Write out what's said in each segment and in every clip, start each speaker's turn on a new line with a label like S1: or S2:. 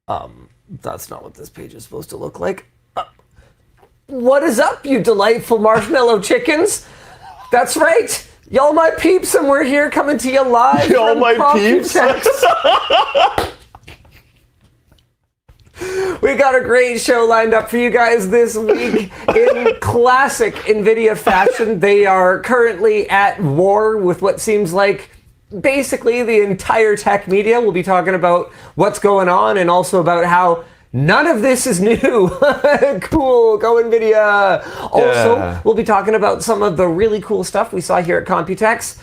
S1: That's not what this page is supposed to look like. What is up, you delightful marshmallow chickens? That's right. Y'all my peeps, and we're here coming to you live
S2: Y'all
S1: from
S2: my
S1: Computex. We got a great show lined up for you guys this week in classic NVIDIA fashion. They are currently at war with what seems like basically the entire tech media. We'll be talking about what's going on and also about how none of this is new. Cool, go NVIDIA. Also, we'll be talking about some of the really cool stuff we saw here at Computex.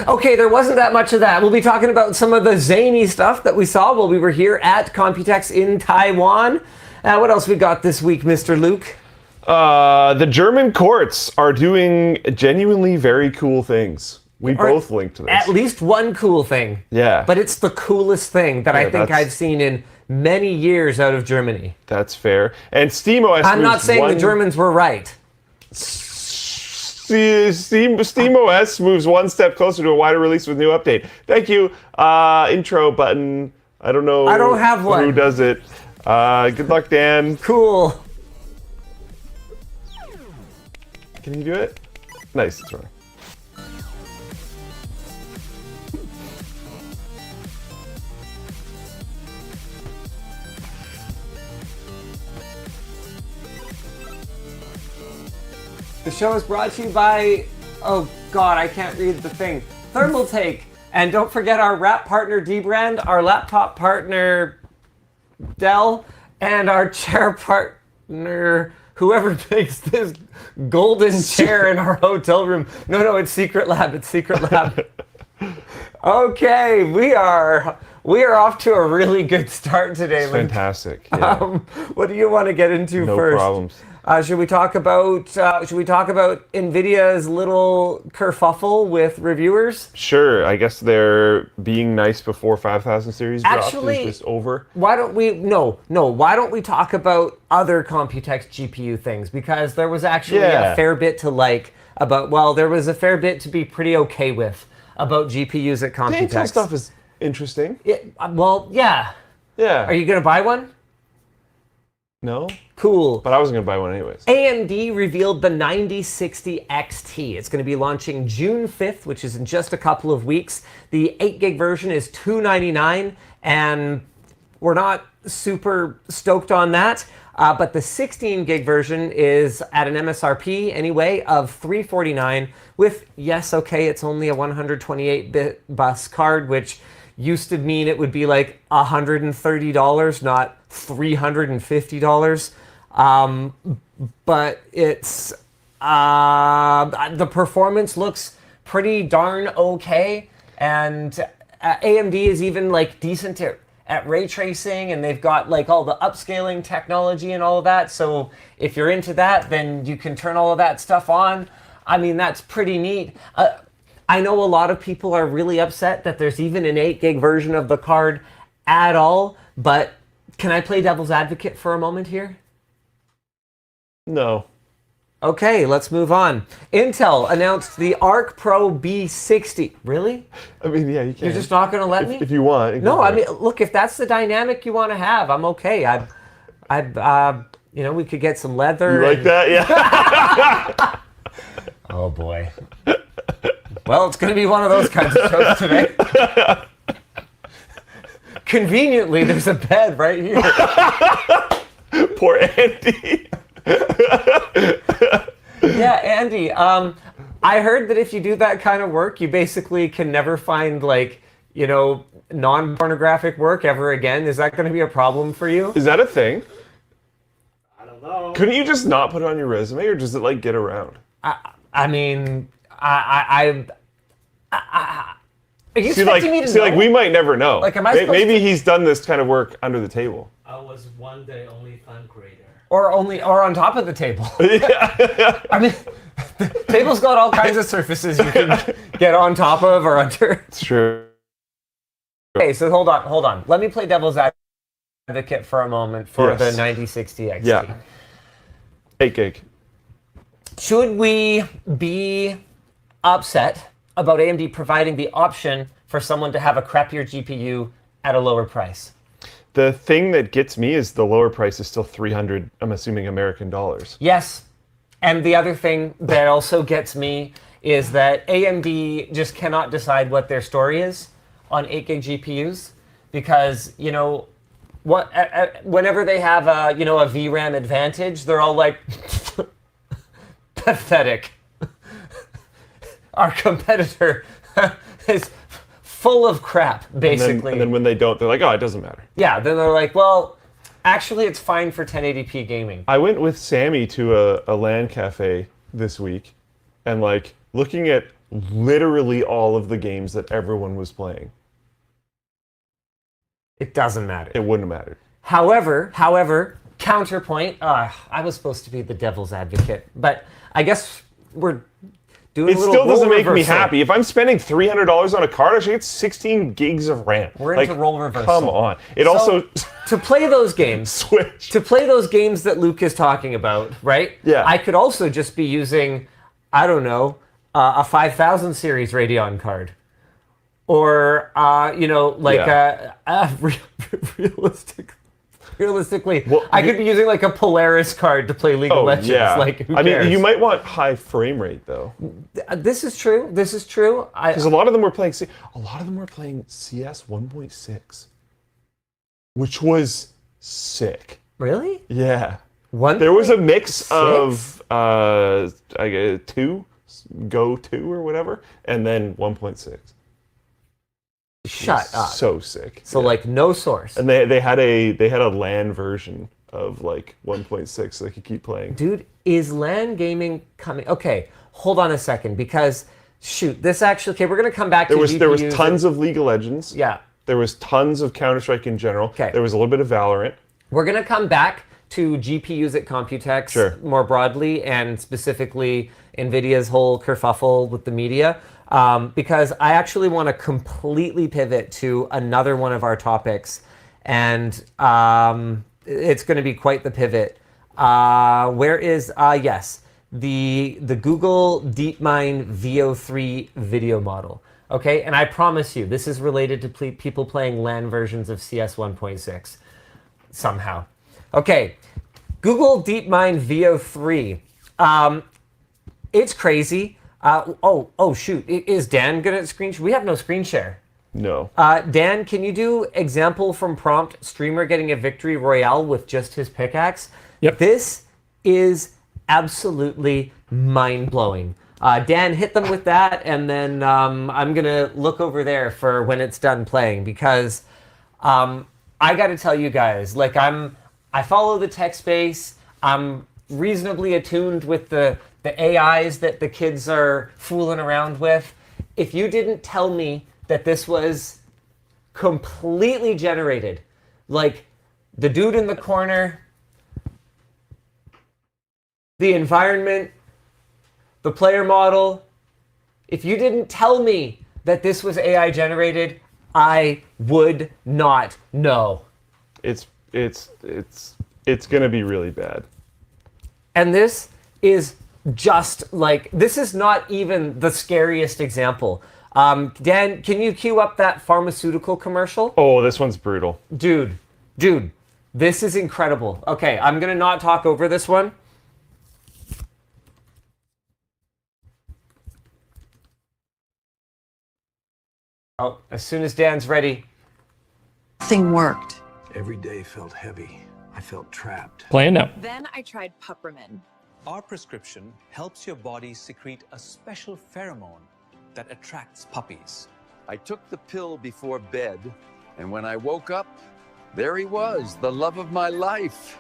S1: Okay, there wasn't that much of that. We'll be talking about some of the zany stuff that we saw while we were here at Computex in Taiwan. What else we got this week, Mr. Luke?
S2: The German courts are doing genuinely very cool things. We both linked to this.
S1: At least one cool thing.
S2: Yeah.
S1: But it's the coolest thing that I think I've seen in many years out of Germany.
S2: That's fair. And SteamOS.
S1: I'm not saying the Germans were right.
S2: SteamOS moves one step closer to a wider release with new update. Thank you. Intro button. I don't know.
S1: I don't have one.
S2: Who does it? Good luck, Dan.
S1: Cool.
S2: Can you do it? Nice. It's running.
S1: The show is brought to you by, oh God, I can't read the thing, ThermalTake. And don't forget our wrap partner dbrand, our laptop partner Dell, and our chair partner, whoever makes this golden chair in our hotel room. No, it's Secret Lab, it's Secret Lab. Okay, we are off to a really good start today.
S2: It's fantastic. Yeah.
S1: What do you want to get into first?
S2: No problems.
S1: Should we talk about NVIDIA's little kerfuffle with reviewers?
S2: Sure. I guess they're being nice before 5000 series drops.
S1: Actually,
S2: is this over?
S1: Why don't we? No. Why don't we talk about other Computex GPU things? Because there was actually a fair bit to like about. Well, there was a fair bit to be pretty okay with about GPUs at Computex.
S2: The Intel stuff is interesting.
S1: Yeah. Yeah.
S2: Yeah.
S1: Are you gonna buy one?
S2: No.
S1: Cool.
S2: But I wasn't going to buy one anyways.
S1: AMD revealed the 9060 XT. It's going to be launching June 5th, which is in just a couple of weeks. The 8 gig version is $299, and we're not super stoked on that. But the 16 gig version is at an MSRP anyway of $349 with, yes, okay, it's only a 128-bit bus card, which used to mean it would be like $130, not $350. But it's the performance looks pretty darn okay, and AMD is even like decent at ray tracing, and they've got like all the upscaling technology and all of that. So if you're into that, then you can turn all of that stuff on. I mean, that's pretty neat. I know a lot of people are really upset that there's even an 8 gig version of the card at all, but can I play devil's advocate for a moment here?
S2: No.
S1: Okay, let's move on. Intel announced the Arc Pro B60. Really?
S2: I mean, yeah, you can.
S1: You're just not going to let me?
S2: If you want.
S1: No, I mean, look, if that's the dynamic you want to have, I'm okay. We could get some leather.
S2: You like that? Yeah.
S1: Oh, boy. Well, it's going to be one of those kinds of shows today. Conveniently, there's a bed right here.
S2: Poor Andy.
S1: Yeah, Andy. I heard that if you do that kind of work, you basically can never find, non-pornographic work ever again. Is that going to be a problem for you?
S2: Is that a thing?
S3: I don't know.
S2: Couldn't you just not put it on your resume, or does it, get around?
S1: I mean, are you expecting me to know?
S2: We might never know.
S1: Like, am I supposed
S2: maybe he's done this kind of work under the table.
S3: I was one day only fan creator.
S1: Or on top of the table. Yeah. I mean, the table's got all kinds of surfaces you can get on top of or under.
S2: It's true.
S1: Okay, so hold on. Let me play devil's advocate for a moment for the 9060 XT.
S2: Yeah. 8 gig.
S1: Should we be upset about AMD providing the option for someone to have a crappier GPU at a lower price?
S2: The thing that gets me is the lower price is still 300, I'm assuming, American dollars.
S1: Yes. And the other thing that also gets me is that AMD just cannot decide what their story is on 8 gig GPUs because, you know, whenever they have a VRAM advantage, they're all like, pathetic. Our competitor is full of crap, basically.
S2: And then when they don't, they're like, oh, it doesn't matter.
S1: Yeah, then they're like, well, actually, it's fine for 1080p gaming.
S2: I went with Sammy to a LAN cafe this week, and like looking at literally all of the games that everyone was playing.
S1: It doesn't matter.
S2: It wouldn't have mattered.
S1: However, counterpoint. I was supposed to be the devil's advocate, but I guess we're doing
S2: It
S1: a little
S2: still doesn't
S1: role
S2: make me
S1: reversal.
S2: happy. If I'm spending $300 on a card, I should get 16 gigs of RAM.
S1: We're into role reversal.
S2: Come on. It
S1: So,
S2: also
S1: to play those games,
S2: switch.
S1: to play those games that Luke is talking about, right?
S2: Yeah.
S1: I could also just be using, I don't know, a 5000 series Radeon card. Or, realistically,
S2: Well,
S1: I could be using like a Polaris card to play League of Legends.
S2: Yeah.
S1: Like, who
S2: I
S1: cares?
S2: mean, you might want high frame rate though,
S1: This is true.
S2: because a lot of them were playing. CS 1.6, which was sick.
S1: Really?
S2: Yeah.
S1: One.
S2: There was a mix
S1: 6?
S2: of I guess 2, Go 2 or whatever, and then 1.6.
S1: Shut up.
S2: So sick.
S1: So
S2: Yeah.
S1: like no source.
S2: And they had a LAN version of like 1.6 so they could keep playing.
S1: Dude, is LAN gaming coming? Okay, hold on a second because shoot, this actually. Okay, we're gonna come back
S2: There
S1: to
S2: was
S1: GPUs
S2: tons of League of Legends.
S1: Yeah,
S2: There was tons of Counter-Strike in general.
S1: Okay.
S2: There was a little bit of Valorant.
S1: we're gonna come back to GPUs at Computex
S2: Sure.
S1: more broadly and specifically NVIDIA's whole kerfuffle with the media. Because I actually want to completely pivot to another one of our topics, and it's going to be quite the pivot. Where is yes, the Google DeepMind Veo3 video model? Okay, and I promise you, this is related to people playing LAN versions of CS 1.6 somehow. Okay, Google DeepMind Veo3. It's crazy. Shoot. Is Dan gonna screen share? We have no screen share.
S2: No.
S1: Dan, can you do example from prompt streamer getting a victory royale with just his pickaxe?
S4: Yep.
S1: This is absolutely mind-blowing. Dan, hit them with that, and then I'm gonna look over there for when it's done playing because I gotta tell you guys, like I follow the tech space. I'm reasonably attuned with the AIs that the kids are fooling around with. If you didn't tell me that this was completely generated, like the dude in the corner, the environment, the player model, if you didn't tell me that this was AI generated, I would not know.
S2: It's gonna be really bad.
S1: And this is just like, this is not even the scariest example. Dan, can you cue up that pharmaceutical commercial?
S2: Oh, this one's brutal.
S1: Dude, this is incredible. Okay, I'm gonna not talk over this one. Oh, as soon as Dan's ready.
S5: Nothing worked.
S6: Every day felt heavy. I felt trapped.
S4: Playing now.
S5: Then I tried Puppermin.
S7: Our prescription helps your body secrete a special pheromone that attracts puppies.
S8: I took the pill before bed, and when I woke up, there he was, the love of my life.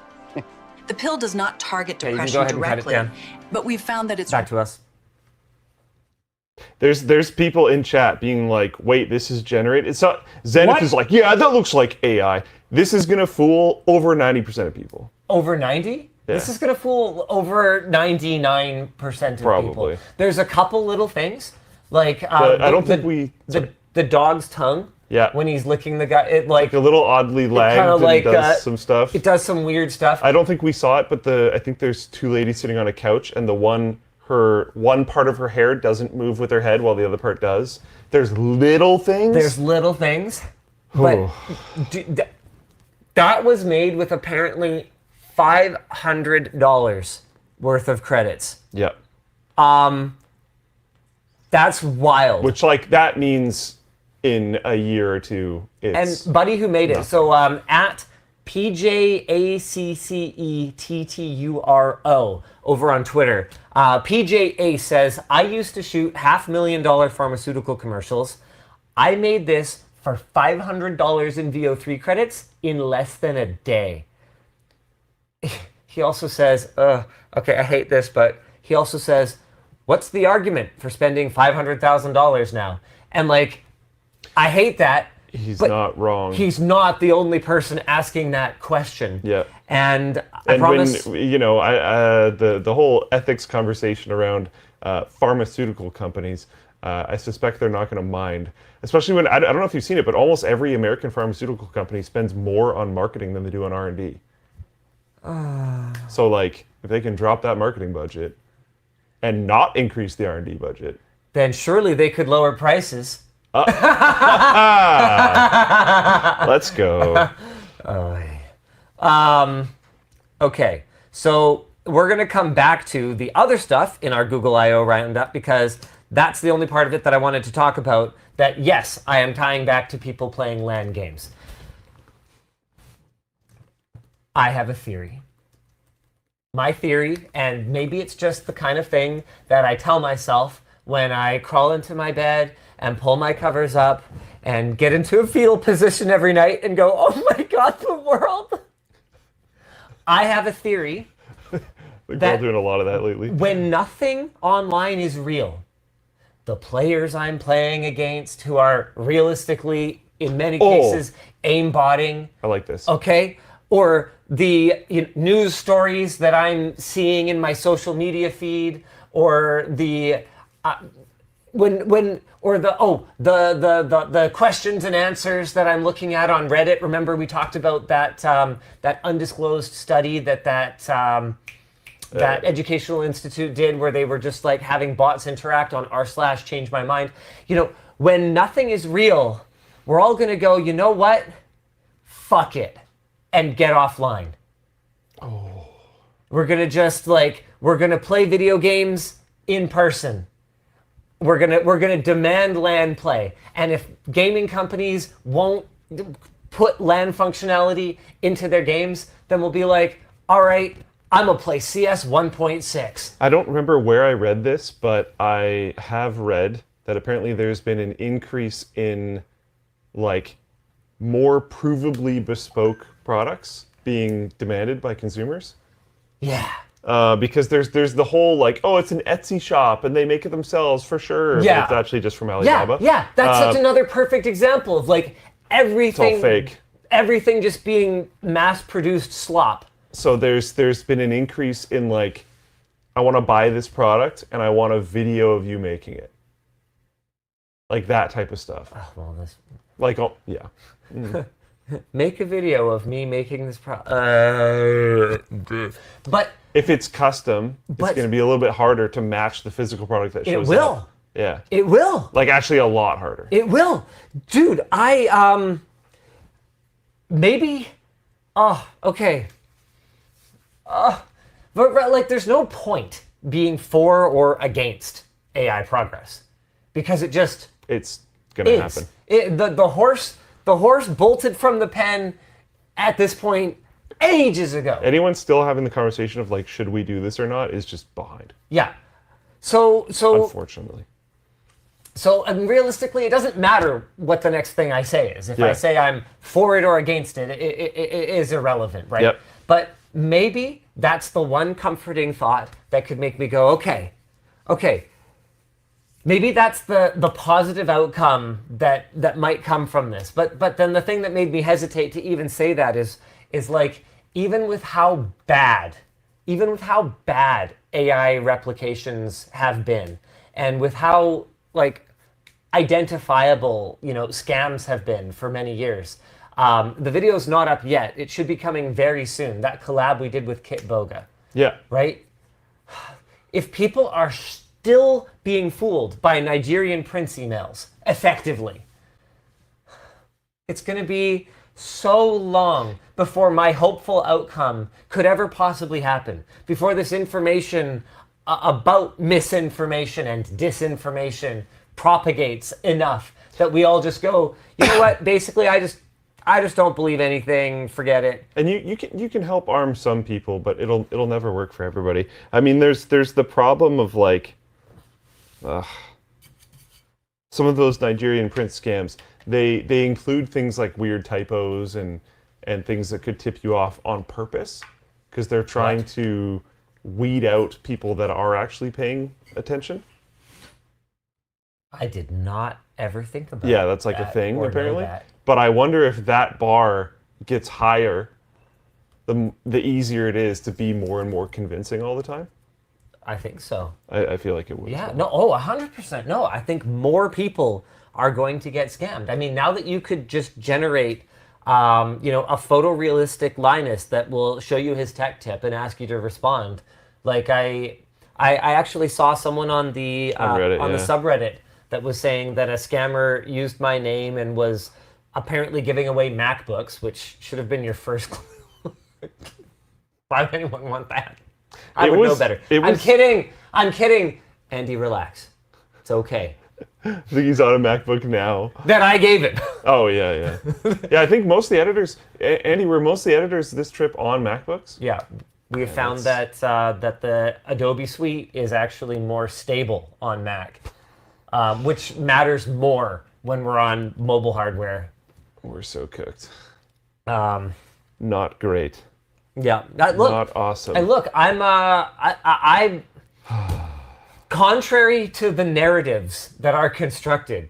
S5: The pill does not target
S1: Okay, you can
S5: depression
S1: go ahead and cut it
S5: directly,
S1: down.
S5: but we've found that it's
S1: Back to us.
S2: There's people in chat being like, wait, this is generated. It's not. Zenith
S4: What?
S2: is like, yeah, that looks like AI. This is gonna fool over 90% of people.
S1: Over 90? This
S2: Yeah.
S1: is going to fool over 99% of
S2: Probably.
S1: people. There's a couple little things, like
S2: I don't think we.
S1: the dog's tongue.
S2: Yeah.
S1: When he's licking the guy, it like
S2: A little oddly lagged
S1: kinda
S2: and
S1: like,
S2: does some stuff.
S1: it does some weird stuff.
S2: I don't think we saw it, but I think there's two ladies sitting on a couch, and one part of her hair doesn't move with her head while the other part does. There's little things.
S1: There's little things, but That was made with apparently $500 worth of credits.
S2: Yep.
S1: That's wild.
S2: Which, like, that means in a year or two, it's...
S1: And buddy who made it, so at PJACCETTURO over on Twitter, PJA says, I used to shoot $500,000 pharmaceutical commercials. I made this for $500 in VO3 credits in less than a day. He also says, okay, I hate this, but he also says, what's the argument for spending $500,000 now? And like, I hate that.
S2: He's not wrong.
S1: He's not the only person asking that question.
S2: Yeah.
S1: And I promise...
S2: when, you know, the whole ethics conversation around pharmaceutical companies, I suspect they're not going to mind. Especially when, I don't know if you've seen it, but almost every American pharmaceutical company spends more on marketing than they do on R&D. So, like, if they can drop that marketing budget and not increase the R&D budget,
S1: then surely they could lower prices.
S2: Let's go.
S1: Okay, so we're going to come back to the other stuff in our Google I/O roundup because that's the only part of it that I wanted to talk about. That, yes, I am tying back to people playing LAN games. I have a theory. My theory, and maybe it's just the kind of thing that I tell myself when I crawl into my bed and pull my covers up and get into a fetal position every night and go, oh my God, the world. I have a theory
S2: We're all doing a lot of that lately.
S1: When nothing online is real, the players I'm playing against who are realistically, in many cases, aimbotting.
S2: I like this.
S1: Okay? Or the news stories that I'm seeing in my social media feed, or the the questions and answers that I'm looking at on Reddit. Remember we talked about that that undisclosed study that educational institute did, where they were just like having bots interact on r/change my mind. You know, when nothing is real, we're all gonna go, you know what? Fuck it. And get offline. Oh. We're gonna just we're gonna play video games in person. We're gonna demand LAN play. And if gaming companies won't put LAN functionality into their games, then we'll be like, all right, I'm gonna play CS 1.6.
S2: I don't remember where I read this, but I have read that apparently there's been an increase in more provably bespoke products being demanded by consumers.
S1: Yeah.
S2: Because there's the whole it's an Etsy shop and they make it themselves for sure.
S1: Yeah.
S2: But it's actually just from Alibaba.
S1: Yeah. That's such another perfect example of everything.
S2: It's all fake.
S1: Everything just being mass-produced slop.
S2: So there's been an increase in I want to buy this product and I want a video of you making it. That type of stuff.
S1: Oh, well, this...
S2: yeah.
S1: Make a video of me making this product. But
S2: if it's custom, it's going to be a little bit harder to match the physical product that shows up.
S1: It will.
S2: Yeah.
S1: It will.
S2: Actually a lot harder.
S1: It will. Dude, maybe... Oh, okay. But there's no point being for or against AI progress. Because it just...
S2: It's going to happen.
S1: The horse bolted from the pen at this point ages ago.
S2: Anyone still having the conversation of should we do this or not is just behind.
S1: Yeah. So
S2: unfortunately.
S1: So realistically, it doesn't matter what the next thing I say is. If I say I'm for it or against it, it is irrelevant, right?
S2: Yep.
S1: But maybe that's the one comforting thought that could make me go, okay. Maybe that's the positive outcome that might come from this. But then the thing that made me hesitate to even say that is even with how bad AI replications have been, and with how identifiable scams have been for many years. The video's not up yet. It should be coming very soon. That collab we did with Kit Boga.
S2: Yeah.
S1: Right? If people are still being fooled by Nigerian prince emails, effectively, it's going to be so long before my hopeful outcome could ever possibly happen, before this information about misinformation and disinformation propagates enough that we all just go, you know what, basically I just don't believe anything, forget it.
S2: And you can help arm some people, but it'll never work for everybody. I mean, there's the problem of like some of those Nigerian prince scams. They include things like weird typos and things that could tip you off on purpose, because they're trying to weed out people that are actually paying attention.
S1: I did not ever think about
S2: Yeah, that's like a thing,
S1: or know
S2: apparently.
S1: that.
S2: But I wonder if that bar gets higher, the easier it is to be more and more convincing all the time.
S1: I think so.
S2: I feel like it would.
S1: Yeah, no, 100%. No, I think more people are going to get scammed. I mean, now that you could just generate, a photorealistic Linus that will show you his tech tip and ask you to respond. Like I actually saw someone on the
S2: Reddit,
S1: the subreddit that was saying that a scammer used my name and was apparently giving away MacBooks, which should have been your first clue. Why would anyone want that? I would know better. I'm kidding. Andy, relax. It's okay.
S2: I think he's on a MacBook now.
S1: That I gave it.
S2: Oh, yeah. Yeah, I think most of the editors, Andy, were most of the editors this trip on MacBooks?
S1: Yeah. We have found that the Adobe suite is actually more stable on Mac, which matters more when we're on mobile hardware.
S2: We're so cooked.
S1: Not
S2: great.
S1: Yeah. Look,
S2: not awesome.
S1: And look, I'm contrary to the narratives that are constructed,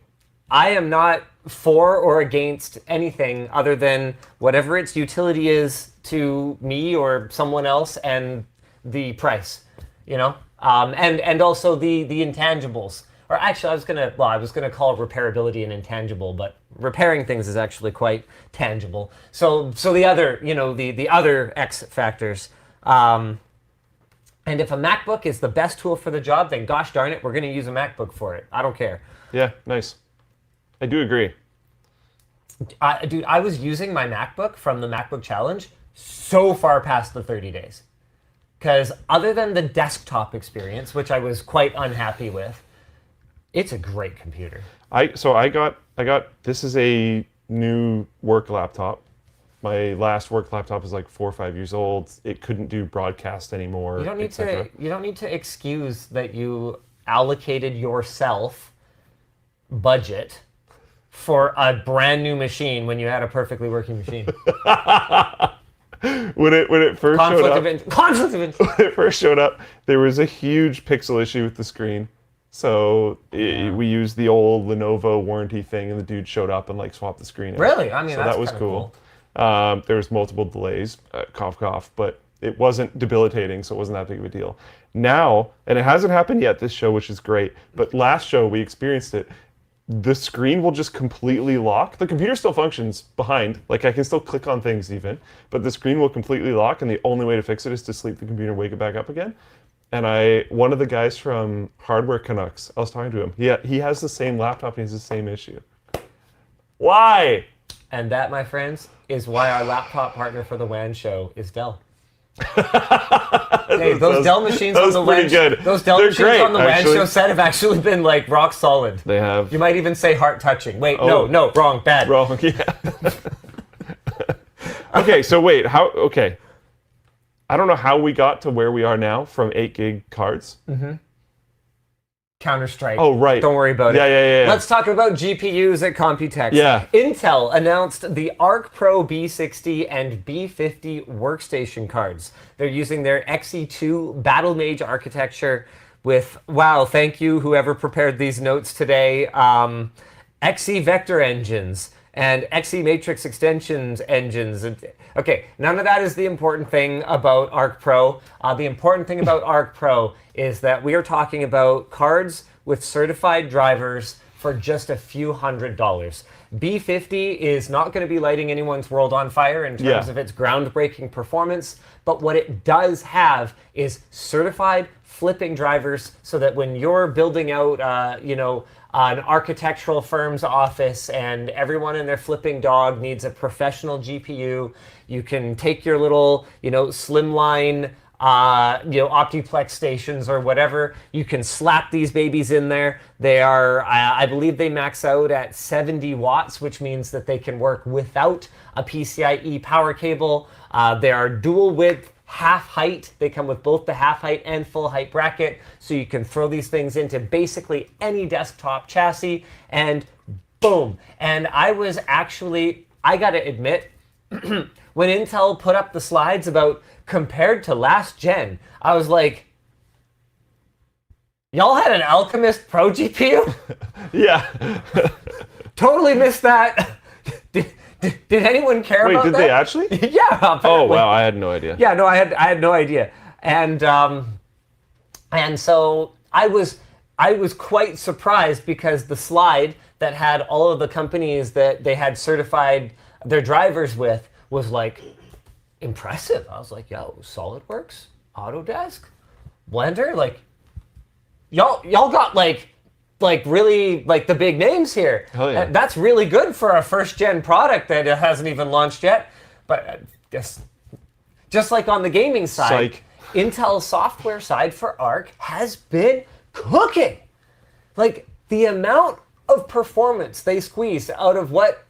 S1: I am not for or against anything other than whatever its utility is to me or someone else and the price, and also the intangibles. Or actually, I was gonna call repairability an intangible, but repairing things is actually quite tangible. So the other, the other X factors. And if a MacBook is the best tool for the job, then gosh darn it, we're gonna use a MacBook for it. I don't care.
S2: Yeah, nice. I do agree.
S1: Dude, I was using my MacBook from the MacBook Challenge so far past the 30 days. Because other than the desktop experience, which I was quite unhappy with, it's a great computer.
S2: I got this is a new work laptop. My last work laptop is like 4 or 5 years old. It couldn't do broadcast anymore.
S1: You don't need to excuse that you allocated yourself budget for a brand new machine when you had a perfectly working machine.
S2: When it first showed up,
S1: conflict of interest.
S2: When it first showed up, there was a huge pixel issue with the screen. So we used the old Lenovo warranty thing, and the dude showed up and like swapped the screen out.
S1: Really? I mean,
S2: so
S1: that's
S2: that was cool. There was multiple delays, cough cough, but it wasn't debilitating, so it wasn't that big of a deal. Now, and it hasn't happened yet this show, which is great, but last show we experienced it. The screen will just completely lock. The computer still functions behind, like I can still click on things even, but the screen will completely lock, and the only way to fix it is to sleep the computer and wake it back up again. And one of the guys from Hardware Canucks, I was talking to him. He has the same laptop and he has the same issue. Why?
S1: And that, my friends, is why our laptop partner for the WAN Show is Dell. Hey, those Dell machines on the WAN Show set have actually been like rock solid.
S2: They have.
S1: You might even say heart touching. Wait, no, wrong, bad.
S2: Wrong, yeah. Okay, so wait, okay. I don't know how we got to where we are now from 8 gig cards.
S1: Mm-hmm. Counter-Strike.
S2: Oh, right.
S1: Don't worry about it.
S2: Yeah.
S1: Let's talk about GPUs at Computex.
S2: Yeah.
S1: Intel announced the Arc Pro B60 and B50 workstation cards. They're using their Xe2 Battlematrix architecture with, wow, thank you, whoever prepared these notes today, Xe vector engines and Xigmatek extensions engines. Okay, none of that is the important thing about Arc Pro. The important thing about Arc Pro is that we are talking about cards with certified drivers for just a few $100s. B50 is not going to be lighting anyone's world on fire in terms of its groundbreaking performance, but what it does have is certified flipping drivers so that when you're building out, an architectural firm's office, and everyone and their flipping dog needs a professional GPU. You can take your little, slimline, Optiplex stations or whatever. You can slap these babies in there. They are, I believe they max out at 70 watts, which means that they can work without a PCIe power cable. They are dual width, half height. They come with both the half height and full height bracket. So you can throw these things into basically any desktop chassis and boom. And I gotta admit, when Intel put up the slides about compared to last gen, I was like, y'all had an Alchemist Pro GPU?
S2: Yeah.
S1: Totally missed that. Did anyone care about that?
S2: Wait, did they actually?
S1: Yeah. Apparently.
S2: Oh wow, I had no idea.
S1: Yeah, no, I had no idea, and so I was quite surprised because the slide that had all of the companies that they had certified their drivers with was like impressive. I was like, yo, SolidWorks, Autodesk, Blender, like y'all got like really like the big names here.
S2: Hell yeah.
S1: That's really good for a first gen product that hasn't even launched yet. But I guess just like on the gaming side,
S2: Psych.
S1: Intel's software side for Arc has been cooking. Like the amount of performance they squeezed out of what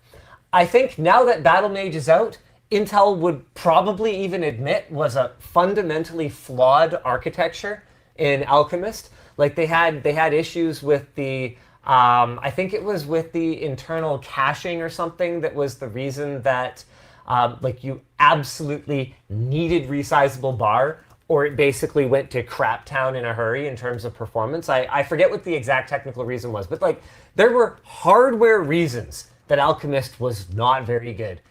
S1: I think now that Battlemage is out, Intel would probably even admit was a fundamentally flawed architecture in Alchemist. Like they had issues with the, I think it was with the internal caching or something that was the reason that like you absolutely needed resizable bar, or it basically went to crap town in a hurry in terms of performance. I forget what the exact technical reason was, but like there were hardware reasons that Alchemist was not very good.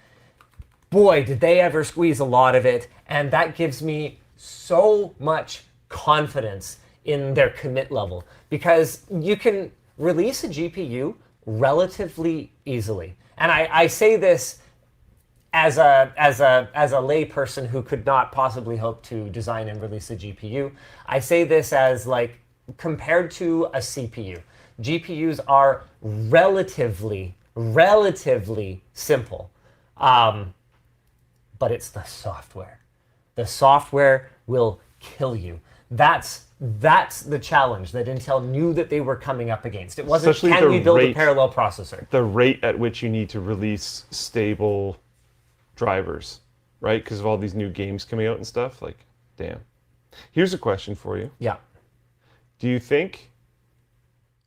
S1: Boy, did they ever squeeze a lot of it, and that gives me so much confidence in their commit level, because you can release a GPU relatively easily. And I say this as a lay person who could not possibly hope to design and release a GPU. I say this as like compared to a CPU. GPUs are relatively simple, but it's the software. The software will kill you. That's the challenge that Intel knew that they were coming up against. It wasn't,
S2: Especially
S1: can we build a
S2: rate-
S1: parallel processor?
S2: The rate at which you need to release stable drivers, right? Because of all these new games coming out and stuff. Like, damn. Here's a question for you.
S1: Yeah.
S2: Do you think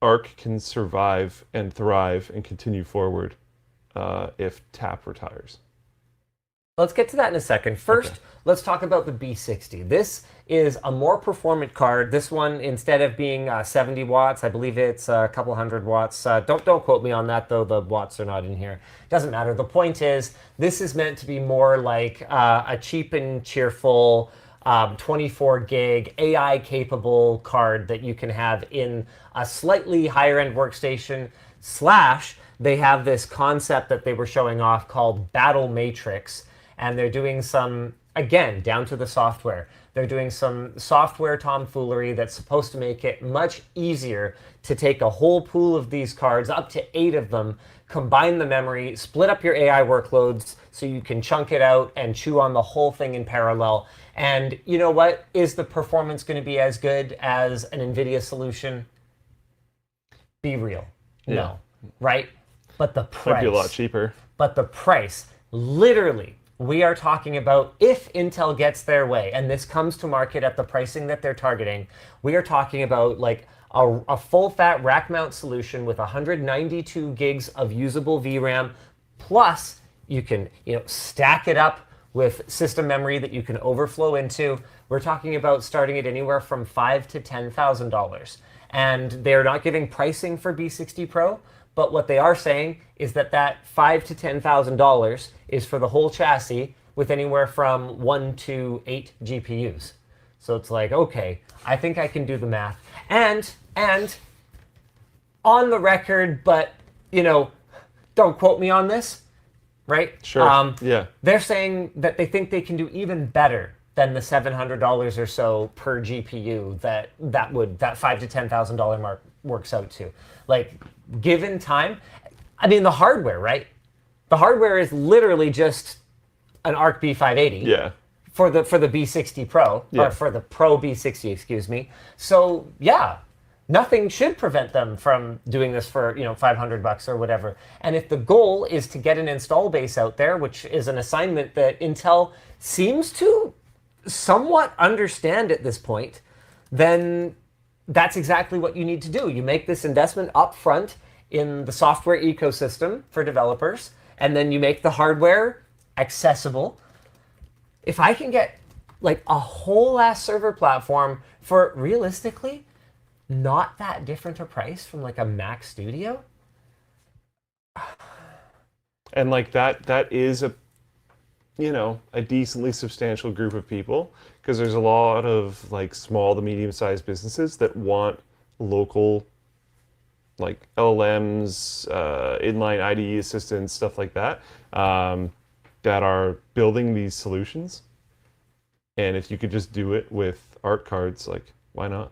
S2: Arc can survive and thrive and continue forward if TAP retires?
S1: Let's get to that in a second. First, let's talk about the B60. This is a more performant card. This one, instead of being 70 watts, I believe it's a couple hundred watts. Don't quote me on that, though. The watts are not in here. Doesn't matter. The point is, this is meant to be more like a cheap and cheerful 24 gig AI capable card that you can have in a slightly higher end workstation. / they have this concept that they were showing off called Battlematrix. And they're doing some, again, down to the software. They're doing some software tomfoolery that's supposed to make it much easier to take a whole pool of these cards, up to 8 of them, combine the memory, split up your AI workloads so you can chunk it out and chew on the whole thing in parallel. And you know what? Is the performance going to be as good as an NVIDIA solution? Be real.
S2: Yeah.
S1: No. Right? But the price.
S2: Might be a lot cheaper.
S1: But the price, literally, we are talking about if Intel gets their way and this comes to market at the pricing that they're targeting, we are talking about like a full fat rack mount solution with 192 gigs of usable VRAM, plus you can stack it up with system memory that you can overflow into. We're talking about starting at anywhere from $5,000 to $10,000. And they're not giving pricing for B60 Pro, but what they are saying is that $5,000 to $10,000 is for the whole chassis with anywhere from 1 to 8 GPUs. So it's like, okay, I think I can do the math. And on the record, but don't quote me on this, right?
S2: Sure. Yeah.
S1: They're saying that they think they can do even better than the $700 or so per GPU that $5,000 to $10,000 mark works out to. Like, given time, I mean, the hardware, right? The hardware is literally just an Arc B580.
S2: Yeah.
S1: For the B60 Pro, or for the Pro B60, excuse me. So yeah, nothing should prevent them from doing this for $500 or whatever. And if the goal is to get an install base out there, which is an assignment that Intel seems to somewhat understand at this point, then that's exactly what you need to do. You make this investment up front in the software ecosystem for developers, and then you make the hardware accessible. If I can get like a whole ass server platform for realistically not that different a price from like a Mac Studio.
S2: And like that is a decently substantial group of people, because there's a lot of like small to medium-sized businesses that want local like LLMs, inline IDE assistants, stuff like that, that are building these solutions. And if you could just do it with ARC cards, like, why not?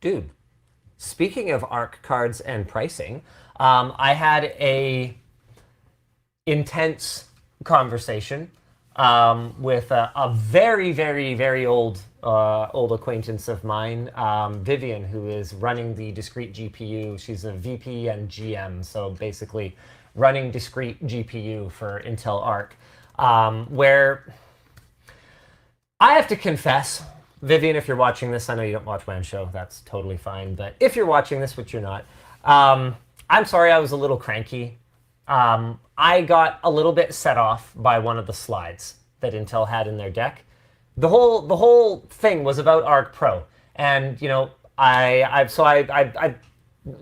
S1: Dude, speaking of ARC cards and pricing, I had a intense conversation with a very, very, very old acquaintance of mine, Vivian, who is running the discrete GPU. She's a VP and GM, so basically running discrete GPU for Intel Arc, where I have to confess, Vivian, if you're watching this, I know you don't watch WAN Show, that's totally fine, but if you're watching this, which you're not, I'm sorry I was a little cranky. I got a little bit set off by one of the slides that Intel had in their deck. The whole thing was about Arc Pro, and I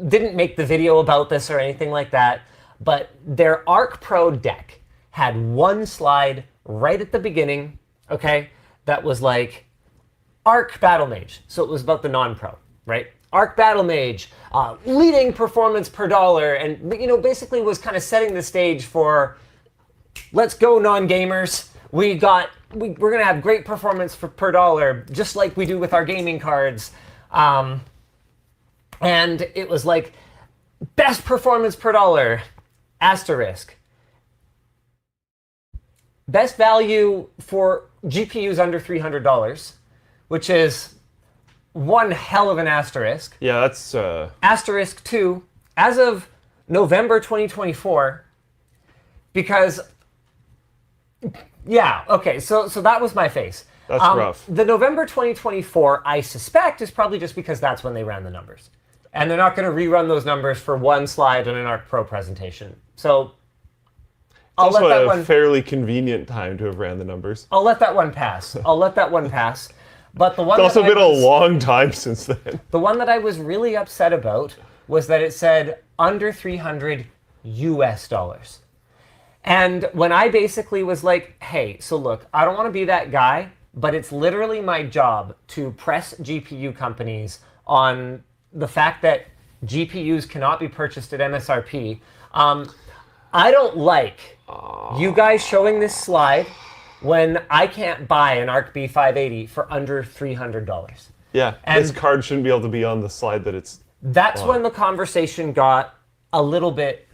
S1: didn't make the video about this or anything like that, but their Arc Pro deck had one slide right at the beginning, okay, that was like Arc Battlemage. So it was about the non-pro, right? Arc Battlemage, leading performance per dollar, and basically was kind of setting the stage for, let's go non-gamers. We're gonna have great performance per dollar, just like we do with our gaming cards. And it was like, best performance per dollar, asterisk. Best value for GPUs under $300, which is one hell of an asterisk.
S2: Yeah, that's...
S1: Asterisk 2, as of November 2024, because... Yeah, okay, so that was my face.
S2: That's rough.
S1: The November 2024, I suspect, is probably just because that's when they ran the numbers. And they're not going to rerun those numbers for one slide on an Arc Pro presentation. So I'll let that one...
S2: fairly convenient time to have ran the numbers.
S1: I'll let that one pass. But the one
S2: it's also been a long time since then.
S1: The one that I was really upset about was that it said under $300 US. And when I basically was like, hey, so look, I don't want to be that guy, but it's literally my job to press GPU companies on the fact that GPUs cannot be purchased at MSRP. I don't like you guys showing this slide when I can't buy an Arc B580 for under $300.
S2: Yeah, and this card shouldn't be able to be on the slide that it's
S1: That's
S2: on.
S1: When the conversation got a little bit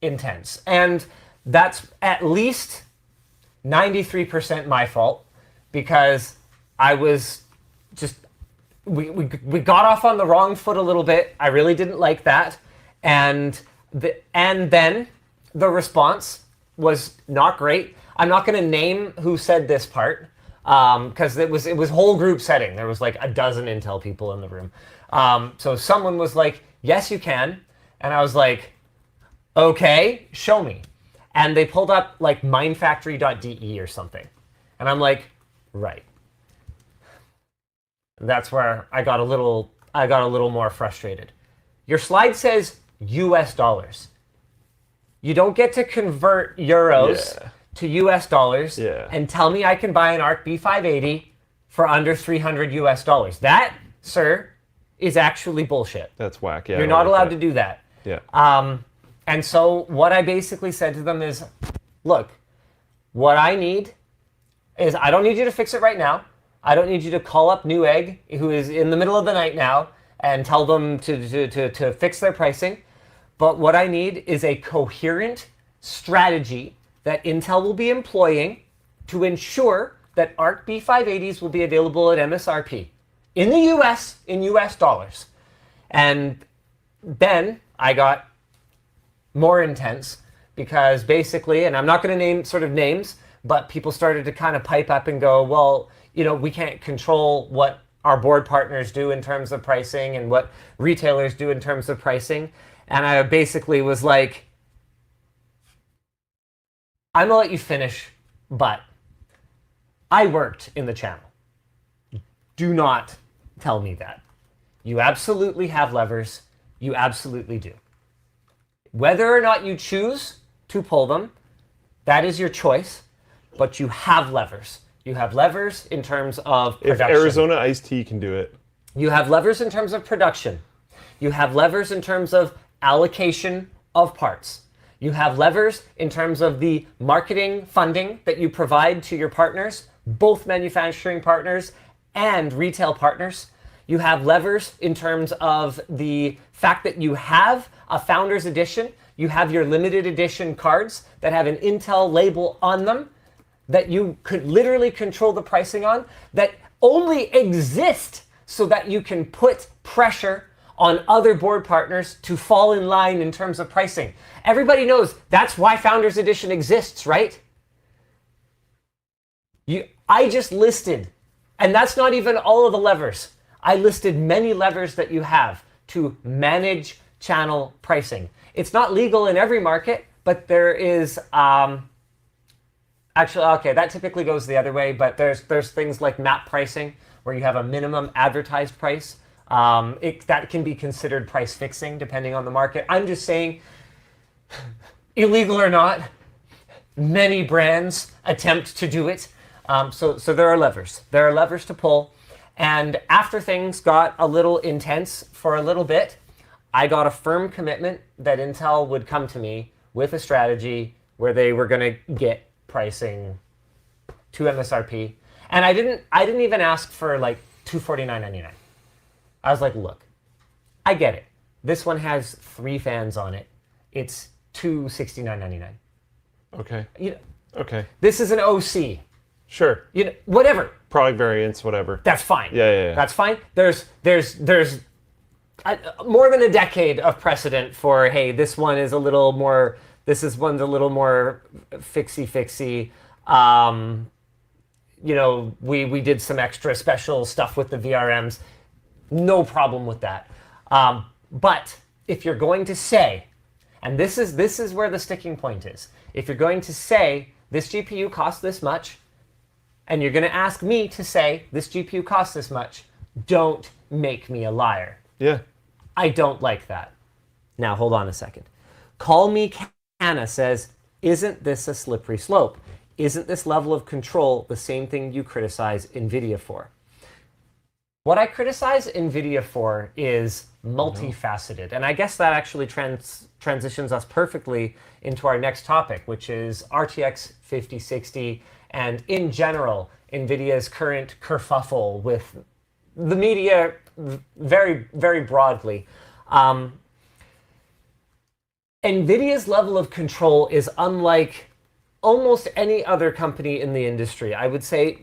S1: intense. And that's at least 93% my fault, because I was just... We got off on the wrong foot a little bit. I really didn't like that. And then the response was not great. I'm not going to name who said this part, because it was whole group setting. There was like a dozen Intel people in the room. So someone was like, yes, you can. And I was like, okay, show me. And they pulled up like mindfactory.de or something. And I'm like, right. And that's where I got a little more frustrated. Your slide says US dollars. You don't get to convert euros to US dollars and tell me I can buy an Arc B580 for under $300 US. That, sir, is actually bullshit.
S2: That's whack. Yeah,
S1: you're not allowed to do that.
S2: Yeah.
S1: And so what I basically said to them is, look, what I need is, I don't need you to fix it right now. I don't need you to call up Newegg, who is in the middle of the night now, and tell them to fix their pricing. But what I need is a coherent strategy that Intel will be employing to ensure that Arc B580s will be available at MSRP in the US, in US dollars. And then I got more intense because basically, and I'm not going to name sort of names, but people started to kind of pipe up and go, well, you know, we can't control what our board partners do in terms of pricing and what retailers do in terms of pricing. And I basically was like, I'm going to let you finish, but I worked in the channel. Do not tell me that. You absolutely have levers. You absolutely do. Whether or not you choose to pull them, that is your choice, but you have levers. You have levers in terms of production.
S2: If Arizona iced tea can do it.
S1: You have levers in terms of production. You have levers in terms of allocation of parts. You have levers in terms of the marketing funding that you provide to your partners, both manufacturing partners and retail partners. You have levers in terms of the fact that you have a Founders Edition. You have your limited edition cards that have an Intel label on them that you could literally control the pricing on, that only exist so that you can put pressure on other board partners to fall in line in terms of pricing. Everybody knows that's why Founders Edition exists, right? I just listed, and that's not even all of the levers. I listed many levers that you have to manage channel pricing. It's not legal in every market, but there is, actually, okay, that typically goes the other way, but there's things like map pricing, where you have a minimum advertised price. That can be considered price fixing depending on the market. I'm just saying, illegal or not, many brands attempt to do it. So there are levers. There are levers to pull. And after things got a little intense for a little bit, I got a firm commitment that Intel would come to me with a strategy where they were going to get pricing to MSRP. And I didn't even ask for like $249.99. I was like, look, I get it. This one has 3 fans on it. It's $269.99.
S2: Okay.
S1: You know,
S2: okay.
S1: this is an OC.
S2: Sure.
S1: You know, whatever.
S2: Product variants, whatever.
S1: That's fine.
S2: Yeah.
S1: That's fine. There's more than a decade of precedent for, hey, this one's a little more fixy. You know, we did some extra special stuff with the VRMs. No problem with that. But if you're going to say, and this is where the sticking point is, if you're going to say this GPU costs this much, and you're going to ask me to say this GPU costs this much, don't make me a liar.
S2: Yeah.
S1: I don't like that. Now, hold on a second. Call Me Canna says, isn't this a slippery slope? Isn't this level of control the same thing you criticize NVIDIA for? What I criticize NVIDIA for is multifaceted. And I guess that actually transitions us perfectly into our next topic, which is RTX 5060 and, in general, NVIDIA's current kerfuffle with the media very, very broadly. NVIDIA's level of control is unlike almost any other company in the industry. I would say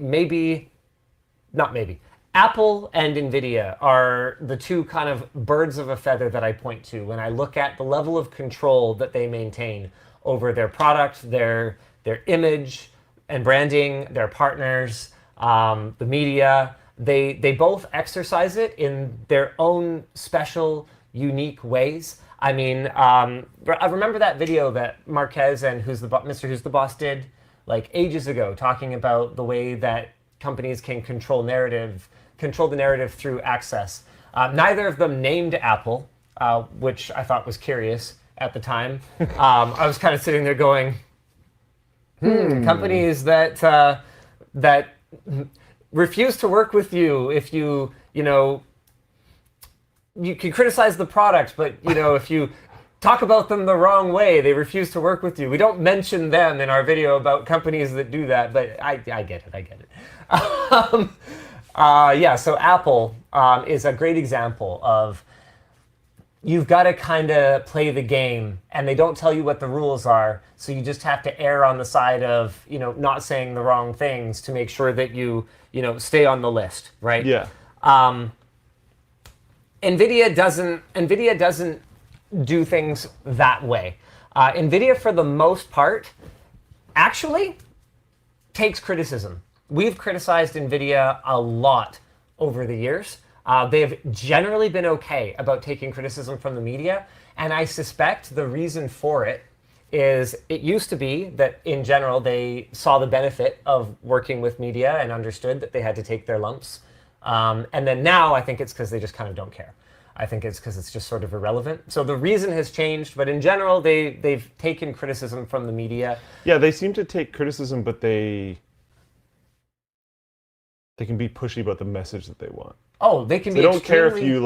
S1: Apple and NVIDIA are the two kind of birds of a feather that I point to when I look at the level of control that they maintain over their product, their image and branding, their partners, the media. They both exercise it in their own special, unique ways. I mean, I remember that video that Marquez and Mr. Who's the Boss did like ages ago, talking about the way that companies can control the narrative through access. Neither of them named Apple, which I thought was curious at the time. I was kind of sitting there going, companies that refuse to work with you if you can criticize the product, but if you talk about them the wrong way, they refuse to work with you. We don't mention them in our video about companies that do that, but I get it. So Apple is a great example of you've got to kind of play the game, and they don't tell you what the rules are, so you just have to err on the side of, not saying the wrong things to make sure that you stay on the list, right?
S2: Yeah.
S1: NVIDIA doesn't do things that way. NVIDIA, for the most part, actually takes criticism. We've criticized NVIDIA a lot over the years. They've generally been okay about taking criticism from the media, and I suspect the reason for it is it used to be that, in general, they saw the benefit of working with media and understood that they had to take their lumps. And then now I think it's because they just kind of don't care. I think it's because it's just sort of irrelevant. So the reason has changed, but in general, they've taken criticism from the media.
S2: Yeah, they seem to take criticism, but they can be pushy about the message that they want.
S1: Oh, they can be.
S2: They don't care if you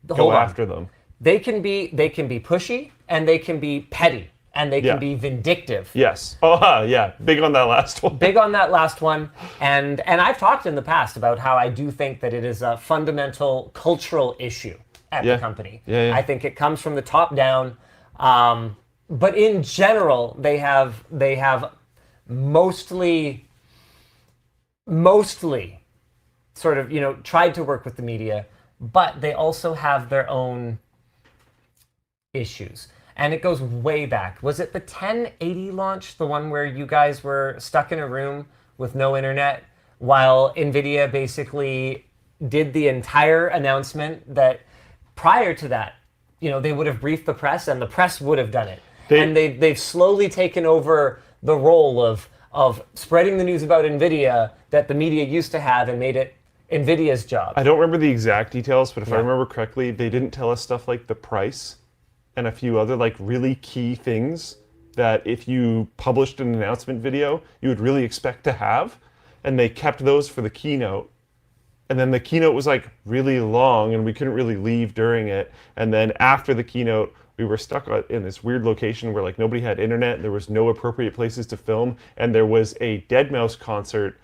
S2: go after them.
S1: They can be pushy, and they can be petty, and they can be vindictive.
S2: Yes. Oh, yeah. Big on that last one.
S1: Big on that last one. And I've talked in the past about how I do think that it is a fundamental cultural issue at the company.
S2: Yeah.
S1: I think it comes from the top down. But in general, they have mostly sort of, tried to work with the media, but they also have their own issues. And it goes way back. Was it the 1080 launch, the one where you guys were stuck in a room with no internet while NVIDIA basically did the entire announcement that prior to that, they would have briefed the press and the press would have done it. And they've slowly taken over the role of spreading the news about NVIDIA that the media used to have and made it NVIDIA's job.
S2: I don't remember the exact details, but if I remember correctly, they didn't tell us stuff like the price and a few other really key things that if you published an announcement video, you would really expect to have. And they kept those for the keynote. And then the keynote was really long and we couldn't really leave during it. And then after the keynote, we were stuck in this weird location where nobody had internet, there was no appropriate places to film, and there was a deadmau5 concert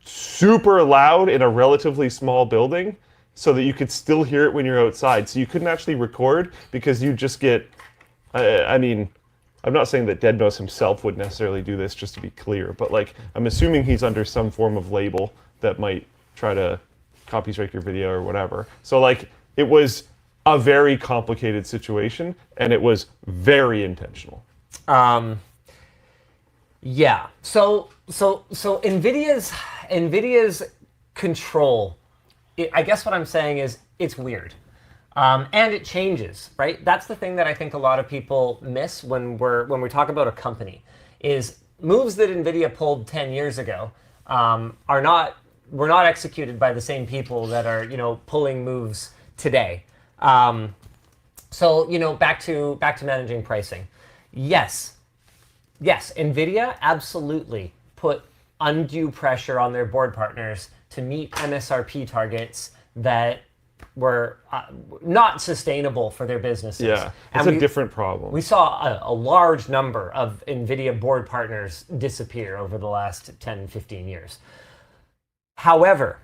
S2: super loud in a relatively small building so that you could still hear it when you're outside. So you couldn't actually record because you just get, I'm not saying that deadmau5 himself would necessarily do this, just to be clear, but I'm assuming he's under some form of label that might try to copy strike your video or whatever. So it was a very complicated situation and it was very intentional.
S1: Yeah. So NVIDIA's control, I guess what I'm saying is it's weird. And it changes, right? That's the thing that I think a lot of people miss when we talk about a company, is moves that NVIDIA pulled 10 years ago were not executed by the same people that are, pulling moves today. So, back to managing pricing. Yes, NVIDIA absolutely put undue pressure on their board partners to meet MSRP targets that were not sustainable for their businesses.
S2: Yeah, it's a different problem.
S1: We saw a large number of NVIDIA board partners disappear over the last 10, 15 years. However,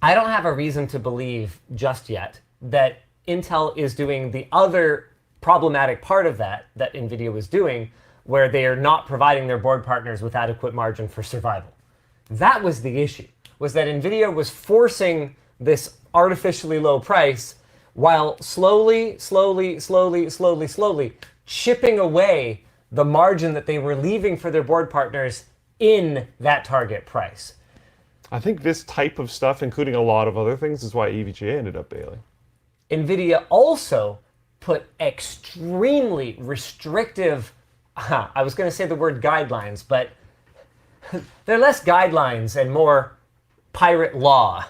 S1: I don't have a reason to believe just yet that Intel is doing the other problematic part of that NVIDIA was doing, where they are not providing their board partners with adequate margin for survival. That was the issue, was that NVIDIA was forcing this artificially low price while slowly chipping away the margin that they were leaving for their board partners in that target price.
S2: I think this type of stuff, including a lot of other things, is why EVGA ended up bailing.
S1: NVIDIA also put extremely restrictive, I was going to say the word guidelines, but they're less guidelines and more pirate law.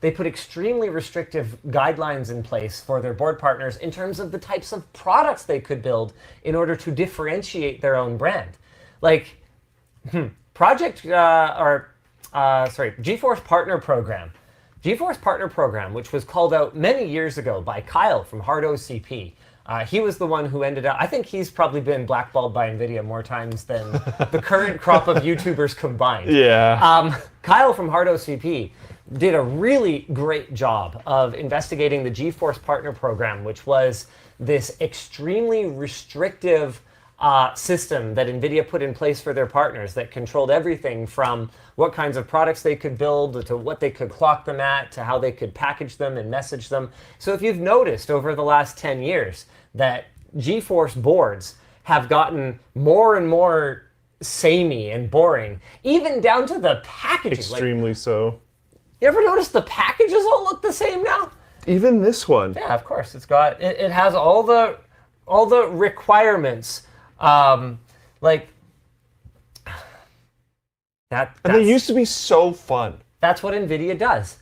S1: They put extremely restrictive guidelines in place for their board partners in terms of the types of products they could build in order to differentiate their own brand. GeForce Partner Program. GeForce Partner Program, which was called out many years ago by Kyle from Hard OCP, He was the one who ended up, I think he's probably been blackballed by NVIDIA more times than the current crop of YouTubers combined.
S2: Yeah.
S1: Kyle from HardOCP did a really great job of investigating the GeForce Partner Program, which was this extremely restrictive system that NVIDIA put in place for their partners that controlled everything from what kinds of products they could build to what they could clock them at to how they could package them and message them. So if you've noticed over the last 10 years that GeForce boards have gotten more and more samey and boring, even down to the packaging.
S2: Extremely so.
S1: You ever notice the packages all look the same now?
S2: Even this one.
S1: Yeah, of course. It's got it has all the requirements. Like that.
S2: And they used to be so fun.
S1: That's what NVIDIA does.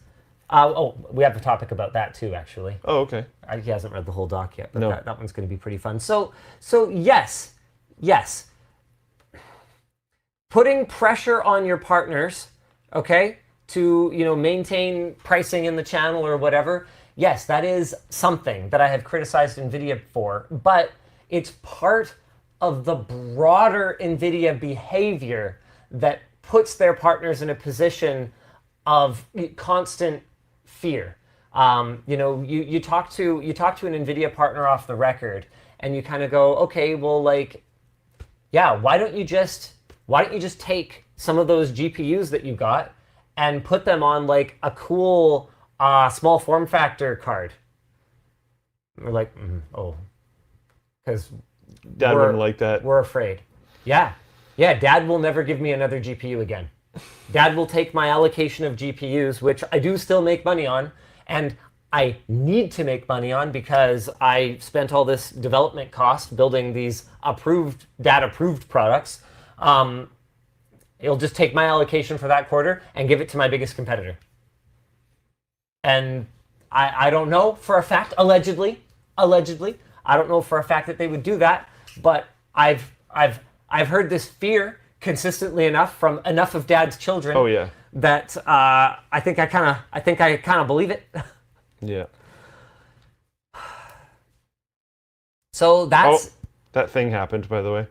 S1: We have a topic about that too, actually.
S2: Oh, okay.
S1: He hasn't read the whole doc yet, but
S2: No.
S1: that one's going to be pretty fun. So yes. Putting pressure on your partners, okay, to maintain pricing in the channel or whatever. Yes, that is something that I have criticized NVIDIA for, but it's part of the broader NVIDIA behavior that puts their partners in a position of constant fear. You talk to an NVIDIA partner off the record, and you kind of go, okay, well, why don't you just take some of those GPUs that you got and put them on like a cool small form factor card? We're like, because
S2: Dad wouldn't like that.
S1: We're afraid. Yeah, Dad will never give me another GPU again. Dad will take my allocation of GPUs, which I do still make money on, and I need to make money on because I spent all this development cost building these Dad-approved products. He'll just take my allocation for that quarter and give it to my biggest competitor. And I don't know for a fact, allegedly, I don't know for a fact that they would do that, but I've heard this fear consistently enough from enough of Dad's children.
S2: Oh yeah.
S1: That I think I kind of believe it.
S2: Yeah.
S1: So that's.
S2: That thing happened, by the way.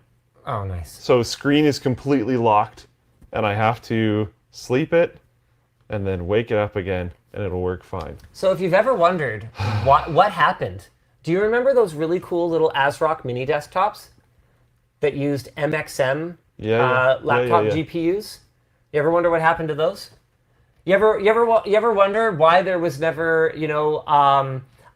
S1: Oh, nice.
S2: So screen is completely locked, and I have to sleep it, and then wake it up again, and it'll work fine.
S1: So if you've ever wondered what happened, do you remember those really cool little ASRock mini desktops that used MXM laptop GPUs? You ever wonder what happened to those? You ever wonder why there was never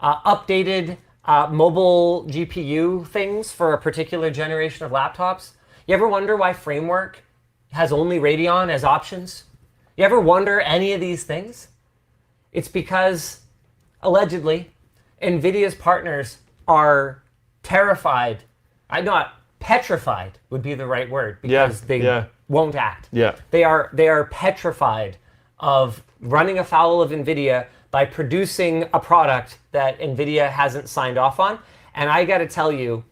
S1: updated mobile GPU things for a particular generation of laptops? You ever wonder why Framework has only Radeon as options? You ever wonder any of these things? It's because, allegedly, NVIDIA's partners are terrified. Petrified would be the right word, because they won't act.
S2: Yeah.
S1: They are petrified of running afoul of NVIDIA by producing a product that NVIDIA hasn't signed off on. And I got to tell you,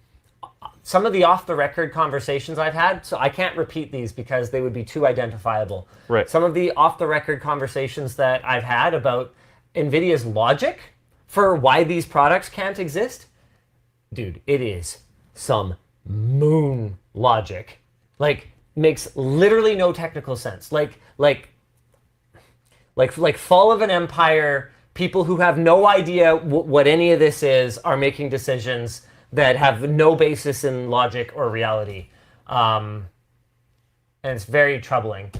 S1: some of the off-the-record conversations I've had, so I can't repeat these because they would be too identifiable.
S2: Right.
S1: Some of the off-the-record conversations that I've had about NVIDIA's logic for why these products can't exist, dude, it is some moon logic. Like, makes literally no technical sense. Like Fall of an Empire, people who have no idea what any of this is are making decisions that have no basis in logic or reality. And it's very troubling.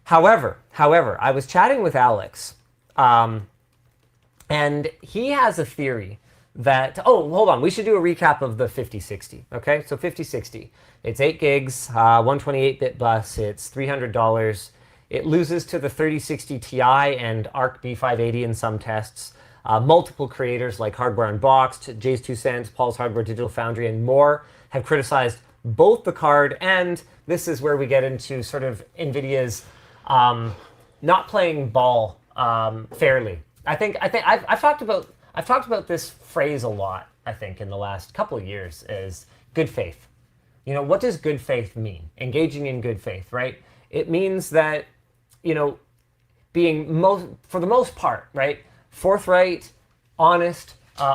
S1: However, I was chatting with Alex, and he has a theory that, hold on, we should do a recap of the 5060, okay? So 5060, it's 8 gigs, 128-bit bus, it's $300. It loses to the 3060 Ti and Arc B580 in some tests. Multiple creators like Hardware Unboxed, Jay's 2 Cents, Paul's Hardware, Digital Foundry, and more have criticized both the card, and this is where we get into sort of NVIDIA's not playing ball fairly. I've talked about this phrase a lot, I think, in the last couple of years, is good faith. What does good faith mean? Engaging in good faith, right? It means that, being for the most part, right, forthright, honest,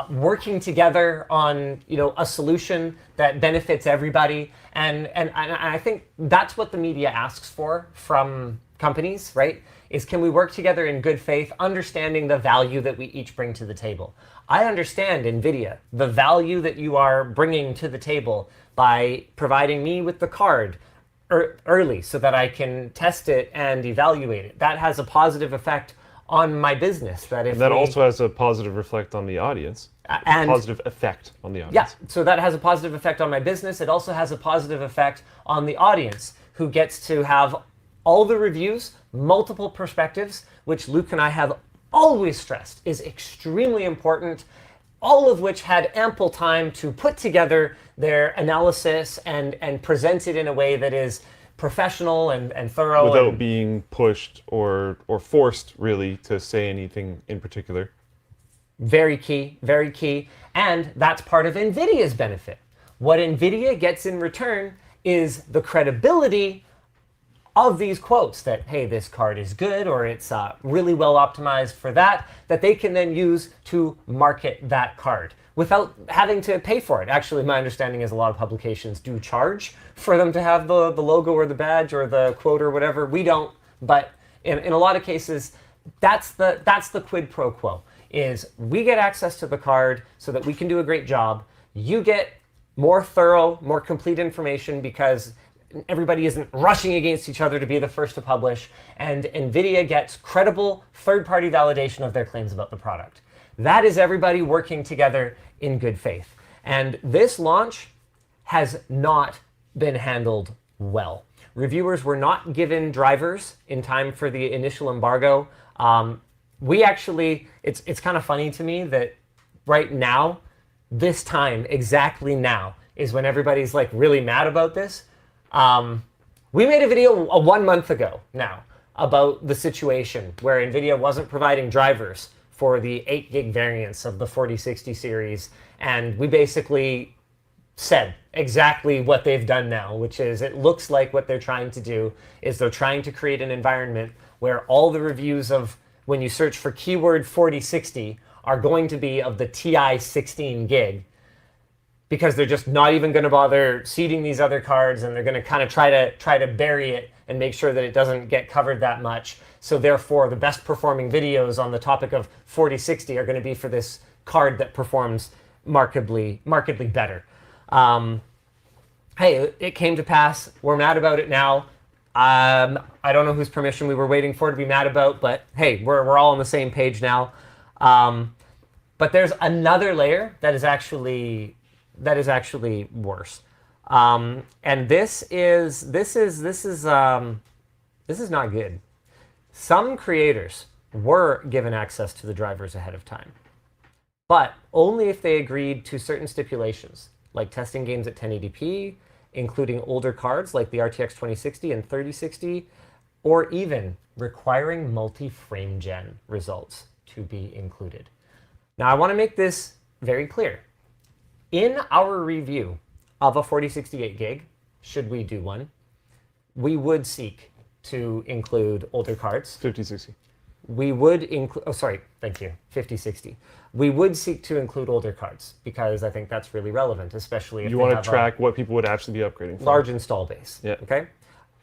S1: working together on a solution that benefits everybody. And I think that's what the media asks for from companies, right? Is can we work together in good faith, understanding the value that we each bring to the table. I understand, NVIDIA, the value that you are bringing to the table by providing me with the card early so that I can test it and evaluate it. That has a positive effect on my business. That
S2: also has a positive effect on the audience. Positive effect on the audience.
S1: Yeah, so that has a positive effect on my business. It also has a positive effect on the audience, who gets to have all the reviews, multiple perspectives, which Luke and I have always stressed is extremely important, all of which had ample time to put together their analysis and present it in a way that is professional and thorough.
S2: Without being pushed or forced, really, to say anything in particular.
S1: Very key, very key. And that's part of NVIDIA's benefit. What NVIDIA gets in return is the credibility of these quotes that, hey, this card is good, or it's really well optimized for that they can then use to market that card without having to pay for it. Actually, my understanding is a lot of publications do charge for them to have the logo or the badge or the quote or whatever. We don't, but in a lot of cases, that's the quid pro quo, is we get access to the card so that we can do a great job. You get more thorough, more complete information because everybody isn't rushing against each other to be the first to publish, and NVIDIA gets credible third-party validation of their claims about the product. That is everybody working together in good faith. And this launch has not been handled well. Reviewers were not given drivers in time for the initial embargo. We actually, it's kind of funny to me that right now, this time, exactly now, is when everybody's like really mad about this. We made a video 1 month ago now about the situation where NVIDIA wasn't providing drivers for the 8 gig variants of the 4060 series. And we basically said exactly what they've done now, which is it looks like what they're trying to do is they're trying to create an environment where all the reviews of when you search for keyword 4060 are going to be of the TI 16 gig, because they're just not even going to bother seeding these other cards, and they're going to kind of try to bury it and make sure that it doesn't get covered that much. So therefore, the best performing videos on the topic of 4060 are going to be for this card that performs markedly better. Hey, it came to pass. We're mad about it now. I don't know whose permission we were waiting for to be mad about, but hey, we're all on the same page now. But there's another layer that is actually worse, and this is not good. Some creators were given access to the drivers ahead of time, but only if they agreed to certain stipulations, like testing games at 1080p, including older cards like the RTX 2060 and 3060, or even requiring multi-frame gen results to be included. Now, I want to make this very clear. In our review of a 4068 gig, should we do one, we would seek to include older cards.
S2: 5060.
S1: We would include, 5060. We would seek to include older cards because I think that's really relevant, especially if
S2: you want to track what people would actually be upgrading from.
S1: Large install base.
S2: Yeah.
S1: Okay.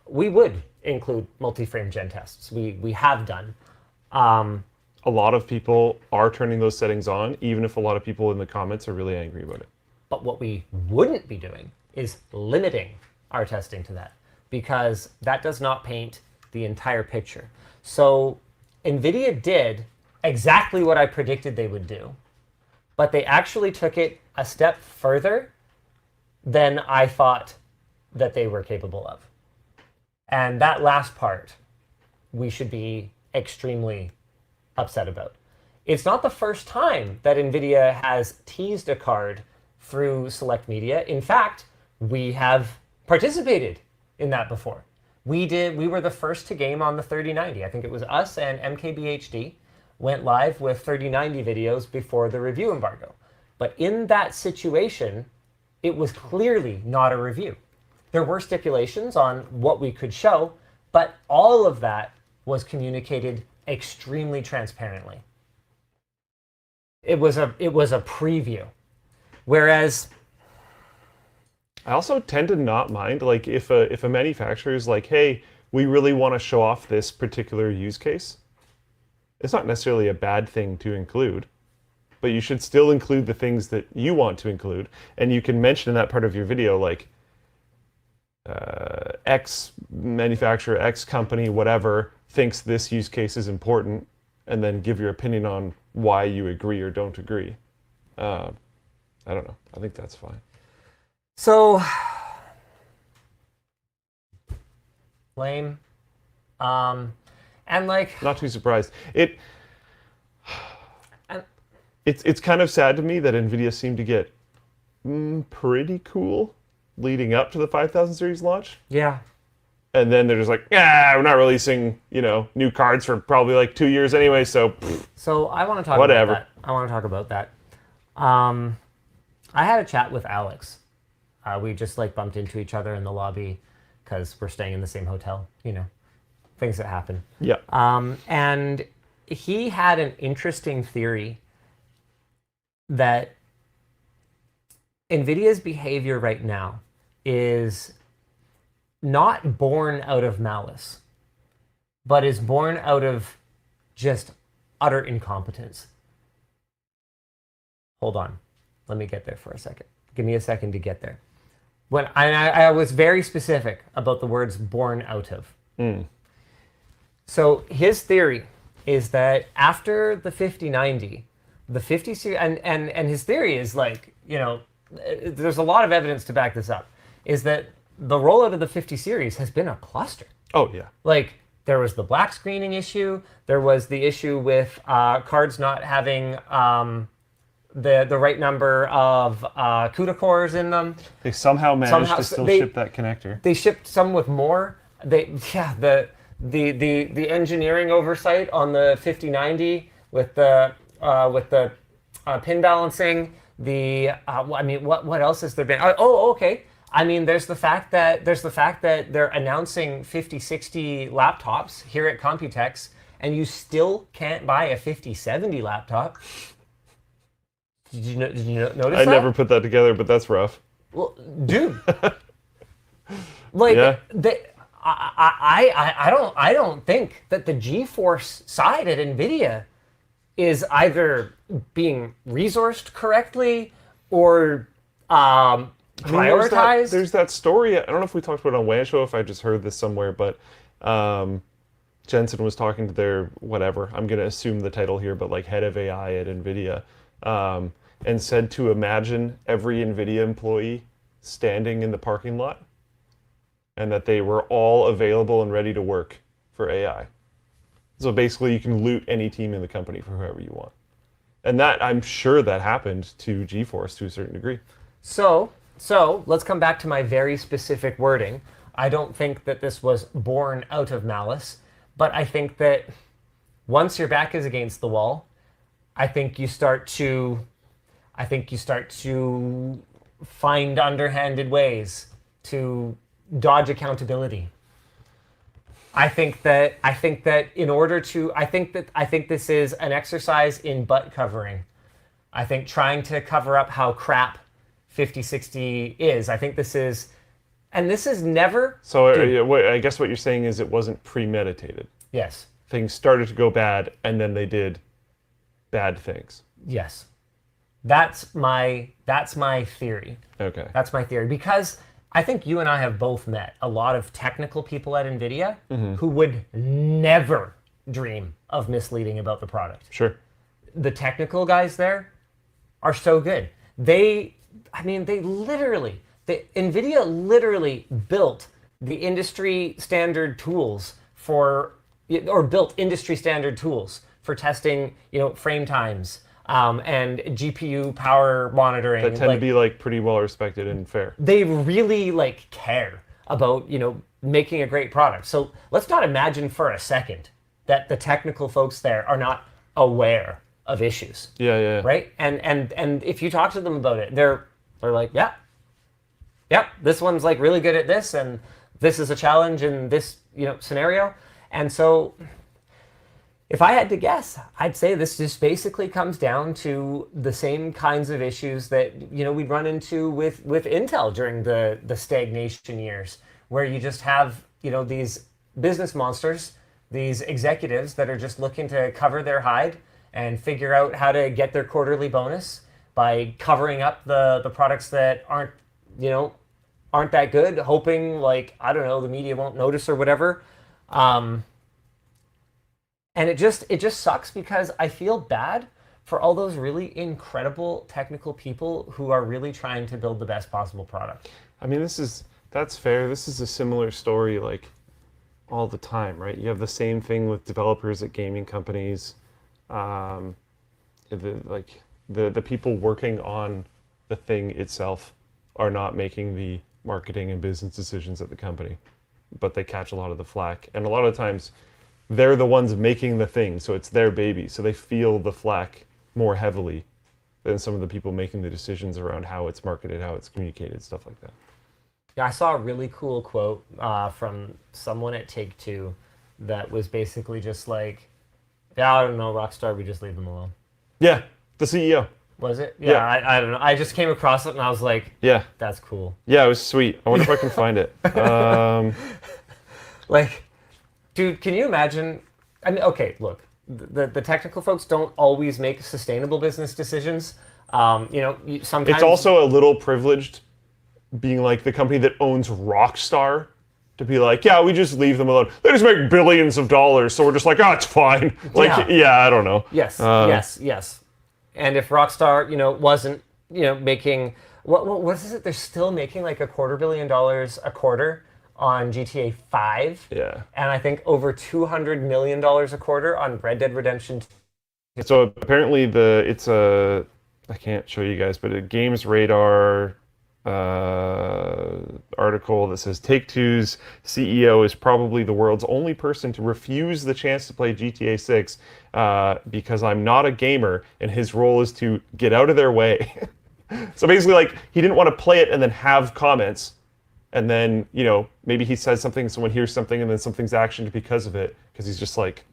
S1: We would include multi-frame gen tests. We have done.
S2: A lot of people are turning those settings on, even if a lot of people in the comments are really angry about it.
S1: But what we wouldn't be doing is limiting our testing to that, because that does not paint the entire picture. So NVIDIA did exactly what I predicted they would do, but they actually took it a step further than I thought that they were capable of. And that last part, we should be extremely upset about. It's not the first time that NVIDIA has teased a card through select media. In fact, we have participated in that before. We were the first to game on the 3090. I think it was us and MKBHD went live with 3090 videos before the review embargo. But in that situation, it was clearly not a review. There were stipulations on what we could show, but all of that was communicated extremely transparently. It was a preview. Whereas
S2: I also tend to not mind, like, if a manufacturer is like, hey, we really want to show off this particular use case, it's not necessarily a bad thing to include, but you should still include the things that you want to include. And you can mention in that part of your video, like, X manufacturer, X company, whatever, thinks this use case is important, and then give your opinion on why you agree or don't agree. I don't know. I think that's fine.
S1: So, lame. And like,
S2: not too surprised. It's kind of sad to me that NVIDIA seemed to get pretty cool leading up to the 5000 series launch.
S1: Yeah.
S2: And then they're just like, we're not releasing, new cards for probably like 2 years anyway, so
S1: So I want to talk
S2: whatever.
S1: about that. I want to talk about that. I had a chat with Alex. We just like bumped into each other in the lobby because we're staying in the same hotel, things that happen.
S2: Yeah.
S1: And he had an interesting theory that NVIDIA's behavior right now is not born out of malice, but is born out of just utter incompetence. Hold on. Let me get there for a second. Give me a second to get there. When I was very specific about the words born out of. So his theory is that after the 5090, the 50 series, and his theory is like, there's a lot of evidence to back this up, is that the rollout of the 50 series has been a cluster.
S2: Oh, yeah.
S1: Like, there was the black screening issue. There was the issue with cards not having the right number of CUDA cores in them.
S2: They somehow managed to still ship that connector.
S1: They shipped some with more. The engineering oversight on the 5090 with the pin balancing. What else has there been? Okay. I mean, there's the fact that they're announcing 5060 laptops here at Computex, and you still can't buy a 5070 laptop. Did you notice that?
S2: I never put that together, but that's rough.
S1: Well, dude, like,
S2: Yeah.
S1: I don't think that the GeForce side at NVIDIA is either being resourced correctly or prioritized.
S2: There's that story. I don't know if we talked about it on WAN Show, if I just heard this somewhere, but Jensen was talking to their whatever. I'm going to assume the title here, but like head of AI at NVIDIA, and said to imagine every NVIDIA employee standing in the parking lot, and that they were all available and ready to work for AI. So basically, you can loot any team in the company for whoever you want. And that, I'm sure that happened to GeForce to a certain degree.
S1: So let's come back to my very specific wording. I don't think that this was born out of malice, but I think that once your back is against the wall, I think you start to find underhanded ways to dodge accountability. I think this is an exercise in butt covering. I think trying to cover up how crap 5060 is. I think this is never.
S2: So I guess what you're saying is it wasn't premeditated.
S1: Yes.
S2: Things started to go bad, and then they did bad things.
S1: Yes. That's my theory.
S2: Okay.
S1: That's my theory, because I think you and I have both met a lot of technical people at NVIDIA who would never dream of misleading about the product.
S2: Sure.
S1: The technical guys there are so good. NVIDIA literally built the industry standard tools for testing, frame times, and GPU power monitoring.
S2: That tend to be like pretty well respected and fair.
S1: They really care about, making a great product. So let's not imagine for a second that the technical folks there are not aware of issues.
S2: Yeah.
S1: Right? And if you talk to them about it, they're like, yeah, this one's like really good at this, and this is a challenge in this, scenario. And so If I had to guess, I'd say this just basically comes down to the same kinds of issues that we'd run into with Intel during the stagnation years, where you just have these business monsters, these executives that are just looking to cover their hide and figure out how to get their quarterly bonus by covering up the products that aren't that good, hoping the media won't notice or whatever. And it just sucks because I feel bad for all those really incredible technical people who are really trying to build the best possible product.
S2: I mean, that's fair. This is a similar story all the time, right? You have the same thing with developers at gaming companies. The people working on the thing itself are not making the marketing and business decisions at the company, but they catch a lot of the flack. And a lot of times, they're the ones making the thing, so it's their baby. So they feel the flack more heavily than some of the people making the decisions around how it's marketed, how it's communicated, stuff like that.
S1: Yeah, I saw a really cool quote from someone at Take-Two that was basically just like, yeah, I don't know, Rockstar, we just leave them alone.
S2: Yeah, the CEO.
S1: Was it? Yeah. I don't know. I just came across it and I was like,
S2: yeah,
S1: that's cool.
S2: Yeah, it was sweet. I wonder if I can find it.
S1: Dude, can you imagine? I mean, okay, look, the technical folks don't always make sustainable business decisions. Sometimes
S2: it's also a little privileged being like the company that owns Rockstar to be like, yeah, we just leave them alone. They just make billions of dollars, so we're just like, oh, it's fine. I don't know.
S1: Yes. And if Rockstar, wasn't, making what is it? They're still making like $250 million a quarter on GTA 5.
S2: Yeah.
S1: And I think over $200 million a quarter on Red Dead Redemption 2.
S2: So apparently I can't show you guys, but a Games Radar article that says Take-Two's CEO is probably the world's only person to refuse the chance to play GTA 6 because I'm not a gamer and his role is to get out of their way. So basically he didn't want to play it and then have comments. And then, maybe he says something, someone hears something, and then something's actioned because of it. Because he's just like,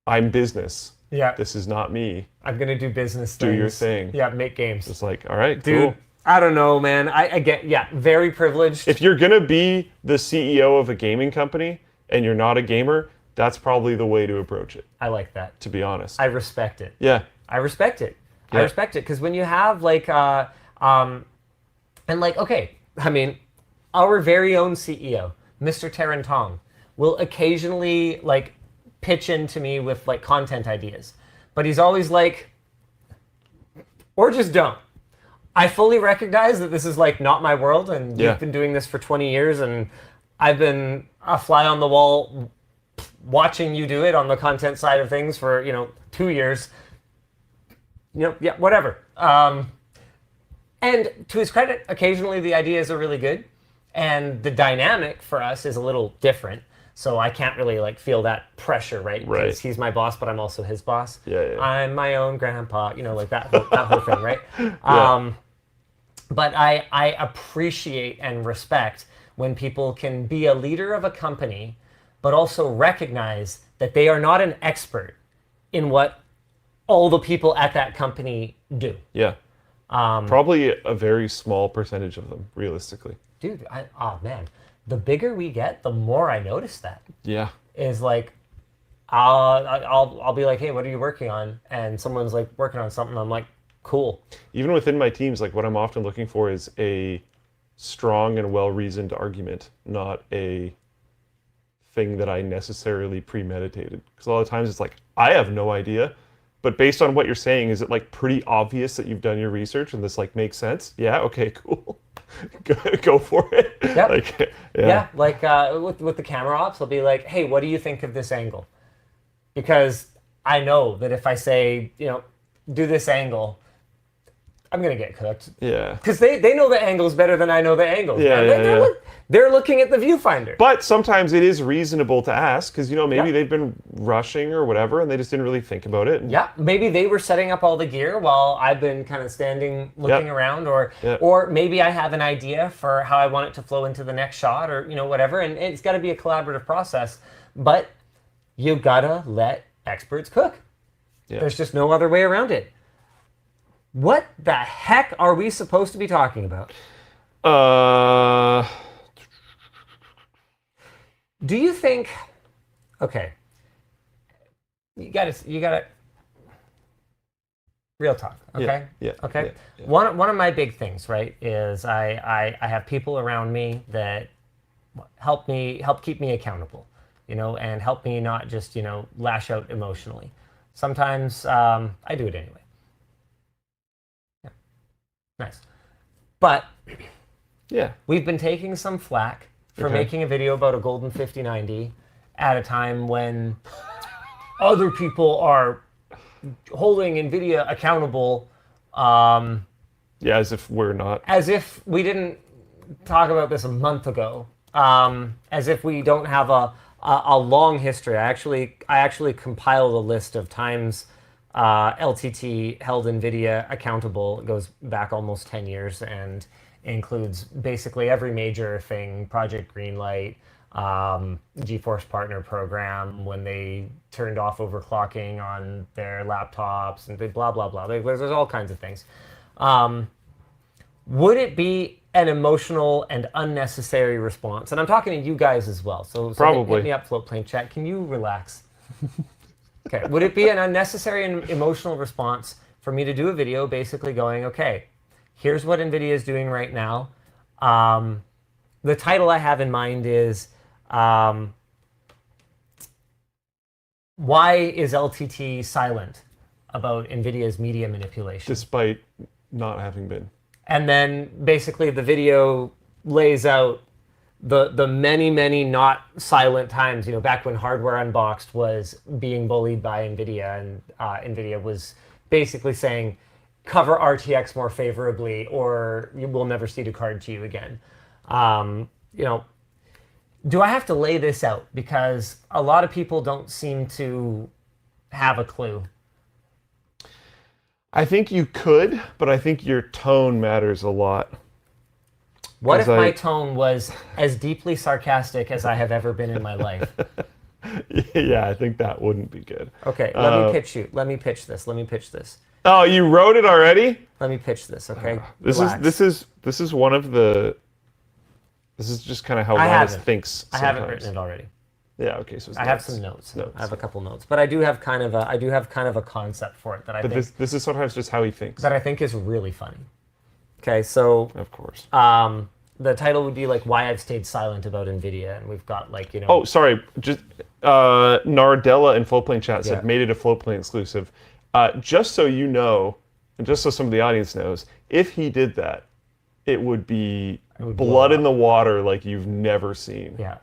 S2: I'm business.
S1: Yeah.
S2: This is not me.
S1: I'm going to do business things.
S2: Do your thing.
S1: Yeah, make games.
S2: It's like, all right,
S1: dude,
S2: cool.
S1: I don't know, man. I get, very privileged.
S2: If you're going to be the CEO of a gaming company and you're not a gamer, that's probably the way to approach it.
S1: I like that.
S2: To be honest.
S1: I respect it.
S2: Yeah.
S1: I respect it.
S2: Yeah.
S1: I respect it. Because when you have okay, I mean, our very own CEO, Mr. Tarantong, will occasionally pitch into me with content ideas. But he's always like, or just don't. I fully recognize that this is not my world, and you've been doing this for 20 years, and I've been a fly on the wall watching you do it on the content side of things for 2 years. Whatever. And to his credit, occasionally the ideas are really good, and the dynamic for us is a little different. So I can't really feel that pressure, right? Because he's my boss, but I'm also his boss.
S2: Yeah.
S1: I'm my own grandpa, that whole thing, right? But I appreciate and respect when people can be a leader of a company, but also recognize that they are not an expert in what all the people at that company do.
S2: Yeah. Probably a very small percentage of them, realistically.
S1: Dude, man. The bigger we get, the more I notice that.
S2: Yeah.
S1: Is I'll be like, hey, what are you working on? And someone's working on something. I'm like, cool.
S2: Even within my teams, what I'm often looking for is a strong and well-reasoned argument, not a thing that I necessarily premeditated. Because a lot of times it's I have no idea, but based on what you're saying, is it pretty obvious that you've done your research and this makes sense? Yeah, okay, cool. Go for it.
S1: Yep. With the camera ops, I'll be like, hey, what do you think of this angle? Because I know that if I say, do this angle, I'm going to get cooked.
S2: Yeah.
S1: Because they know the angles better than I know the angles.
S2: Yeah,
S1: They're looking at the viewfinder.
S2: But sometimes it is reasonable to ask because, maybe they've been rushing or whatever and they just didn't really think about it.
S1: Yeah, maybe they were setting up all the gear while I've been kind of standing looking around, or maybe I have an idea for how I want it to flow into the next shot or, whatever. And it's got to be a collaborative process. But You gotta let experts cook.
S2: Yeah.
S1: There's just no other way around it. What the heck are we supposed to be talking about? Do you think? Okay. You gotta. Real talk, okay?
S2: Yeah.
S1: Okay.
S2: Yeah.
S1: One of my big things, right, is I have people around me that help keep me accountable, and help me not just lash out emotionally. Sometimes I do it anyway. Yeah. Nice. But
S2: Yeah.
S1: we've been taking some flack for
S2: Okay.
S1: making a video about a golden 5090 at a time when other people are holding NVIDIA accountable,
S2: Yeah, as if we're not.
S1: as if we didn't talk about this a month ago, as if we don't have a long history. I actually compiled a list of times LTT held NVIDIA accountable. It goes back almost 10 years and includes basically every major thing: Project Greenlight, GeForce Partner program, when they turned off overclocking on their laptops, and blah, blah, blah. There's all kinds of things. Would it be an emotional and unnecessary response? And I'm talking to you guys as well. So
S2: Probably.
S1: hit me up, Floatplane Chat. Can you relax? Okay. Would it be an unnecessary and emotional response for me to do a video basically going, okay, here's what NVIDIA is doing right now. The title I have in mind is, why is LTT silent about NVIDIA's media manipulation?
S2: Despite not having been.
S1: And then basically the video lays out the many not silent times, back when Hardware Unboxed was being bullied by NVIDIA, and NVIDIA was basically saying, cover RTX more favorably or you will never see the card to you again. Do I have to lay this out? Because a lot of people don't seem to have a clue.
S2: I think you could, but I think your tone matters a lot.
S1: What if
S2: 'Cause
S1: my tone was as deeply sarcastic as I have ever been in my life?
S2: Yeah, I think that wouldn't be good.
S1: Okay, let me pitch you. Let me pitch this.
S2: Oh, you wrote it already?
S1: Let me pitch this, okay?
S2: This
S1: Relax.
S2: is one of the. This is just kind of how
S1: I
S2: Linus
S1: haven't.
S2: thinks.
S1: I
S2: Sometimes.
S1: haven't written it already.
S2: Yeah. Okay. So it's
S1: I have
S2: notes.
S1: some notes.
S2: Notes.
S1: I have a couple notes, but I do have kind of a concept for it that I
S2: But
S1: think
S2: this is sometimes just how he thinks.
S1: that I think is really funny. Okay, so
S2: Of course.
S1: the title would be like why I've stayed silent about NVIDIA, and we've got
S2: Oh, sorry. Just Nardella in Floatplane Chat said
S1: Yeah.
S2: made it a Floatplane exclusive. Just so you know, and just so some of the audience knows, if he did that, it would be
S1: would blow
S2: blood
S1: up.
S2: in the water like you've never seen.
S1: yeah.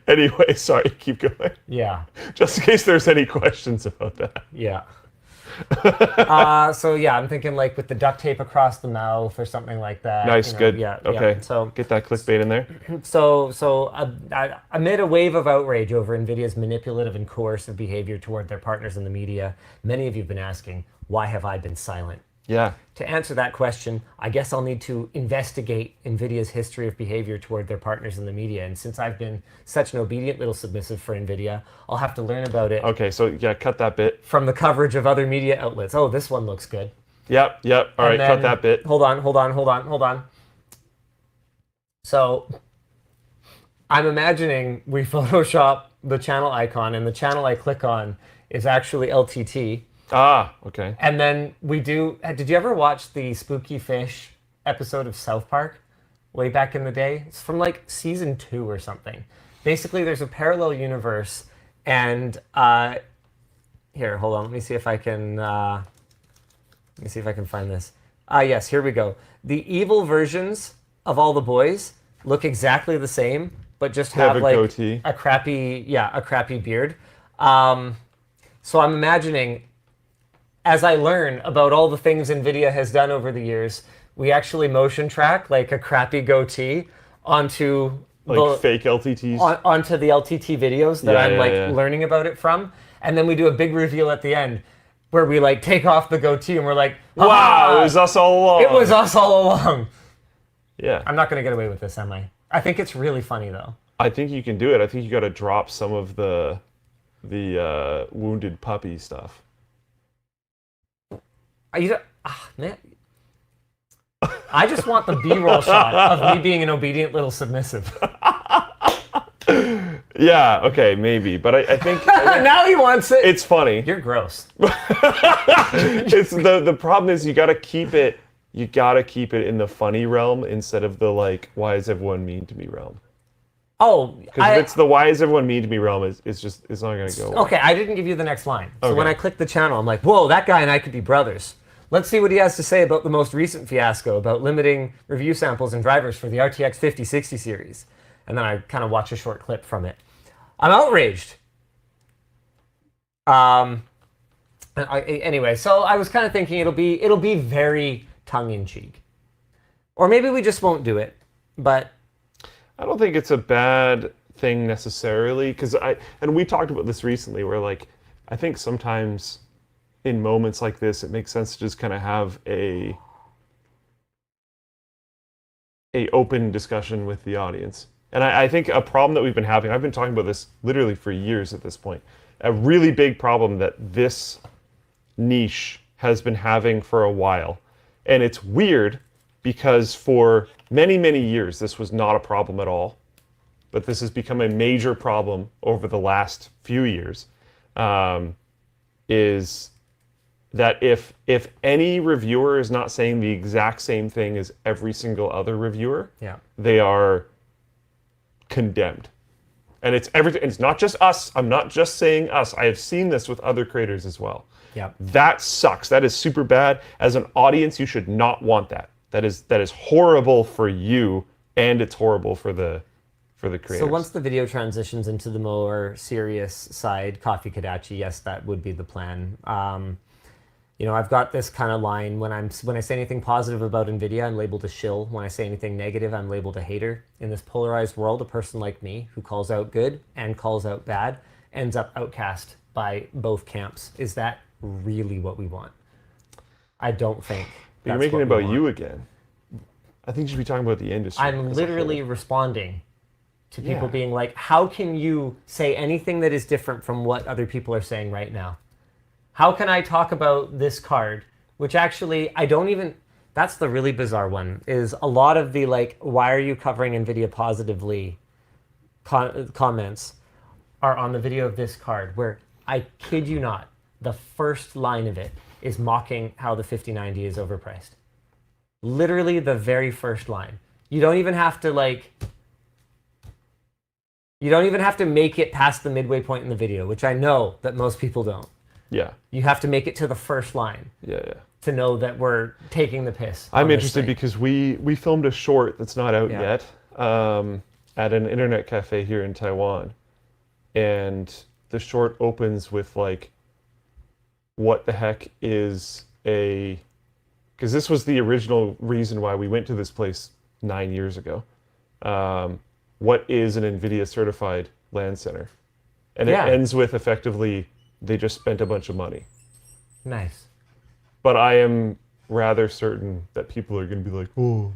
S2: Anyway, sorry. Keep going.
S1: Yeah.
S2: Just in case there's any questions about that.
S1: Yeah. So yeah, I'm thinking like with the duct tape across the mouth or something like that.
S2: Nice. Good.
S1: Yeah.
S2: Okay.
S1: Yeah. So
S2: get that clickbait in there.
S1: Amid a wave of outrage over NVIDIA's manipulative and coercive behavior toward their partners in the media, many of you have been asking, why have I been silent?
S2: Yeah.
S1: To answer that question, I guess I'll need to investigate NVIDIA's history of behavior toward their partners in the media. And since I've been such an obedient little submissive for NVIDIA, I'll have to learn about it
S2: Okay. So yeah, cut that bit.
S1: from the coverage of other media outlets. Oh, this one looks good.
S2: Yep. All right.
S1: And
S2: Cut
S1: then-
S2: that bit.
S1: Hold on. So I'm imagining we Photoshop the channel icon, and the channel I click on is actually LTT.
S2: Ah. Okay.
S1: And then we do. Did you ever watch the Spooky Fish episode of South Park way back in the day? It's from like season 2 or something. Basically, there's a parallel universe, and here, hold on. Let me see if I can. Let me see if I can find this. Yes, here we go. The evil versions of all the boys look exactly the same, but just have
S2: a
S1: like
S2: goatee.
S1: a crappy beard. So I'm imagining, as I learn about all the things NVIDIA has done over the years, we actually motion track like a crappy goatee onto
S2: Like fake LTTs.
S1: onto the LTT videos that
S2: Yeah,
S1: I'm
S2: yeah.
S1: learning about it from, and then we do a big reveal at the end where we like take off the goatee and we're like,
S2: Wow,
S1: "Ah,
S2: it was us all along.
S1: it was us all along."
S2: Yeah.
S1: I'm not gonna get away with this, am I? I think it's really funny though.
S2: I think you can do it. I think you got to drop some of the wounded puppy stuff.
S1: Man. I just want the B-roll shot of me being an obedient little submissive.
S2: Yeah, okay, maybe, but I think
S1: now he wants it.
S2: It's funny.
S1: You're gross.
S2: It's the problem is you gotta keep it in the funny realm instead of the like, why is everyone mean to me realm.
S1: Oh,
S2: because if it's the why is everyone mean to me realm, it's not gonna go well.
S1: Okay, I didn't give you the next line. So
S2: Okay.
S1: when I click the channel, I'm like, whoa, that guy and I could be brothers. Let's see what he has to say about the most recent fiasco about limiting review samples and drivers for the RTX 5060 series. And then I kind of watch a short clip from it. I'm outraged. Anyway, so I was kind of thinking it'll be very tongue-in-cheek. Or maybe we just won't do it, but
S2: I don't think it's a bad thing necessarily, because we talked about this recently, where like I think sometimes in moments like this, it makes sense to just kind of have a open discussion with the audience. And I think a problem that we've been having, I've been talking about this literally for years at this point, a really big problem that this niche has been having for a while. And it's weird because for many, many years, this was not a problem at all. But this has become a major problem over the last few years, is that if any reviewer is not saying the exact same thing as every single other reviewer, they are condemned. And it's everything. It's not just us. I'm not just saying us. I have seen this with other creators as well.
S1: Yeah.
S2: That sucks. That is super bad. As an audience, you should not want that. That is horrible for you, and it's horrible for the creators.
S1: So once the video transitions into the more serious side, Coffee Kadachi, yes, that would be the plan. You know, I've got this kind of line when I say anything positive about NVIDIA, I'm labeled a shill. When I say anything negative, I'm labeled a hater. In this polarized world, a person like me who calls out good and calls out bad ends up outcast by both camps. Is that really what we want? I don't think.
S2: You're making it about you again. I think you should be talking about the industry.
S1: I'm literally responding to people being like, how can you say anything that is different from what other people are saying right now? How can I talk about this card, which actually I don't even, that's the really bizarre one, is a lot of the like, why are you covering NVIDIA positively comments are on the video of this card, where I kid you not, the first line of it is mocking how the 5090 is overpriced. Literally the very first line. You don't even have to make it past the midway point in the video, which I know that most people don't.
S2: Yeah.
S1: You have to make it to the first line.
S2: Yeah.
S1: To know that we're taking the piss.
S2: I'm interested because we filmed a short that's not out yet at an internet cafe here in Taiwan. And the short opens with like, what the heck is a... Because this was the original reason why we went to this place 9 years ago. What is an NVIDIA certified LAN center? And it ends with effectively, they just spent a bunch of money.
S1: Nice.
S2: But I am rather certain that people are going to be like, oh,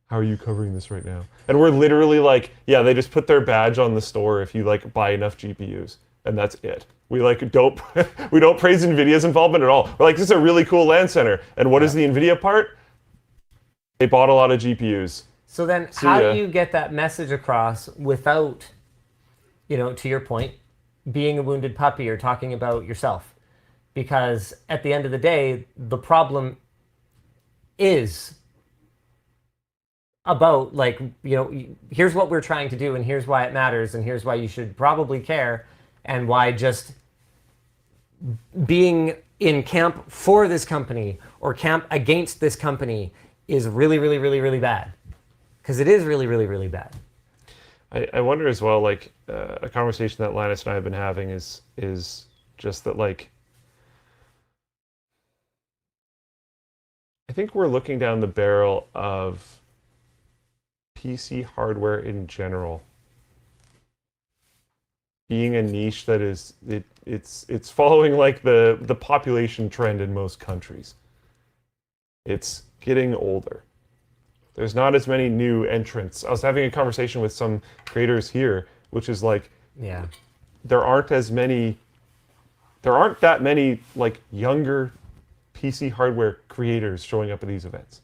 S2: how are you covering this right now? And we're literally like, yeah, they just put their badge on the store if you like buy enough GPUs, and that's it. We like don't we don't praise NVIDIA's involvement at all. We're like, this is a really cool LAN center. And what is the NVIDIA part? They bought a lot of GPUs.
S1: So then how do you get that message across without, you know, to your point, being a wounded puppy or talking about yourself? Because at the end of the day, the problem is about like, you know, here's what we're trying to do and here's why it matters and here's why you should probably care and why just being in camp for this company or camp against this company is really, really, really, really bad. Because it is really, really, really bad.
S2: I wonder as well, like, a conversation that Linus and I have been having is just that, like, I think we're looking down the barrel of PC hardware in general being a niche that is it's following like the population trend in most countries. It's getting older. There's not as many new entrants. I was having a conversation with some creators here, which is like,
S1: Yeah.
S2: there aren't that many like younger PC hardware creators showing up at these events.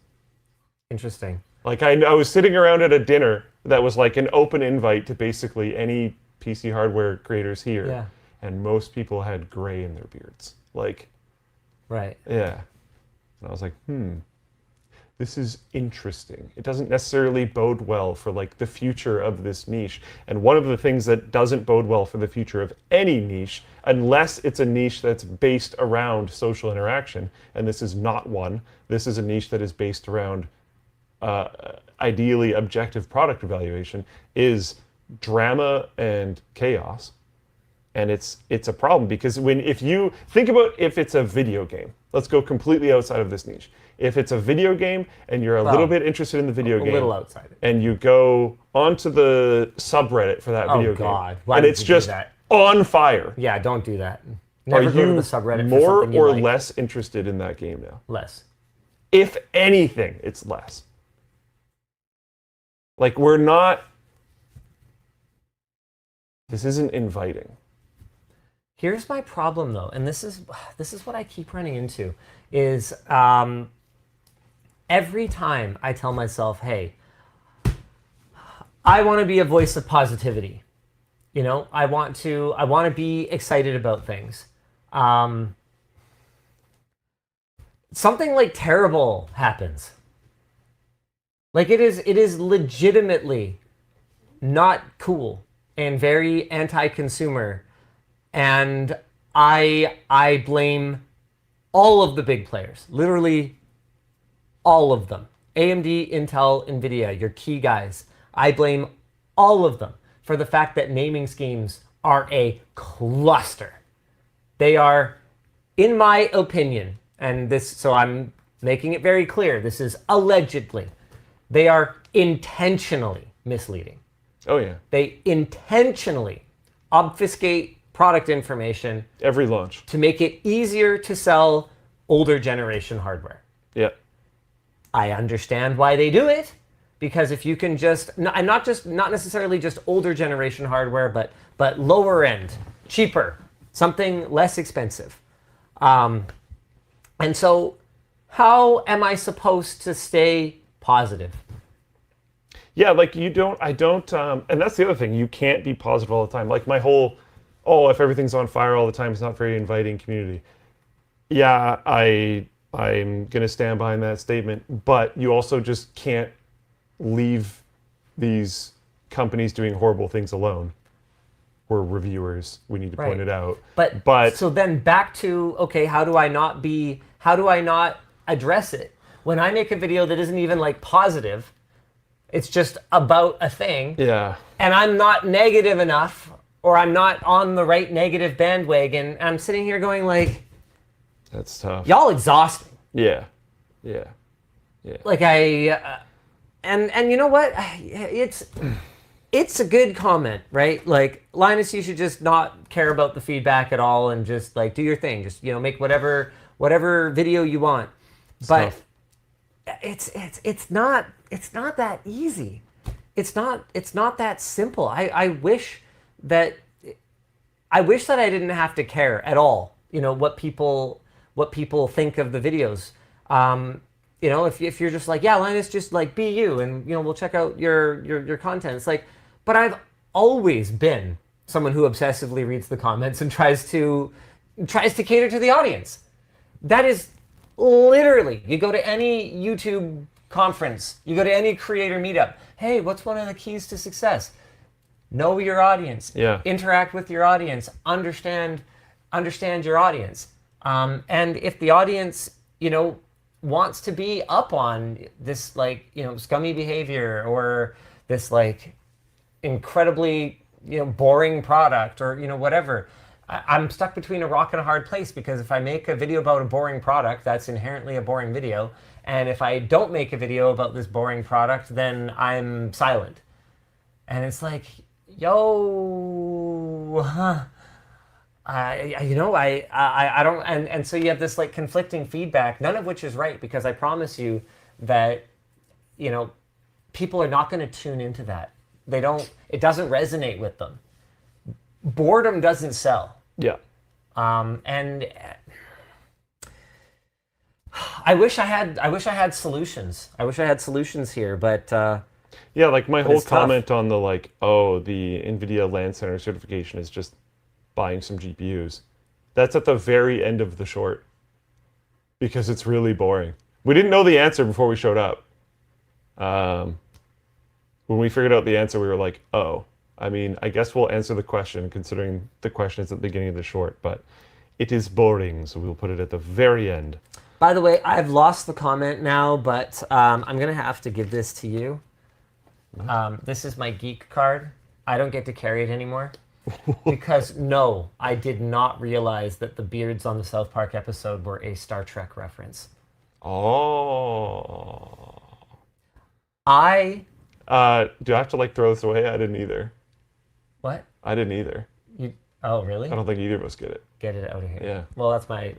S1: Interesting.
S2: Like I was sitting around at a dinner that was like an open invite to basically any PC hardware creators here.
S1: Yeah.
S2: And most people had gray in their beards. Like,
S1: Right.
S2: yeah. And I was like, this is interesting. It doesn't necessarily bode well for like the future of this niche. And one of the things that doesn't bode well for the future of any niche, unless it's a niche that's based around social interaction, and this is not one, this is a niche that is based around ideally objective product evaluation, is drama and chaos. And it's a problem because if you think about if it's a video game, let's go completely outside of this niche. If it's a video game and you're a little bit interested in the video game,
S1: A little outside it.
S2: and you go onto the subreddit for that video
S1: God.
S2: game,
S1: Why
S2: and
S1: would
S2: it's
S1: you do
S2: just
S1: that?
S2: on fire.
S1: Yeah, don't do that.
S2: Are
S1: Never go to
S2: you
S1: the subreddit for
S2: more
S1: something you
S2: or
S1: like.
S2: less interested in that game now?
S1: Less.
S2: If anything, it's less. Like we're not. This isn't inviting.
S1: Here's my problem though, and this is what I keep running into, is every time I tell myself, hey, I want to be a voice of positivity. You know, I want to be excited about things. Something like terrible happens. Like it is legitimately not cool and very anti-consumer. And I blame all of the big players, literally all of them. AMD, Intel, NVIDIA, your key guys. I blame all of them for the fact that naming schemes are a cluster. They are, in my opinion, and this, so I'm making it very clear, this is allegedly, they are intentionally misleading.
S2: Oh yeah.
S1: They intentionally obfuscate product information
S2: Every launch.
S1: to make it easier to sell older generation hardware.
S2: Yeah.
S1: I understand why they do it, because if you can just, and not necessarily just older generation hardware, but lower end, cheaper, something less expensive. And so how am I supposed to stay positive?
S2: Yeah, like I don't, and that's the other thing, you can't be positive all the time. Like my whole, if everything's on fire all the time, it's not very inviting community. Yeah, I'm gonna stand behind that statement, but you also just can't leave these companies doing horrible things alone. We're reviewers, we need to point it out.
S1: But so then back to, okay, how do I not address it? When I make a video that isn't even like positive, it's just about a thing.
S2: Yeah.
S1: And I'm not negative enough, or I'm not on the right negative bandwagon. And I'm sitting here going like,
S2: That's tough.
S1: y'all exhaust me.
S2: Yeah. Yeah. Yeah.
S1: Like and you know what? It's a good comment, right? Like, Linus, you should just not care about the feedback at all and just like do your thing. Just, make whatever video you want. But
S2: tough.
S1: it's not that easy. It's not that simple. I wish that I didn't have to care at all, what people think of the videos. If you're just like, yeah, Linus, just like be you, and we'll check out your content. It's like, but I've always been someone who obsessively reads the comments and tries to cater to the audience. That is literally, you go to any YouTube conference, you go to any creator meetup. Hey, what's one of the keys to success? Know your audience.
S2: Yeah.
S1: Interact with your audience. Understand your audience. And if the audience, wants to be up on this, like, scummy behavior or this, like, incredibly, boring product or, whatever, I'm stuck between a rock and a hard place, because if I make a video about a boring product, that's inherently a boring video. And if I don't make a video about this boring product, then I'm silent. And it's like, yo, I don't, and so you have this like conflicting feedback, none of which is right, because I promise you that, people are not going to tune into that. It doesn't resonate with them. Boredom doesn't sell.
S2: Yeah.
S1: And I wish I had solutions. I wish I had solutions here, but
S2: yeah, like my whole
S1: it's tough.
S2: comment on the the NVIDIA LAN Center certification is just buying some GPUs. That's at the very end of the short because it's really boring. We didn't know the answer before we showed up. When we figured out the answer, we were like, oh, I mean, I guess we'll answer the question considering the question is at the beginning of the short, but it is boring, so we'll put it at the very end.
S1: by the way, I've lost the comment now, but I'm going to have to give this to you. This is my geek card. I don't get to carry it anymore. Because, no, I did not realize that the beards on the South Park episode were a Star Trek reference.
S2: Oh. Do I have to throw this away? I didn't either.
S1: What?
S2: I didn't either.
S1: Oh, really?
S2: I don't think either of us get it.
S1: Get it out of here.
S2: Yeah.
S1: Well, that's my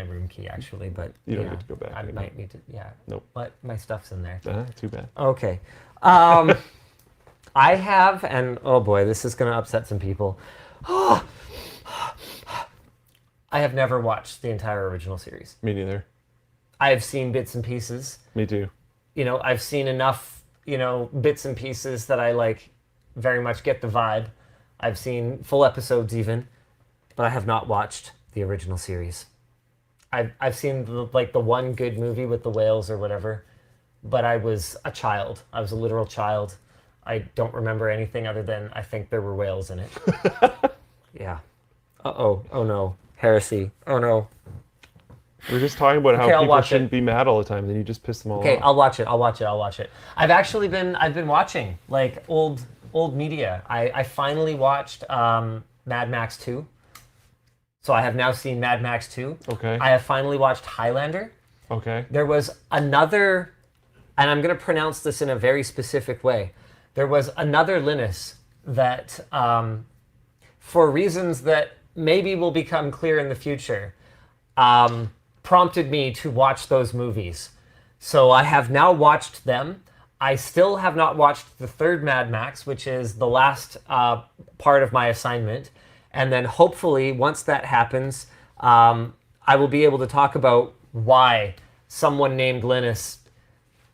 S1: room key, actually, but
S2: You don't get to go back
S1: I
S2: anymore.
S1: might need to, yeah.
S2: Nope.
S1: But my stuff's in there.
S2: Too bad.
S1: Okay. I have, and oh boy, this is going to upset some people. I have never watched the entire original series.
S2: Me neither.
S1: I've seen bits and pieces.
S2: Me too.
S1: I've seen enough, bits and pieces that I very much get the vibe. I've seen full episodes even, but I have not watched the original series. I've seen the one good movie with the whales or whatever, but I was a child. I was a literal child. I don't remember anything other than I think there were whales in it. Yeah. Uh-oh. Oh no. Heresy. Oh no.
S2: We're just talking about how
S1: Okay, I'll
S2: people
S1: watch
S2: shouldn't
S1: it.
S2: be mad all the time, then you just piss them all
S1: Okay,
S2: off.
S1: I'll watch it. I've been watching old media. I finally watched Mad Max 2. So I have now seen Mad Max 2.
S2: Okay.
S1: I have finally watched Highlander.
S2: Okay.
S1: There was another, and I'm going to pronounce this in a very specific way. There was another Linus that, for reasons that maybe will become clear in the future, prompted me to watch those movies. So I have now watched them. I still have not watched the third Mad Max, which is the last part of my assignment. And then hopefully, once that happens, I will be able to talk about why someone named Linus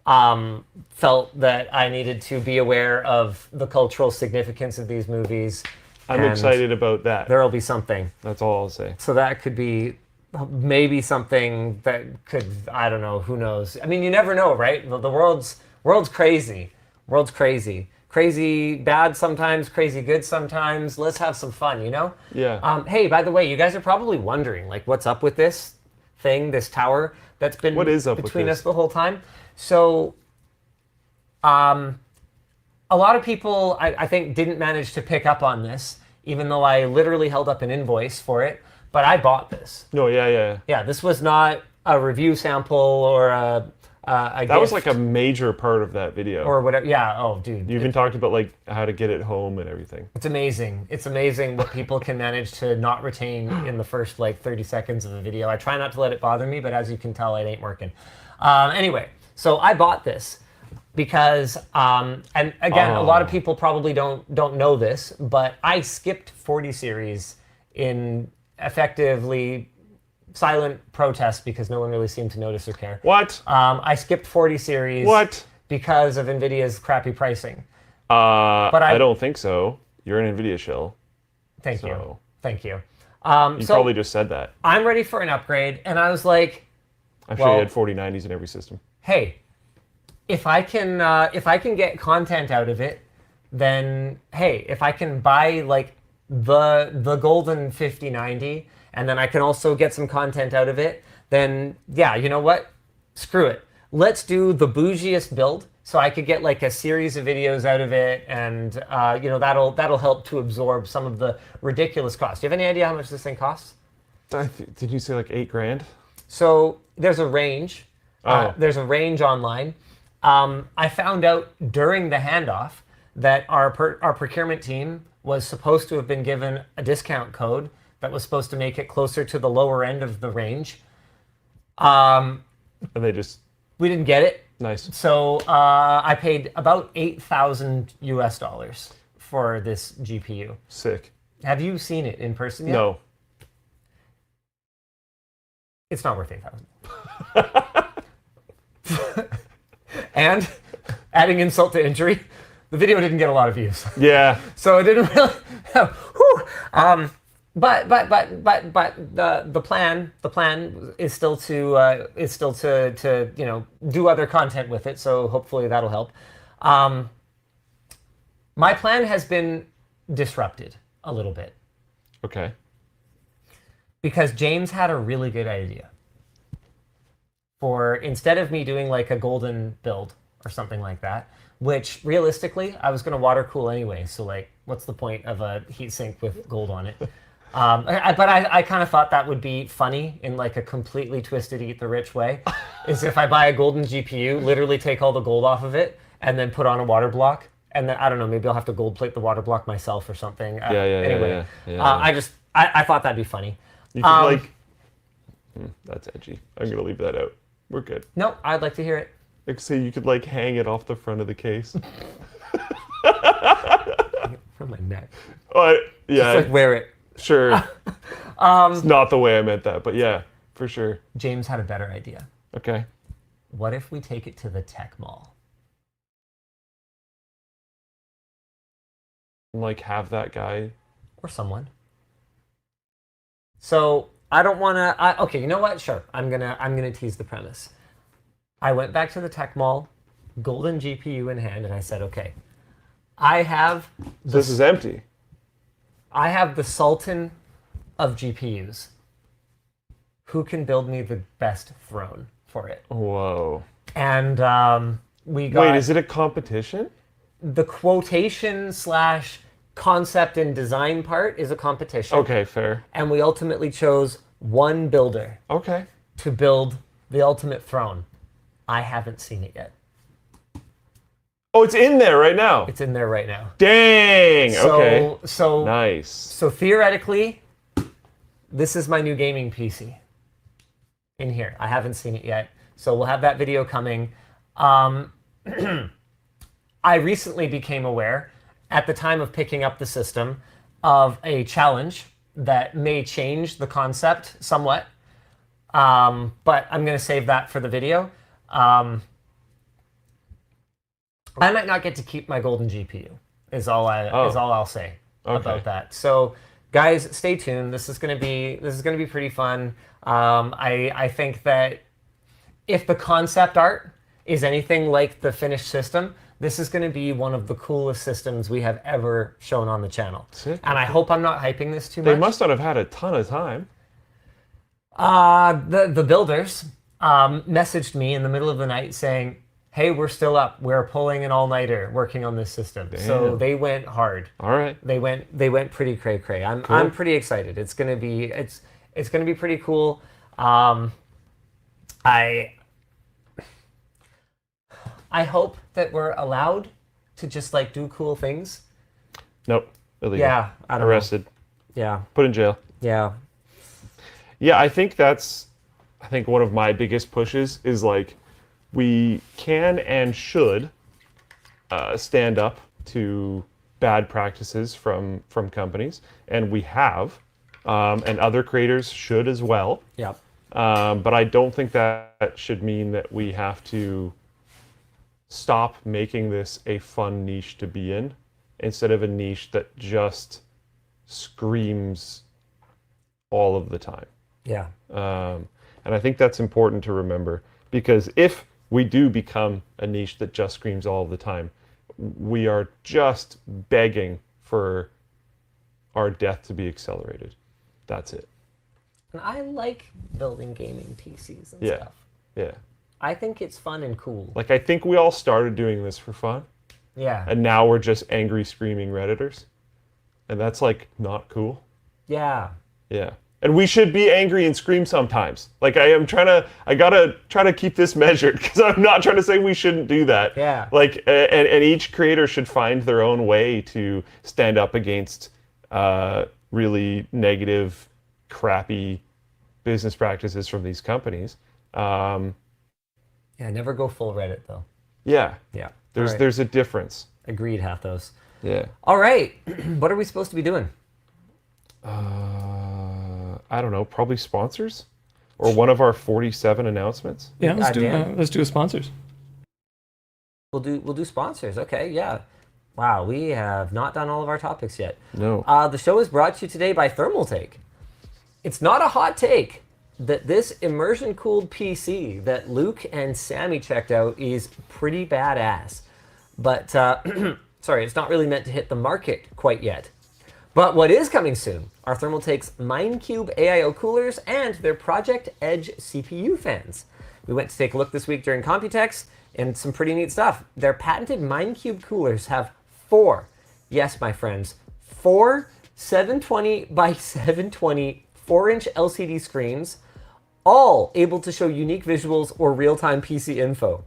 S1: felt that I needed to be aware of the cultural significance of these movies.
S2: I'm
S1: And
S2: excited about that.
S1: There'll be something.
S2: That's all I'll say.
S1: So that could be maybe something that could, I don't know, who knows. I mean, you never know, right? The world's crazy. World's crazy. Crazy bad sometimes, crazy good sometimes. Let's have some fun,
S2: Yeah.
S1: Hey, by the way, you guys are probably wondering, what's up with this thing, this tower that's been
S2: What is up with
S1: between
S2: this?
S1: us the whole time? So, a lot of people, I think, didn't manage to pick up on this, even though I literally held up an invoice for it. But I bought this.
S2: No, yeah.
S1: Yeah, this was not a review sample or a
S2: That was a major part of that video.
S1: or whatever. Yeah. Oh, dude.
S2: You even talked about how to get it home and everything.
S1: It's amazing. It's amazing what people can manage to not retain in the first 30 seconds of a video. I try not to let it bother me, but as you can tell, it ain't working. Anyway, so I bought this because, and again, a lot of people probably don't know this, but I skipped 40 series in effectively silent protest because no one really seemed to notice or care.
S2: What?
S1: I skipped 40 series.
S2: What?
S1: Because of NVIDIA's crappy pricing.
S2: But I don't think so. You're an NVIDIA shill.
S1: Thank you.
S2: So-
S1: Thank you.
S2: You
S1: So
S2: probably just said that.
S1: I'm ready for an upgrade, and I was like,
S2: I'm sure you had 4090s in every system.
S1: hey, if I can get content out of it, then hey, if I can buy the golden 5090, and then I can also get some content out of it, then yeah, you know what? Screw it. Let's do the bougiest build, so I could get a series of videos out of it, and that'll help to absorb some of the ridiculous costs. Do you have any idea how much this thing costs?
S2: Did you say $8,000?
S1: So there's a range.
S2: Oh.
S1: There's a range online. I found out during the handoff that our procurement team was supposed to have been given a discount code that was supposed to make it closer to the lower end of the range.
S2: And they just...
S1: We didn't get it.
S2: Nice.
S1: So I paid about $8,000 US for this GPU.
S2: Sick.
S1: Have you seen it in person yet?
S2: No.
S1: It's not worth $8,000. And adding insult to injury, the video didn't get a lot of views.
S2: Yeah.
S1: So it didn't really. But the plan is still to do other content with it. So hopefully that'll help. My plan has been disrupted a little bit
S2: Okay.
S1: because James had a really good idea. For instead of me doing like a golden build or something like that, which realistically I was going to water cool anyway. So like, what's the point of a heatsink with gold on it? But I kind of thought that would be funny in like a completely twisted eat the rich way, is if I buy a golden GPU, literally take all the gold off of it and then put on a water block. And then, I don't know, maybe I'll have to gold plate the water block myself or something. Anyway, I thought that'd be funny.
S2: You could that's edgy. I'm going to leave that out. We're good.
S1: No, I'd like to hear it.
S2: Like, say you could like hang it off the front of the case.
S1: From my neck.
S2: Yeah.
S1: Just like wear it.
S2: Sure. It's not the way I meant that, but yeah, for sure.
S1: James had a better idea.
S2: Okay.
S1: What if we take it to the tech mall?
S2: Like have that guy.
S1: Or someone. So I don't want to. Okay, you know what? Sure, I'm gonna tease the premise. I went back to the tech mall, golden GPU in hand, and I said, okay, I have.
S2: This is empty.
S1: I have the Sultan of GPUs. Who can build me the best throne for it?
S2: Whoa.
S1: And we got.
S2: Wait, is it a competition?
S1: The quotation / concept and design part is a competition.
S2: Okay, fair.
S1: And we ultimately chose one builder
S2: Okay.
S1: to build the ultimate throne. I haven't seen it yet.
S2: Oh, it's in there right now.
S1: It's in there right now.
S2: Dang. Okay.
S1: So
S2: Nice.
S1: So theoretically, this is my new gaming PC in here. I haven't seen it yet. So we'll have that video coming. I recently became aware, at the time of picking up the system, of a challenge that may change the concept somewhat. But I'm going to save that for the video. I might not get to keep my golden GPU, is all I'll say about that. So guys, stay tuned. This is going to be pretty fun. I think that if the concept art is anything like the finished system, this is going to be one of the coolest systems we have ever shown on the channel.
S2: Sick.
S1: And I hope I'm not hyping this too much.
S2: They must not have had a ton of time.
S1: The builders messaged me in the middle of the night saying, hey, we're still up. We're pulling an all-nighter working on this system.
S2: Damn.
S1: So they went hard.
S2: All right.
S1: They went pretty cray-cray. I'm pretty excited. It's gonna be pretty cool. I hope that we're allowed to just like do cool things.
S2: Nope. Illegal.
S1: Yeah, I don't
S2: Arrested.
S1: know. Yeah.
S2: Put in jail.
S1: Yeah.
S2: Yeah, I think one of my biggest pushes is like we can and should stand up to bad practices from companies, and we have, and other creators should as well.
S1: Yeah.
S2: But I don't think that should mean that we have to stop making this a fun niche to be in, instead of a niche that just screams all of the time.
S1: Yeah.
S2: And I think that's important to remember, because if we do become a niche that just screams all the time, we are just begging for our death to be accelerated. That's it.
S1: And I like building gaming PCs and
S2: Yeah.
S1: stuff.
S2: Yeah.
S1: I think it's fun and cool.
S2: Like, I think we all started doing this for fun,
S1: Yeah.
S2: and now we're just angry, screaming Redditors. And that's, like, not cool.
S1: Yeah.
S2: Yeah. And we should be angry and scream sometimes. Like, I gotta try to keep this measured, because I'm not trying to say we shouldn't do that.
S1: Yeah.
S2: Like, and each creator should find their own way to stand up against really negative, crappy business practices from these companies.
S1: Yeah, never go full Reddit though.
S2: Yeah.
S1: Yeah.
S2: There's
S1: All right.
S2: there's a difference.
S1: Agreed, Hathos.
S2: Yeah.
S1: All right. What are we supposed to be doing?
S2: I don't know. Probably sponsors, or one of our 47 announcements.
S4: Yeah,
S1: Dan?
S4: let's do sponsors.
S1: We'll do sponsors. Okay, yeah. Wow, we have not done all of our topics yet.
S2: No.
S1: The show is brought to you today by ThermalTake. It's not a hot take that this immersion-cooled PC that Luke and Sammy checked out is pretty badass. But, sorry, it's not really meant to hit the market quite yet. But what is coming soon are ThermalTake's Mindcube AIO coolers and their Project Edge CPU fans. We went to take a look this week during Computex, and some pretty neat stuff. Their patented Mindcube coolers have 4, yes, my friends, 4 720 by 720 4-inch LCD screens, all able to show unique visuals or real-time PC info.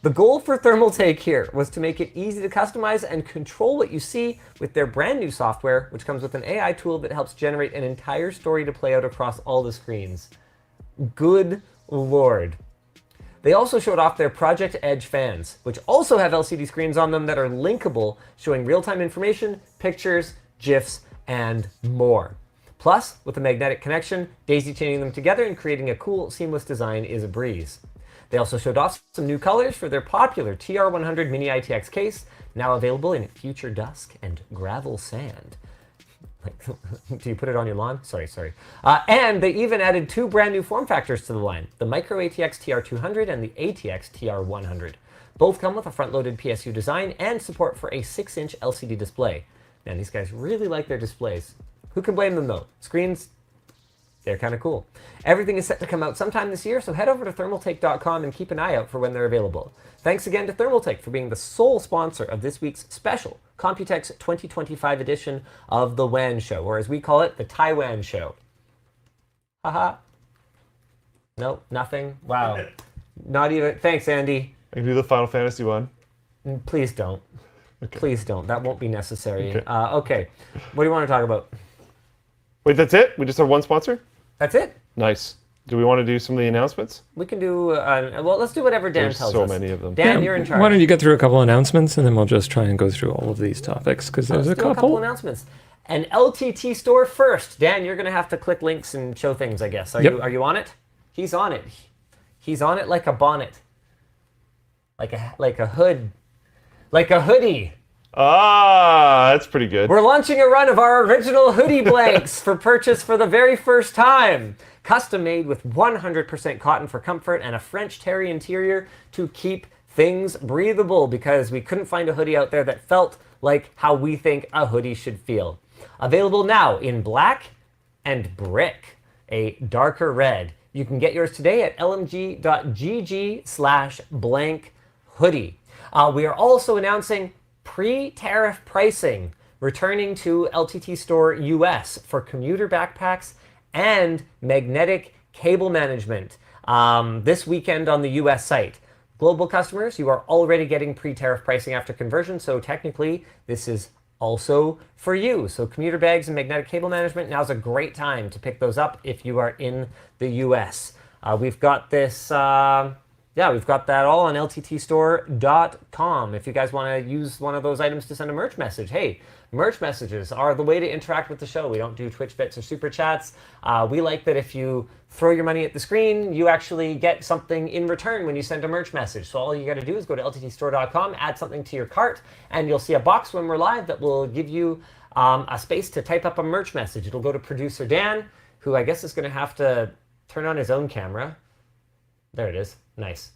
S1: The goal for ThermalTake here was to make it easy to customize and control what you see with their brand new software, which comes with an AI tool that helps generate an entire story to play out across all the screens. Good Lord. They also showed off their Project Edge fans, which also have LCD screens on them that are linkable, showing real-time information, pictures, GIFs, and more. Plus, with a magnetic connection, daisy-chaining them together and creating a cool, seamless design is a breeze. They also showed off some new colors for their popular TR100 Mini ITX case, now available in Future Dusk and Gravel Sand. Do you put it on your lawn? Sorry. And they even added 2 brand new form factors to the line, the Micro ATX TR200 and the ATX TR100. Both come with a front-loaded PSU design and support for a 6-inch LCD display. Man, these guys really like their displays. Who can blame them though? Screens, they're kind of cool. Everything is set to come out sometime this year, so head over to thermaltake.com and keep an eye out for when they're available. Thanks again to ThermalTake for being the sole sponsor of this week's special Computex 2025 edition of the WAN Show, or as we call it, the Taiwan Show. Haha. Nope, nothing. Wow. Not even. Thanks, Andy.
S2: I can do the Final Fantasy one.
S1: Please don't.
S2: Okay.
S1: Please don't. That won't be necessary.
S2: Okay.
S1: Okay. What do you want to talk about?
S2: Wait, that's it? We just have one sponsor?
S1: That's it.
S2: Nice. Do we want to do some of the announcements?
S1: We can do, well, let's do whatever Dan
S2: There's
S1: tells
S2: so
S1: us.
S2: many of them.
S1: Dan, you're in charge.
S4: Why don't you get through a couple announcements, and then we'll just try and go through all of these topics, because there's
S1: Let's
S4: a
S1: do a couple
S4: couple.
S1: announcements. An LTTStore first. Dan, you're going to have to click links and show things, I guess. Are you on it? He's on it. He's on it like a bonnet. Like a hood. Like a hoodie.
S2: Ah, that's pretty good.
S1: We're launching a run of our original hoodie blanks for purchase for the very first time. Custom made with 100% cotton for comfort and a French terry interior to keep things breathable, because we couldn't find a hoodie out there that felt like how we think a hoodie should feel. Available now in black and brick, a darker red. You can get yours today at lmg.gg/blank hoodie. We are also announcing pre-tariff pricing returning to LTTStore US for commuter backpacks and magnetic cable management this weekend on the US site. Global customers, you are already getting pre-tariff pricing after conversion, so technically this is also for you. So commuter bags and magnetic cable management, now's a great time to pick those up if you are in the US. We've got this, we've got that all on lttstore.com. If you guys want to use one of those items to send a merch message, hey, merch messages are the way to interact with the show. We don't do Twitch bits or super chats. We like that if you throw your money at the screen, you actually get something in return when you send a merch message. So all you got to do is go to lttstore.com, add something to your cart, and you'll see a box when we're live that will give you a space to type up a merch message. It'll go to producer Dan, who I guess is going to have to turn on his own camera. There it is. Nice.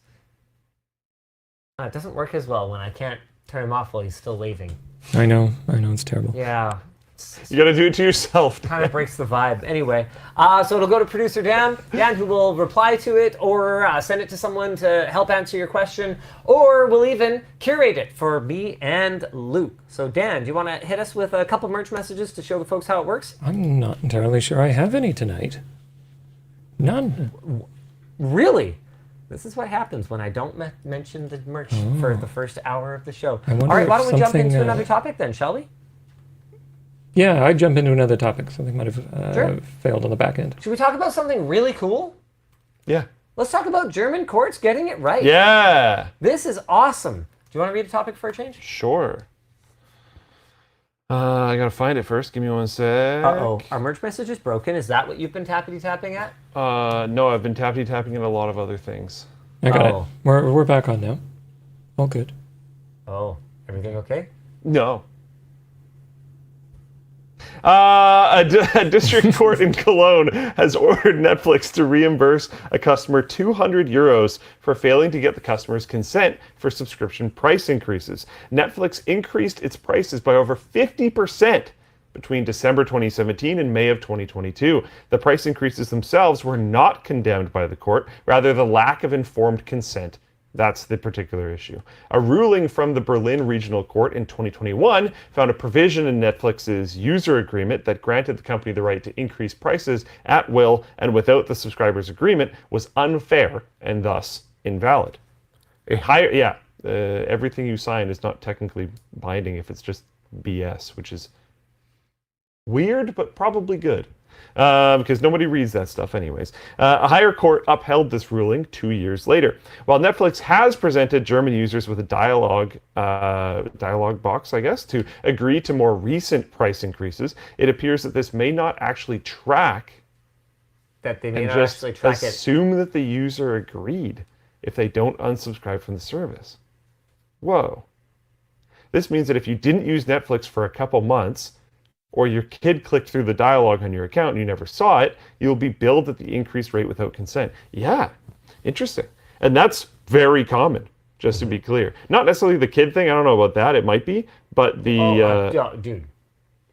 S1: It doesn't work as well when I can't turn him off while he's still waving.
S4: I know, it's terrible.
S1: Yeah.
S2: You got to do it to yourself.
S1: Kind of breaks the vibe. Anyway, so it'll go to producer Dan, who will reply to it or send it to someone to help answer your question, or we'll even curate it for me and Luke. So Dan, do you want to hit us with a couple merch messages to show the folks how it works?
S4: I'm not entirely sure I have any tonight. None.
S1: Really? This is what happens when I don't mention the merch for the first hour of the show.
S4: I wonder
S1: All right,
S4: if
S1: why don't we jump into
S4: something,
S1: another topic then, shall we?
S4: Yeah, I'd jump into another topic. Something might have
S1: Sure.
S4: failed on the back end.
S1: Should we talk about something really cool?
S2: Yeah.
S1: Let's talk about German courts getting it right.
S2: Yeah.
S1: This is awesome. Do you want to read a topic for a change?
S2: Sure. I gotta find it first. Give me one sec.
S1: Uh-oh. Our merge message is broken. Is that what you've been tappity-tapping at?
S2: No, I've been tapping at a lot of other things.
S4: I got it. We're back on now. All good.
S1: Oh, everything okay?
S2: No. A district court in Cologne has ordered Netflix to reimburse a customer €200 for failing to get the customer's consent for subscription price increases. Netflix increased its prices by over 50% between December 2017 and May of 2022. The price increases themselves were not condemned by the court, rather the lack of informed consent. That's the particular issue. A ruling from the Berlin Regional Court in 2021 found a provision in Netflix's user agreement that granted the company the right to increase prices at will and without the subscriber's agreement was unfair and thus invalid. Everything you sign is not technically binding if it's just BS, which is weird, but probably good. Because nobody reads that stuff anyways. A higher court upheld this ruling 2 years later. While Netflix has presented German users with a dialogue box, I guess, to agree to more recent price increases, it appears that this may not actually track
S1: That they may
S2: and
S1: not
S2: just
S1: actually track it.
S2: assume that the user agreed if they don't unsubscribe from the service. Whoa. This means that if you didn't use Netflix for a couple months, or your kid clicked through the dialogue on your account and you never saw it, you'll be billed at the increased rate without consent. Yeah, interesting. And that's very common, just to be clear. Not necessarily the kid thing, I don't know about that, it might be, but
S1: dude.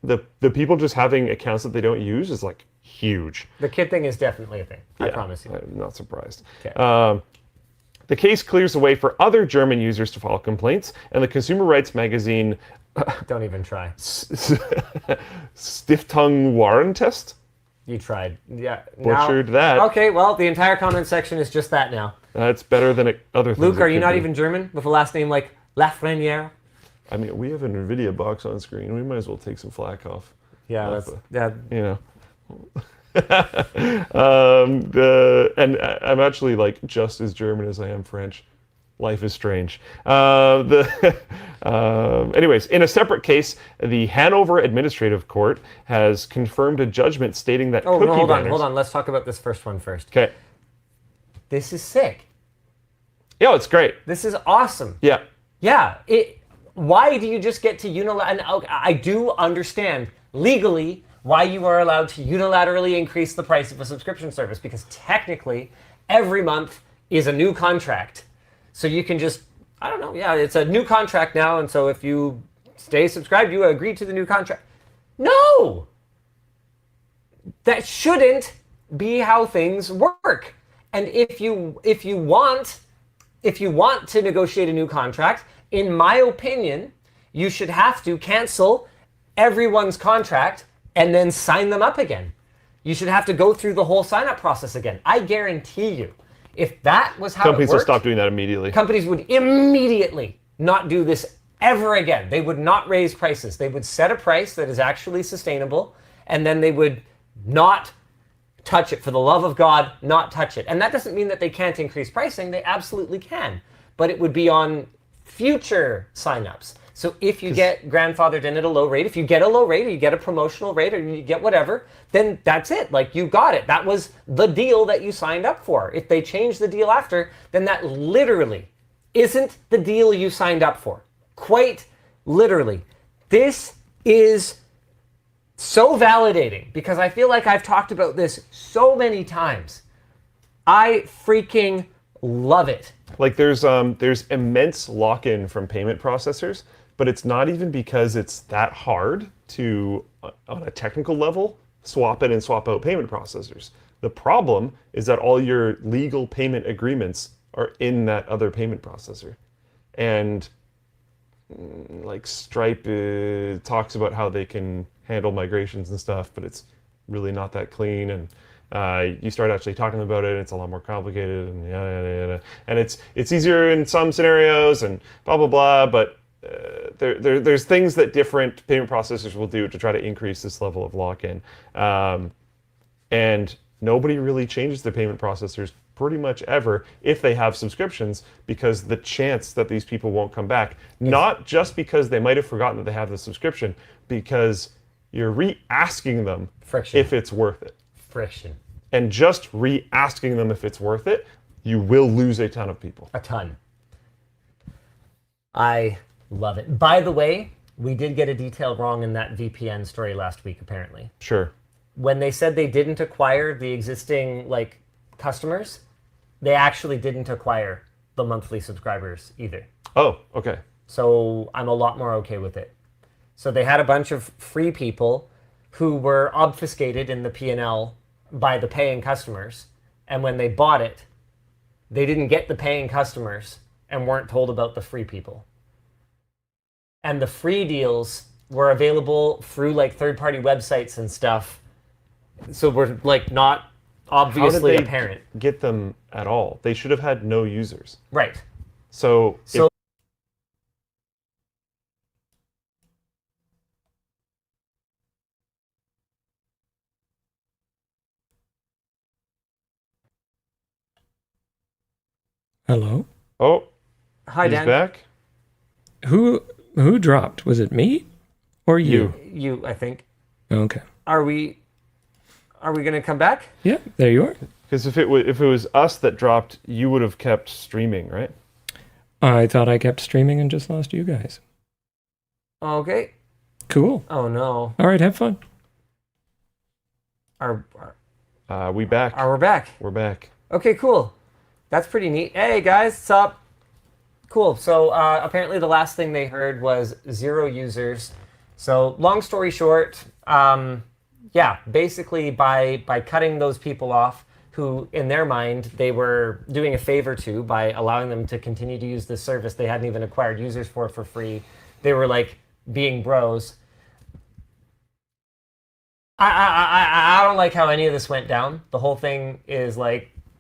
S2: The people just having accounts that they don't use is like huge.
S1: The kid thing is definitely a thing. I promise you.
S2: I'm not surprised.
S1: Okay.
S2: The case clears the way for other German users to file complaints, and the consumer rights magazine
S1: Don't even try.
S2: Stiftung Warentest
S1: You tried. Yeah.
S2: butchered that.
S1: Okay, well, the entire comment section is just that now.
S2: That's better than other things.
S1: Luke,
S2: it
S1: are you
S2: could
S1: not
S2: be.
S1: even German with a last name like Lafreniere?
S2: I mean, we have an NVIDIA box on screen. We might as well take some flack off.
S1: Yeah, that's
S2: You know. And I'm actually like just as German as I am French. Life is strange. Anyways, in a separate case, the Hanover Administrative Court has confirmed a judgment stating that cookie banners...
S1: Hold on. Let's talk about this first one first.
S2: Okay.
S1: This is sick.
S2: Yeah, it's great.
S1: This is awesome.
S2: Yeah.
S1: Yeah. Why do you just get to unilaterally... I do understand legally why you are allowed to unilaterally increase the price of a subscription service, because technically every month is a new contract. So you can just, I don't know, yeah, it's a new contract now, and so if you stay subscribed, you agree to the new contract. No! That shouldn't be how things work. And if you want to negotiate a new contract, in my opinion, you should have to cancel everyone's contract and then sign them up again. You should have to go through the whole sign-up process again. I guarantee you. If that was how
S2: Companies
S1: it worked,
S2: will stop doing that immediately.
S1: Companies would immediately not do this ever again. They would not raise prices. They would set a price that is actually sustainable, and then they would not touch it. For the love of God, not touch it. And that doesn't mean that they can't increase pricing. They absolutely can. But it would be on future signups. So if you get grandfathered in at a low rate, if you get a low rate or you get a promotional rate or you get whatever, then that's it. Like, you got it. That was the deal that you signed up for. If they change the deal after, then that literally isn't the deal you signed up for. Quite literally. This is so validating because I feel like I've talked about this so many times. I freaking love it.
S2: Like there's immense lock-in from payment processors, but it's not even because it's that hard to, on a technical level, swap in and swap out payment processors. The problem is that all your legal payment agreements are in that other payment processor. And like Stripe talks about how they can handle migrations and stuff, but it's really not that clean. And you start actually talking about it, it's a lot more complicated, and and it's easier in some scenarios, and blah blah blah. But there's things that different payment processors will do to try to increase this level of lock-in, and nobody really changes their payment processors pretty much ever if they have subscriptions, because the chance that these people won't come back, not just because they might have forgotten that they have the subscription, because you're re-asking them
S1: Friction.
S2: if it's worth it.
S1: Friction.
S2: And just re-asking them if it's worth it, you will lose a ton of people.
S1: A ton. I love it. By the way, we did get a detail wrong in that VPN story last week, apparently.
S2: Sure.
S1: When they said they didn't acquire the existing customers, they actually didn't acquire the monthly subscribers either.
S2: Oh, okay.
S1: So I'm a lot more okay with it. So they had a bunch of free people who were obfuscated in the P&L by the paying customers. And when they bought it, they didn't get the paying customers and weren't told about the free people. And the free deals were available through third-party websites and stuff. So we're not obviously
S2: How did they
S1: apparent.
S2: get them at all? They should have had no users.
S1: Right.
S2: So
S4: Hello?
S2: oh,
S1: Hi,
S2: he's
S1: Dan.
S2: back?
S4: Who dropped? Was it me or you?
S1: You, I think.
S4: Okay.
S1: Are we going to come back?
S4: Yeah, there you are.
S2: Because if it was us that dropped, you would have kept streaming, right?
S4: I thought I kept streaming and just lost you guys.
S1: Okay.
S4: Cool.
S1: Oh, no.
S4: All right, have fun.
S1: Are
S2: We back.
S1: we're back?
S2: We're back.
S1: Okay, cool. That's pretty neat. Hey, guys, what's up? Cool. So apparently the last thing they heard was 0 users. So long story short, yeah, basically by cutting those people off who, in their mind, they were doing a favor to by allowing them to continue to use this service they hadn't even acquired users for free. They were being bros. I don't like how any of this went down. The whole thing is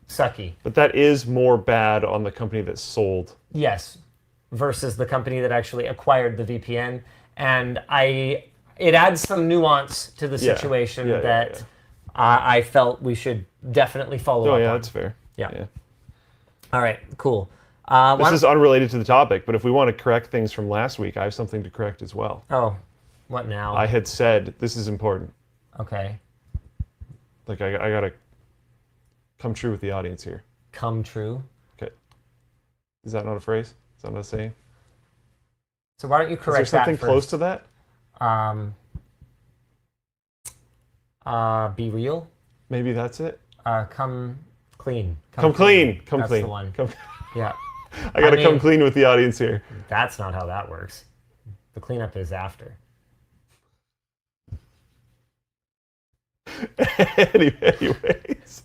S1: sucky.
S2: But that is more bad on the company that sold.
S1: Yes, versus the company that actually acquired the VPN. And it adds some nuance to the situation that I felt we should definitely follow up
S2: Oh, yeah,
S1: on.
S2: that's fair.
S1: Yeah. All right, cool.
S2: This is unrelated to the topic, but if we want to correct things from last week, I have something to correct as well.
S1: Oh, what now?
S2: I had said, this is important.
S1: Okay.
S2: I got to come true with the audience here.
S1: Come true.
S2: Okay. Is that not a phrase? Is that not a saying?
S1: So why don't you
S2: Is
S1: correct
S2: there something
S1: that
S2: close
S1: first?
S2: to that?
S1: Be real.
S2: Maybe that's it.
S1: Come clean.
S2: Come clean. Come
S1: That's
S2: clean.
S1: the one.
S2: Come.
S1: Yeah.
S2: I got to come
S1: mean-
S2: clean with the audience here.
S1: That's not how that works. The cleanup is after.
S2: Anyways,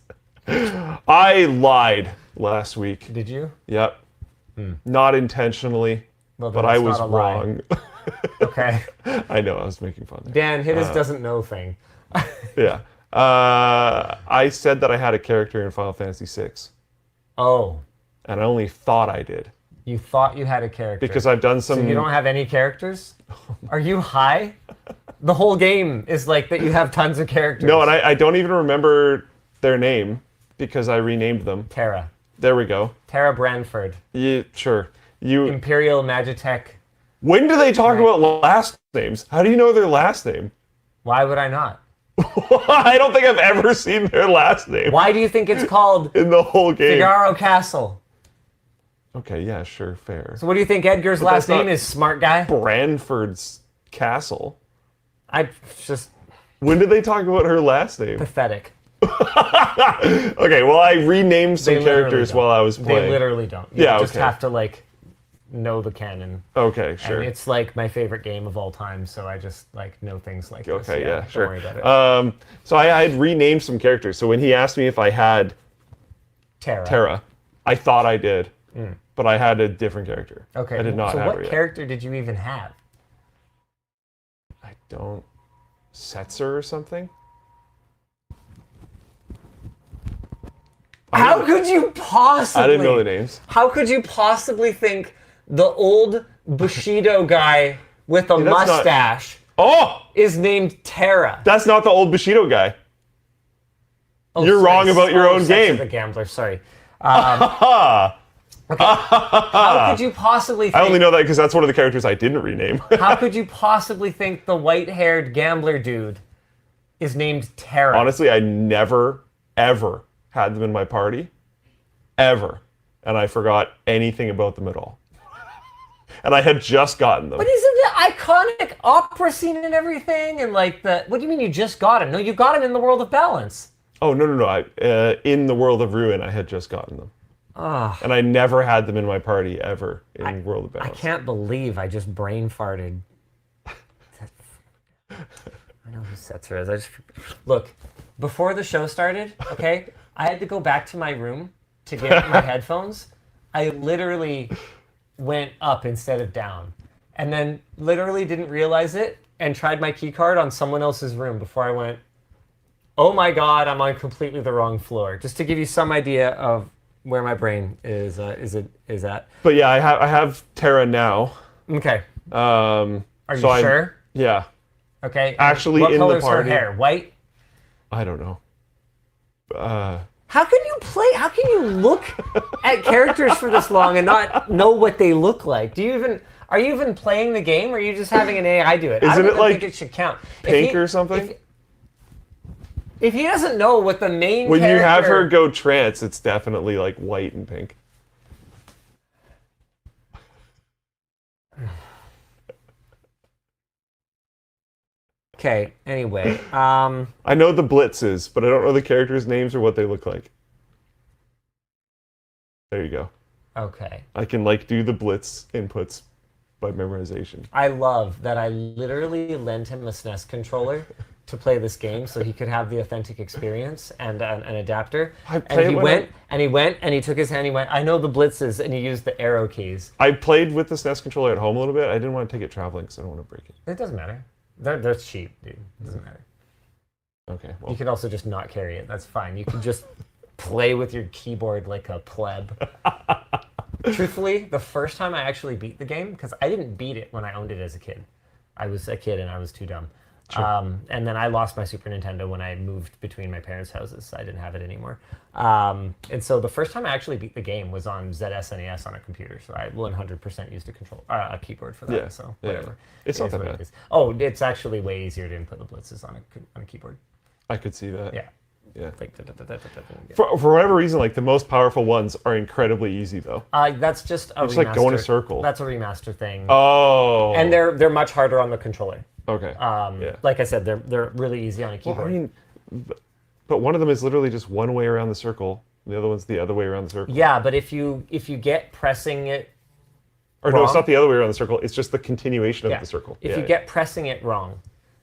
S2: I lied last week.
S1: Did you?
S2: Yep. Not intentionally,
S1: Well, then
S2: but I
S1: it's
S2: was
S1: not a lie.
S2: wrong.
S1: Okay.
S2: I know, I was making fun there.
S1: Dan, hit his doesn't know thing.
S2: Yeah. I said that I had a character in Final Fantasy VI,
S1: Oh,
S2: and I only thought I did.
S1: you thought you had a character.
S2: Because I've done some...
S1: So you don't have any characters? Are you high? The whole game is that you have tons of characters.
S2: No, and I don't even remember their name because I renamed them.
S1: Terra.
S2: There we go.
S1: Terra Branford.
S2: Yeah, sure. You.
S1: Imperial Magitech.
S2: When do they talk about last names? How do you know their last name?
S1: Why would I not?
S2: I don't think I've ever seen their last name
S1: Why do you think it's called
S2: in the whole game.
S1: Figaro Castle?
S2: Okay, yeah, sure, fair.
S1: So what do you think Edgar's last
S2: that's
S1: name
S2: not-
S1: is, smart guy?
S2: Branford's Castle.
S1: I just
S2: When did they talk about her last name?
S1: pathetic.
S2: Okay, well, I renamed some
S1: They literally
S2: characters
S1: don't.
S2: while I was playing.
S1: They literally don't. You
S2: Yeah,
S1: just
S2: okay.
S1: have to know the canon.
S2: Okay, sure.
S1: And it's my favorite game of all time, so I just know things like this.
S2: Okay, yeah,
S1: don't
S2: sure.
S1: worry about it.
S2: So I had renamed some characters. So when he asked me if I had Terra, I thought I did, but I had a different character.
S1: Okay.
S2: I did not
S1: so
S2: have
S1: what
S2: her yet.
S1: character did you even have?
S2: I don't... Setzer or something?
S1: How could you possibly?
S2: I didn't know the names.
S1: How could you possibly think the old Bushido guy with a
S2: that's not-
S1: mustache
S2: Oh!
S1: is named Terra?
S2: That's not the old Bushido guy.
S1: Oh,
S2: You're
S1: sorry.
S2: wrong about your own
S1: Sex
S2: game.
S1: of the Gambler. Sorry.
S2: Ha!
S1: How could you possibly think...
S2: I only know that because that's one of the characters I didn't rename.
S1: How could you possibly think the white-haired gambler dude is named Terra?
S2: Honestly, I never, ever had them in my party. Ever. And I forgot anything about them at all. And I had just gotten them.
S1: But isn't the iconic opera scene and everything? And like the... What do you mean you just got him? No, you got him in the World of Balance.
S2: Oh, no. In the World of Ruin, I had just gotten them. And I never had them in my party ever in World of Balance.
S1: I can't believe I just brain farted. I know who Setzer is. Look, before the show started, okay, I had to go back to my room to get my headphones. I literally went up instead of down. And then literally didn't realize it and tried my key card on someone else's room before I went, oh my God, I'm on completely the wrong floor. Just to give you some idea of where my brain is at.
S2: But yeah, I have Terra now.
S1: Okay.
S2: Are
S1: you sure?
S2: Yeah.
S1: Okay.
S2: Actually,
S1: what
S2: in the
S1: color's
S2: party.
S1: her hair? White?
S2: I don't know.
S1: How can you look at characters for this long and not know what they look like? Are you even playing the game, or are you just having an AI do it?
S2: Isn't it like
S1: think it should count.
S2: pink or something?
S1: If he doesn't know what the main
S2: When
S1: character...
S2: you have her go trance, it's definitely like white and pink.
S1: Okay, anyway.
S2: I know the blitzes, but I don't know the characters' names or what they look like. There you go.
S1: Okay.
S2: I can like do the blitz inputs by memorization.
S1: I love that I literally lent him a SNES controller to play this game so he could have the authentic experience and an adapter. And he took his hand, he went, I know the blitzes, and he used the arrow keys.
S2: I played with the SNES controller at home a little bit. I didn't want to take it traveling because I don't want to break it.
S1: It doesn't matter. They're cheap, dude. It doesn't matter.
S2: Okay, well.
S1: You could also just not carry it. That's fine. You can just play with your keyboard like a pleb. Truthfully, the first time I actually beat the game, because I didn't beat it when I owned it as a kid. I was a kid and I was too dumb. Sure. And then I lost my Super Nintendo when I moved between my parents' houses. So I didn't have it anymore. And so the first time I actually beat the game was on ZSNES on a computer. So I 100% used a keyboard for that.
S2: Yeah.
S1: So whatever.
S2: Yeah. It's not that bad.
S1: Oh, it's actually way easier to input the blitzes on a keyboard.
S2: I could see that.
S1: Yeah.
S2: Yeah.
S1: Like,
S2: For whatever reason, like the most powerful ones are incredibly easy though.
S1: That's just a
S2: It's
S1: remaster.
S2: like go in a circle.
S1: That's a remaster thing.
S2: Oh.
S1: And they're much harder on the controller.
S2: Okay. Yeah.
S1: Like I said, they're really easy on a keyboard.
S2: Well, I mean, but one of them is literally just one way around the circle. The other one's the other way around the circle.
S1: Yeah, but if you get pressing it
S2: Or
S1: wrong,
S2: no, it's not the other way around the circle. It's just the continuation of the circle.
S1: If you get pressing it wrong,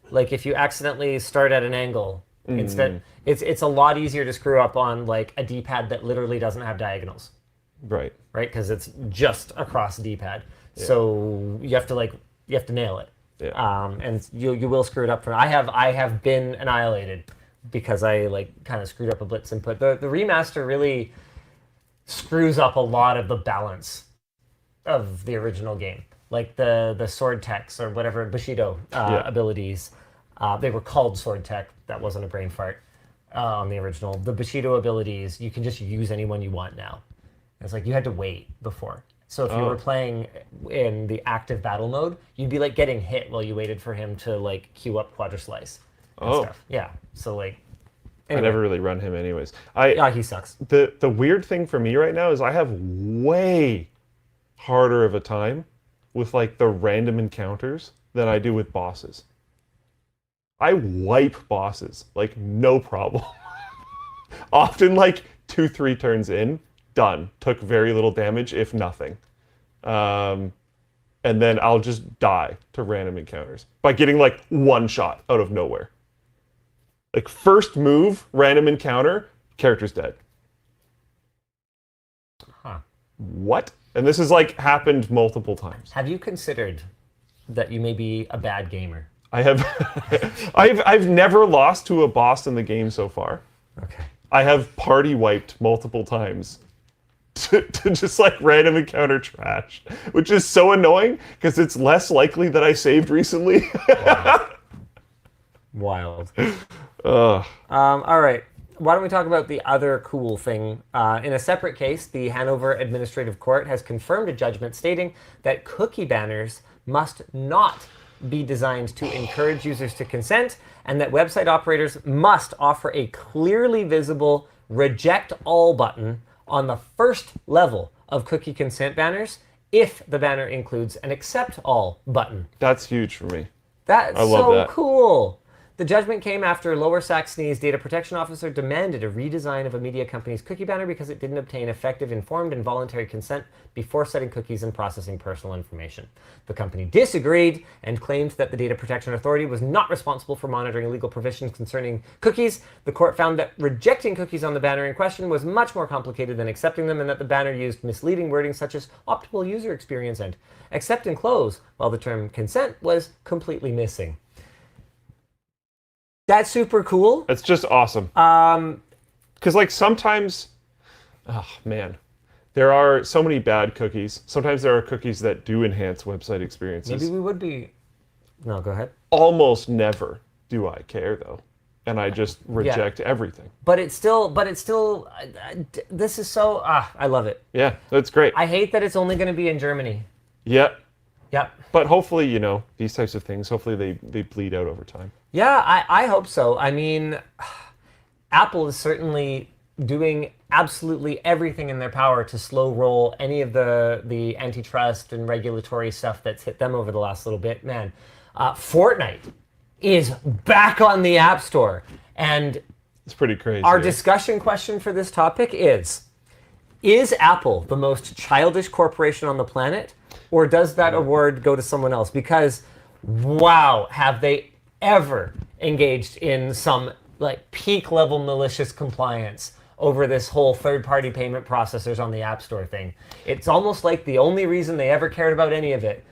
S1: like if you accidentally start at an angle instead, it's a lot easier to screw up on like a D-pad that literally doesn't have diagonals.
S2: Right.
S1: Right, because it's just across the D-pad. Yeah. So you have to nail it.
S2: Yeah.
S1: And you will screw it up. I have been annihilated because I like kind of screwed up a blitz input. The remaster really screws up a lot of the balance of the original game, like the sword techs or whatever Bushido abilities. They were called sword tech. That wasn't a brain fart on the original. The Bushido abilities, you can just use anyone you want now. It's like you had to wait before. So if you were playing in the active battle mode, you'd be like getting hit while you waited for him to like queue up Quadra-Slice and stuff. Yeah. So like
S2: anyway. I never really run him anyways.
S1: He sucks.
S2: The weird thing for me right now is I have way harder of a time with like the random encounters than I do with bosses. I wipe bosses like no problem. Often like 2-3 turns in, done. Took very little damage, if nothing. And then I'll just die to random encounters by getting like one shot out of nowhere. Like first move, random encounter, character's dead.
S1: Huh.
S2: What? And this has like happened multiple times.
S1: Have you considered that you may be a bad gamer?
S2: I have. I've never lost to a boss in the game so far.
S1: Okay.
S2: I have party wiped multiple times to just like random encounter trash, which is so annoying because it's less likely that I saved recently.
S1: Wild.
S2: Ugh.
S1: All right. why don't we talk about the other cool thing? In a separate case, the Hanover Administrative Court has confirmed a judgment stating that cookie banners must not be designed to encourage users to consent, and that website operators must offer a clearly visible reject all button on the first level of cookie consent banners if the banner includes an accept all button.
S2: That's huge for me.
S1: That's
S2: I love
S1: so
S2: that.
S1: cool. The judgment came after Lower Saxony's data protection officer demanded a redesign of a media company's cookie banner because it didn't obtain effective, informed, and voluntary consent before setting cookies and processing personal information. The company disagreed and claimed that the Data Protection Authority was not responsible for monitoring legal provisions concerning cookies. The court found that rejecting cookies on the banner in question was much more complicated than accepting them, and that the banner used misleading wording such as optimal user experience and accept and close, while the term consent was completely missing. That's super cool.
S2: It's just awesome. Because like sometimes, oh man, there are so many bad cookies. Sometimes there are cookies that do enhance website experiences.
S1: Maybe we would be... No, go ahead.
S2: Almost never do I care though. And I just reject everything.
S1: But it's still, this is so, I love it.
S2: Yeah, that's great.
S1: I hate that it's only going to be in Germany.
S2: Yeah.
S1: Yep.
S2: But hopefully, you know, these types of things, hopefully they bleed out over time.
S1: Yeah, I hope so. I mean, Apple is certainly doing absolutely everything in their power to slow roll any of the antitrust and regulatory stuff that's hit them over the last little bit. Man, Fortnite is back on the App Store. And
S2: it's pretty crazy.
S1: Our discussion question for this topic is Apple the most childish corporation on the planet? Or does that award go to someone else? Because, wow, have they ever engaged in some like peak level malicious compliance over this whole third-party payment processors on the App Store thing. It's almost like the only reason they ever cared about any of it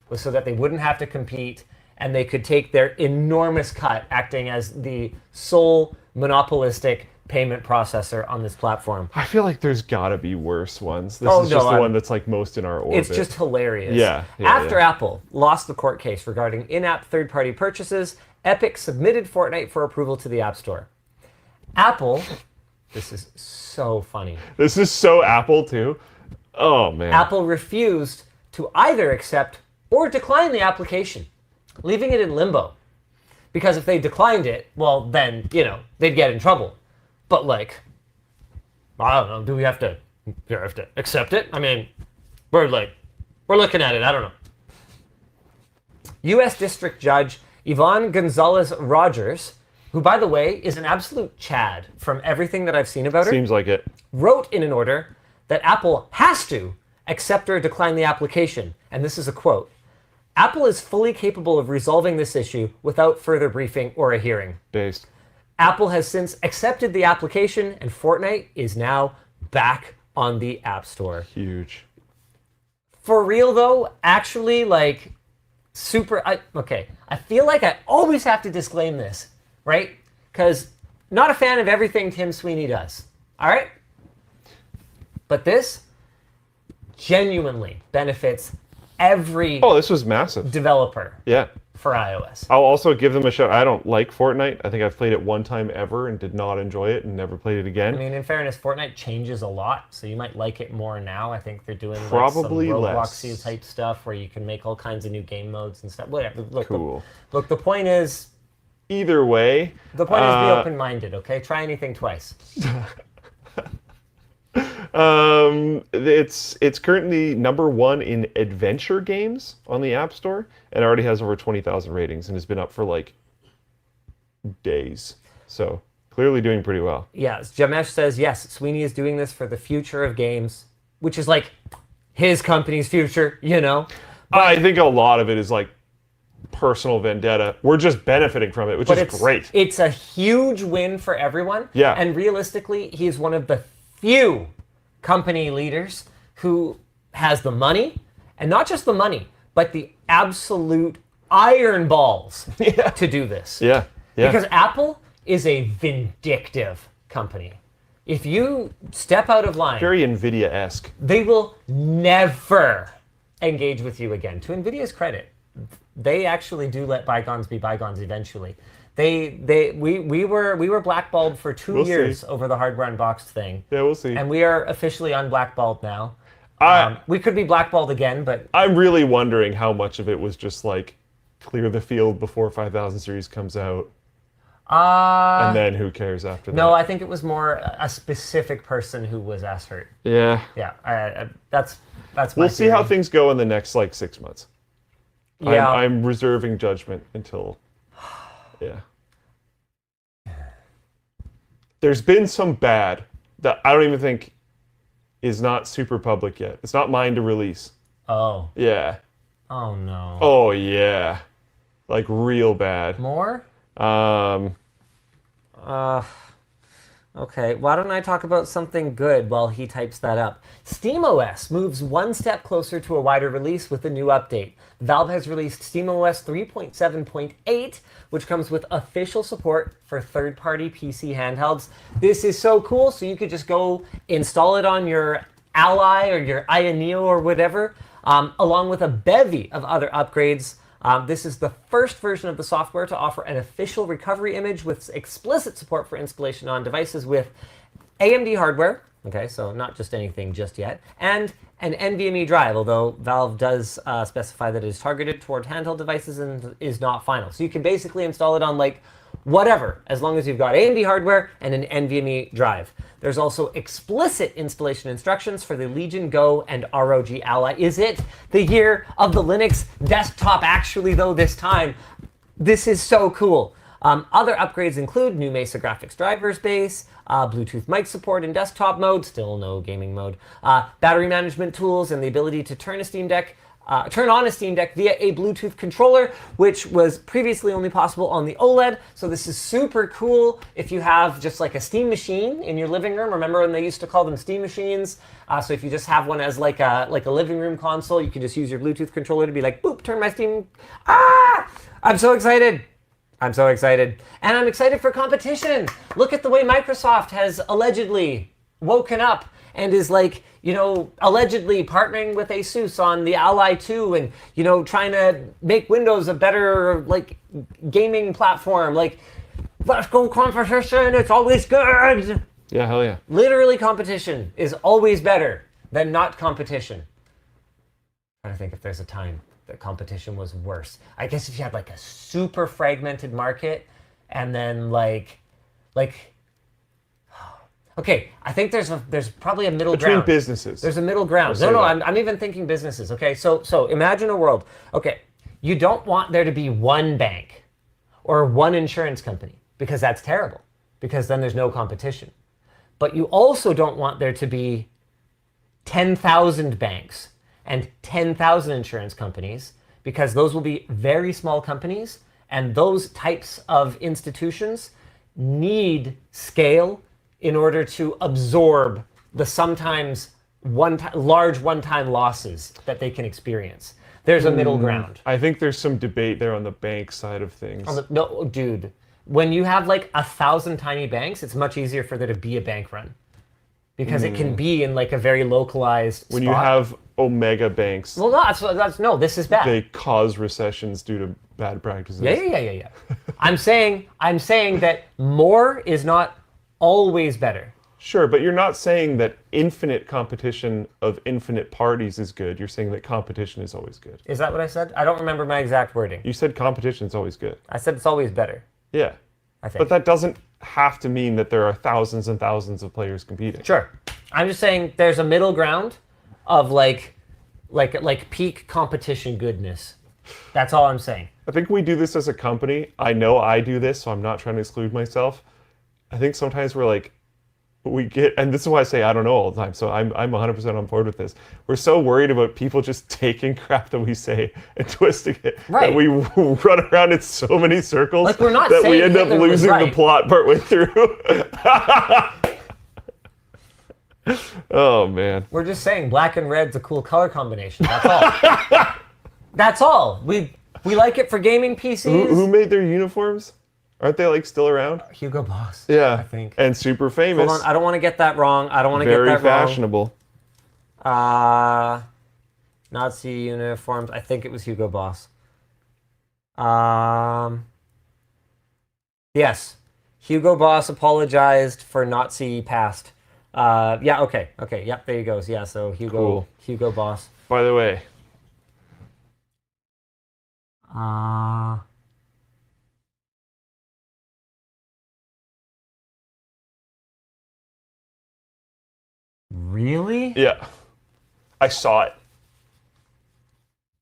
S1: was so that they wouldn't have to compete and they could take their enormous cut acting as the sole monopolistic payment processor on this platform.
S2: I feel like there's gotta be worse ones. This is just the one that's like most in our orbit.
S1: It's just hilarious.
S2: Yeah.
S1: After Apple lost the court case regarding in-app third-party purchases, Epic submitted Fortnite for approval to the App Store. Apple, this is so funny.
S2: This is so Apple too. Oh man.
S1: Apple refused to either accept or decline the application, leaving it in limbo. Because if they declined it, well then, you know, they'd get in trouble. But like, I don't know, do we have to accept it? I mean, we're looking at it, I don't know. US District Judge Yvonne Gonzalez-Rogers, who by the way is an absolute Chad from everything that I've seen about her.
S2: Seems like it.
S1: Wrote in an order that Apple has to accept or decline the application. And this is a quote. Apple is fully capable of resolving this issue without further briefing or a hearing.
S2: Based.
S1: Apple has since accepted the application, and Fortnite is now back on the App Store.
S2: Huge.
S1: For real, though, actually, like, okay, I feel like I always have to disclaim this, right? Because not a fan of everything Tim Sweeney does, all right? But this genuinely benefits every
S2: this was massive.
S1: Developer.
S2: Yeah.
S1: For iOS.
S2: I'll also give them a shout. I don't like Fortnite. I think I've played it one time ever and did not enjoy it and never played it again.
S1: I mean, in fairness, Fortnite changes a lot, so you might like it more now. I think they're doing
S2: probably
S1: some
S2: less
S1: Robloxy type stuff where you can make all kinds of new game modes and stuff. Whatever. Look,
S2: cool.
S1: Look, the point is.
S2: Either way.
S1: The point is be open-minded. Okay, try anything twice.
S2: It's currently #1 in adventure games on the App Store, and already has over 20,000 ratings, and has been up for like days. So clearly doing pretty well.
S1: Yes, Jamesh says yes. Sweeney is doing this for the future of games, which is like his company's future, you know.
S2: But I think a lot of it is like personal vendetta. We're just benefiting from it, which is great.
S1: It's a huge win for everyone.
S2: Yeah.
S1: And realistically, he is one of the few company leaders who has the money, and not just the money, but the absolute iron balls to do this.
S2: Yeah.
S1: Because Apple is a vindictive company. If you step out of line,
S2: very NVIDIA-esque.
S1: they will never engage with you again. To NVIDIA's credit, they actually do let bygones be bygones eventually. We were blackballed for 2
S2: We'll
S1: years
S2: see.
S1: over the hardware unboxed thing.
S2: Yeah, we'll see.
S1: And we are officially unblackballed now. We could be blackballed again, but
S2: I'm really wondering how much of it was just like clear the field before 5000 series comes out, and then who cares after that?
S1: no, I think it was more a specific person who was ass hurt.
S2: Yeah.
S1: Yeah, that's my
S2: We'll see how
S1: theory.
S2: things go in the next like 6 months.
S1: Yeah.
S2: I'm reserving judgment until. Yeah. There's been some bad that I don't even think is not super public yet. It's not mine to release.
S1: Oh.
S2: Yeah.
S1: Oh no.
S2: Oh yeah. Like real bad.
S1: More?
S2: Um.
S1: Okay, why don't I talk about something good while he types that up? SteamOS moves one step closer to a wider release with a new update. Valve has released SteamOS 3.7.8, which comes with official support for third-party PC handhelds. This is so cool, so you could just go install it on your Ally or your Aya Neo or whatever, along with a bevy of other upgrades. This is the first version of the software to offer an official recovery image with explicit support for installation on devices with AMD hardware, okay, so not just anything just yet, and an NVMe drive, although Valve does specify that it is targeted toward handheld devices and is not final. So you can basically install it on like whatever, as long as you've got AMD hardware and an NVMe drive. There's also explicit installation instructions for the Legion Go and ROG Ally. Is it the year of the Linux desktop actually, though, this time? This is so cool. Other upgrades include new Mesa graphics drivers base, Bluetooth mic support in desktop mode, still no gaming mode, battery management tools, and the ability to turn on a Steam Deck via a Bluetooth controller, which was previously only possible on the OLED. So this is super cool if you have just like a Steam machine in your living room. Remember when they used to call them Steam machines? So if you just have one as like a living room console, you can just use your Bluetooth controller to be like, boop, turn my Steam. I'm so excited. I'm so excited. And I'm excited for competition. Look at the way Microsoft has allegedly woken up and is like, allegedly partnering with Asus on the Ally 2 and, trying to make Windows a better, like, gaming platform. Like, let's go competition, it's always good.
S2: Yeah, hell yeah.
S1: Literally, competition is always better than not competition. I'm trying to think if there's a time that competition was worse. I guess if you had, like, a super fragmented market and then, like... Okay, I think there's probably a middle ground.
S2: Between businesses.
S1: There's a middle ground. No, I'm even thinking businesses. Okay, so imagine a world. Okay, you don't want there to be one bank or one insurance company because that's terrible, because then there's no competition. But you also don't want there to be 10,000 banks and 10,000 insurance companies, because those will be very small companies, and those types of institutions need scale in order to absorb the sometimes large one-time losses that they can experience. There's a middle ground.
S2: I think there's some debate there on the bank side of things.
S1: No, dude. When you have like 1,000 tiny banks, it's much easier for there to be a bank run, because it can be in like a very localized
S2: When
S1: spot.
S2: you have omega banks,
S1: Well, no, this is bad.
S2: they cause recessions due to bad practices.
S1: Yeah. I'm saying that more is not always better.
S2: Sure, but you're not saying that infinite competition of infinite parties is good. You're saying that competition is always good.
S1: Is that what I said? I don't remember my exact wording.
S2: You said competition is always good.
S1: I said it's always better,
S2: Yeah.
S1: I think.
S2: But that doesn't have to mean that there are thousands and thousands of players competing.
S1: Sure. I'm just saying there's a middle ground of like peak competition goodness. That's all I'm saying.
S2: I think we do this as a company. I know I do this, so I'm not trying to exclude myself. I think sometimes we're like, we get, and this is why I say I don't know all the time, so I'm 100% on board with this. We're so worried about people just taking crap that we say and twisting it,
S1: Right.
S2: that we run around in so many circles
S1: Like, we're not
S2: that we
S1: saying
S2: end up
S1: Hitler was
S2: losing the
S1: right.
S2: plot partway through. Oh, man.
S1: We're just saying black and red's a cool color combination. That's all. That's all. We like it for gaming PCs.
S2: Who made their uniforms? Aren't they like still around?
S1: Hugo Boss.
S2: Yeah,
S1: I think.
S2: and super famous.
S1: Hold on, I don't want to get that wrong.
S2: Very fashionable.
S1: Nazi uniforms. I think it was Hugo Boss. Yes. Hugo Boss apologized for Nazi past. Yeah, okay. Yep, there he goes. Yeah, so Hugo Boss.
S2: By the way,
S1: really?
S2: yeah, I saw it.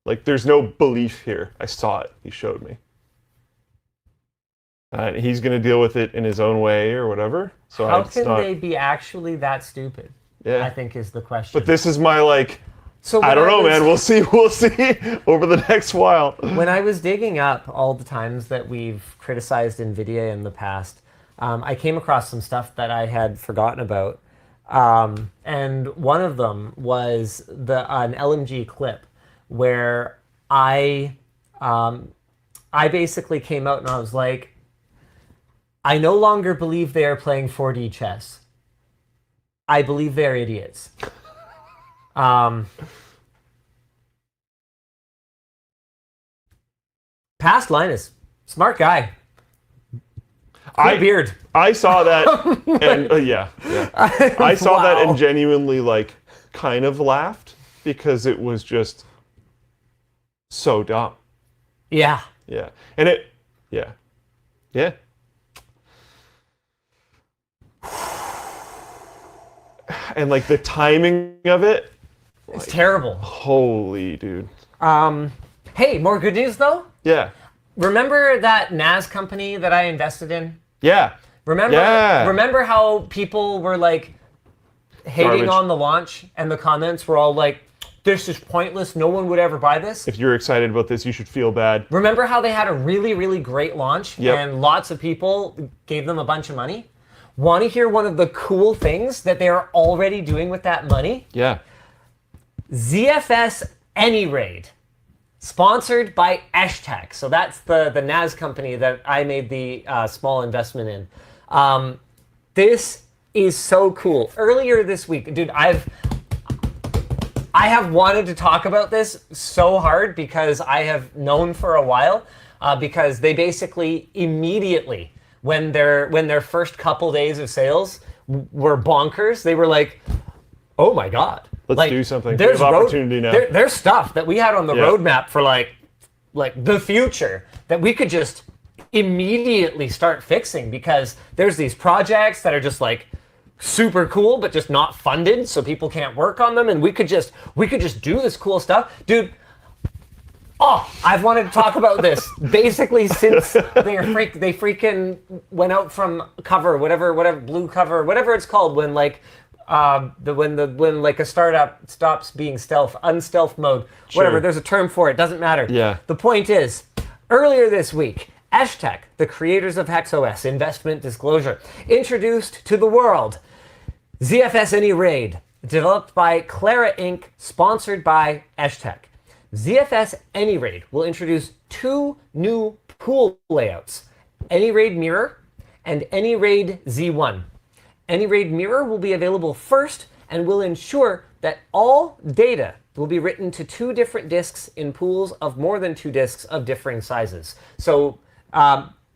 S2: Like, there's no belief here. I saw it. He showed me. He's going to deal with it in his own way or whatever. So
S1: how can they be actually that stupid?
S2: Yeah.
S1: I think is the question.
S2: But this is my, like,
S1: so
S2: I don't know, man. We'll see over the next while.
S1: When I was digging up all the times that we've criticized NVIDIA in the past, I came across some stuff that I had forgotten about. And one of them was an LMG clip where I basically came out and I was like, I no longer believe they are playing 4D chess. I believe they're idiots. Past Linus, smart guy. Cool beard.
S2: I saw that, and yeah. I saw that and genuinely, like, kind of laughed because it was just so dumb.
S1: Yeah.
S2: Yeah, and yeah. And, like, the timing of it,
S1: It's terrible.
S2: holy dude.
S1: Hey, more good news though.
S2: Yeah.
S1: Remember that NAS company that I invested in?
S2: Yeah.
S1: Remember how people were like hating
S2: Garbage.
S1: on the launch and the comments were all like, this is pointless, no one would ever buy this?
S2: If you're excited about this, you should feel bad.
S1: Remember how they had a really, really great launch
S2: Yep.
S1: and lots of people gave them a bunch of money? Want to hear one of the cool things that they are already doing with that money?
S2: Yeah.
S1: ZFS AnyRaid, sponsored by Eshtek. So that's the NAS company that I made the small investment in. This is so cool. Earlier this week, dude, I have wanted to talk about this so hard because I have known for a while, because they basically immediately, when their first couple days of sales were bonkers, they were like, oh my God.
S2: Let's do something. We
S1: There's
S2: have opportunity now.
S1: There's stuff that we had on the roadmap for like the future that we could just immediately start fixing, because there's these projects that are just like super cool but just not funded, so people can't work on them, and we could just do this cool stuff, dude. Oh, I've wanted to talk about this basically since they freaking went out from cover, whatever blue cover, whatever it's called, when like when like a startup stops being unstealth mode, whatever. There's a term for it. Doesn't matter.
S2: Yeah.
S1: The point is, earlier this week, Eshtek, the creators of HexOS investment disclosure, introduced to the world ZFS AnyRaid, developed by Clara Inc., sponsored by Eshtek. ZFS AnyRaid will introduce two new pool layouts, AnyRaid Mirror and AnyRaid Z1. AnyRaid Mirror will be available first and will ensure that all data will be written to two different disks in pools of more than two disks of differing sizes. So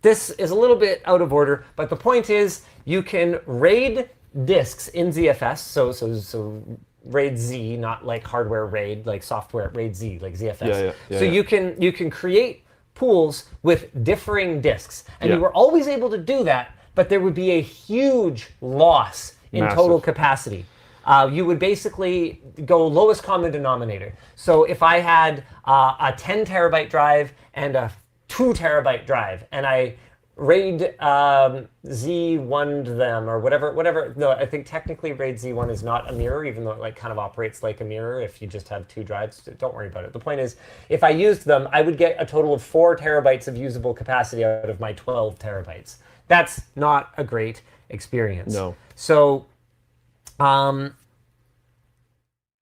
S1: this is a little bit out of order, but the point is you can RAID disks in ZFS, so RAID Z, not like hardware RAID, like software RAID Z, like ZFS. So you can create pools with differing disks, and you were always able to do that, but there would be a huge loss in total capacity. You would basically go lowest common denominator. So if I had a 10 terabyte drive and a 2 terabyte drive, and I RAID Z1'd them or whatever. No, I think technically RAID Z1 is not a mirror, even though it like kind of operates like a mirror if you just have two drives. Don't worry about it. The point is, if I used them, I would get a total of 4 terabytes of usable capacity out of my 12 terabytes. That's not a great experience.
S2: No.
S1: So AnyRaid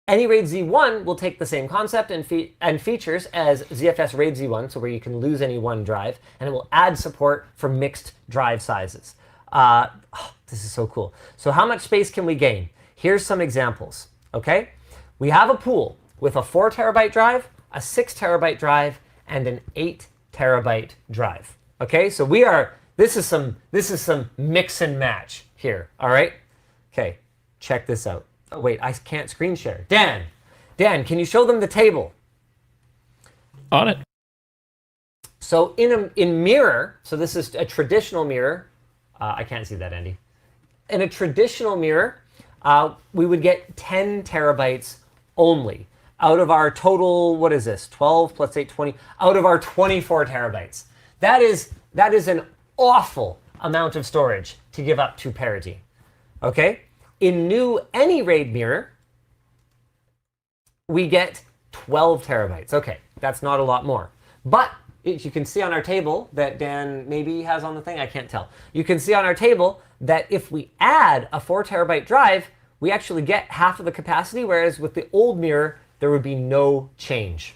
S1: Z1 will take the same concept and features as ZFS RAID Z1, so where you can lose any one drive, and it will add support for mixed drive sizes. This is so cool. So how much space can we gain? Here's some examples, okay? We have a pool with a 4 terabyte drive, a 6 terabyte drive, and an 8 terabyte drive. Okay, so this is some mix and match here. All right. Okay, check this out. Oh wait, I can't screen share. Dan, can you show them the table?
S4: On it.
S1: So in mirror, so this is a traditional mirror. I can't see that, Andy. In a traditional mirror, we would get 10 terabytes only out of our total, what is this, 12 plus 8, 20, out of our 24 terabytes. That is an awful amount of storage to give up to parity. Okay? In new AnyRaid mirror, we get 12 terabytes. Okay, that's not a lot more. But you can see on our table that Dan maybe has on the thing, I can't tell. You can see on our table that if we add a 4 terabyte drive, we actually get half of the capacity, whereas with the old mirror, there would be no change.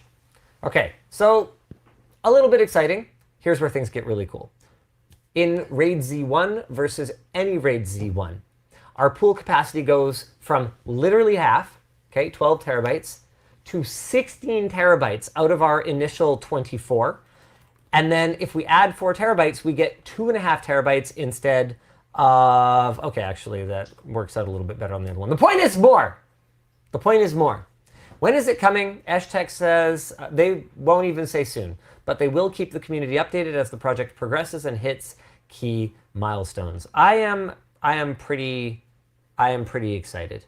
S1: Okay, so a little bit exciting. Here's where things get really cool. In RAID Z1 versus AnyRaid Z1, our pool capacity goes from literally half, okay, 12 terabytes, to 16 terabytes out of our initial 24. And then if we add 4 terabytes, we get 2.5 terabytes instead of, okay, actually that works out a little bit better on the other one. The point is more. The point is more. When is it coming? Eshtek says they won't even say soon, but they will keep the community updated as the project progresses and hits key milestones. I am pretty excited.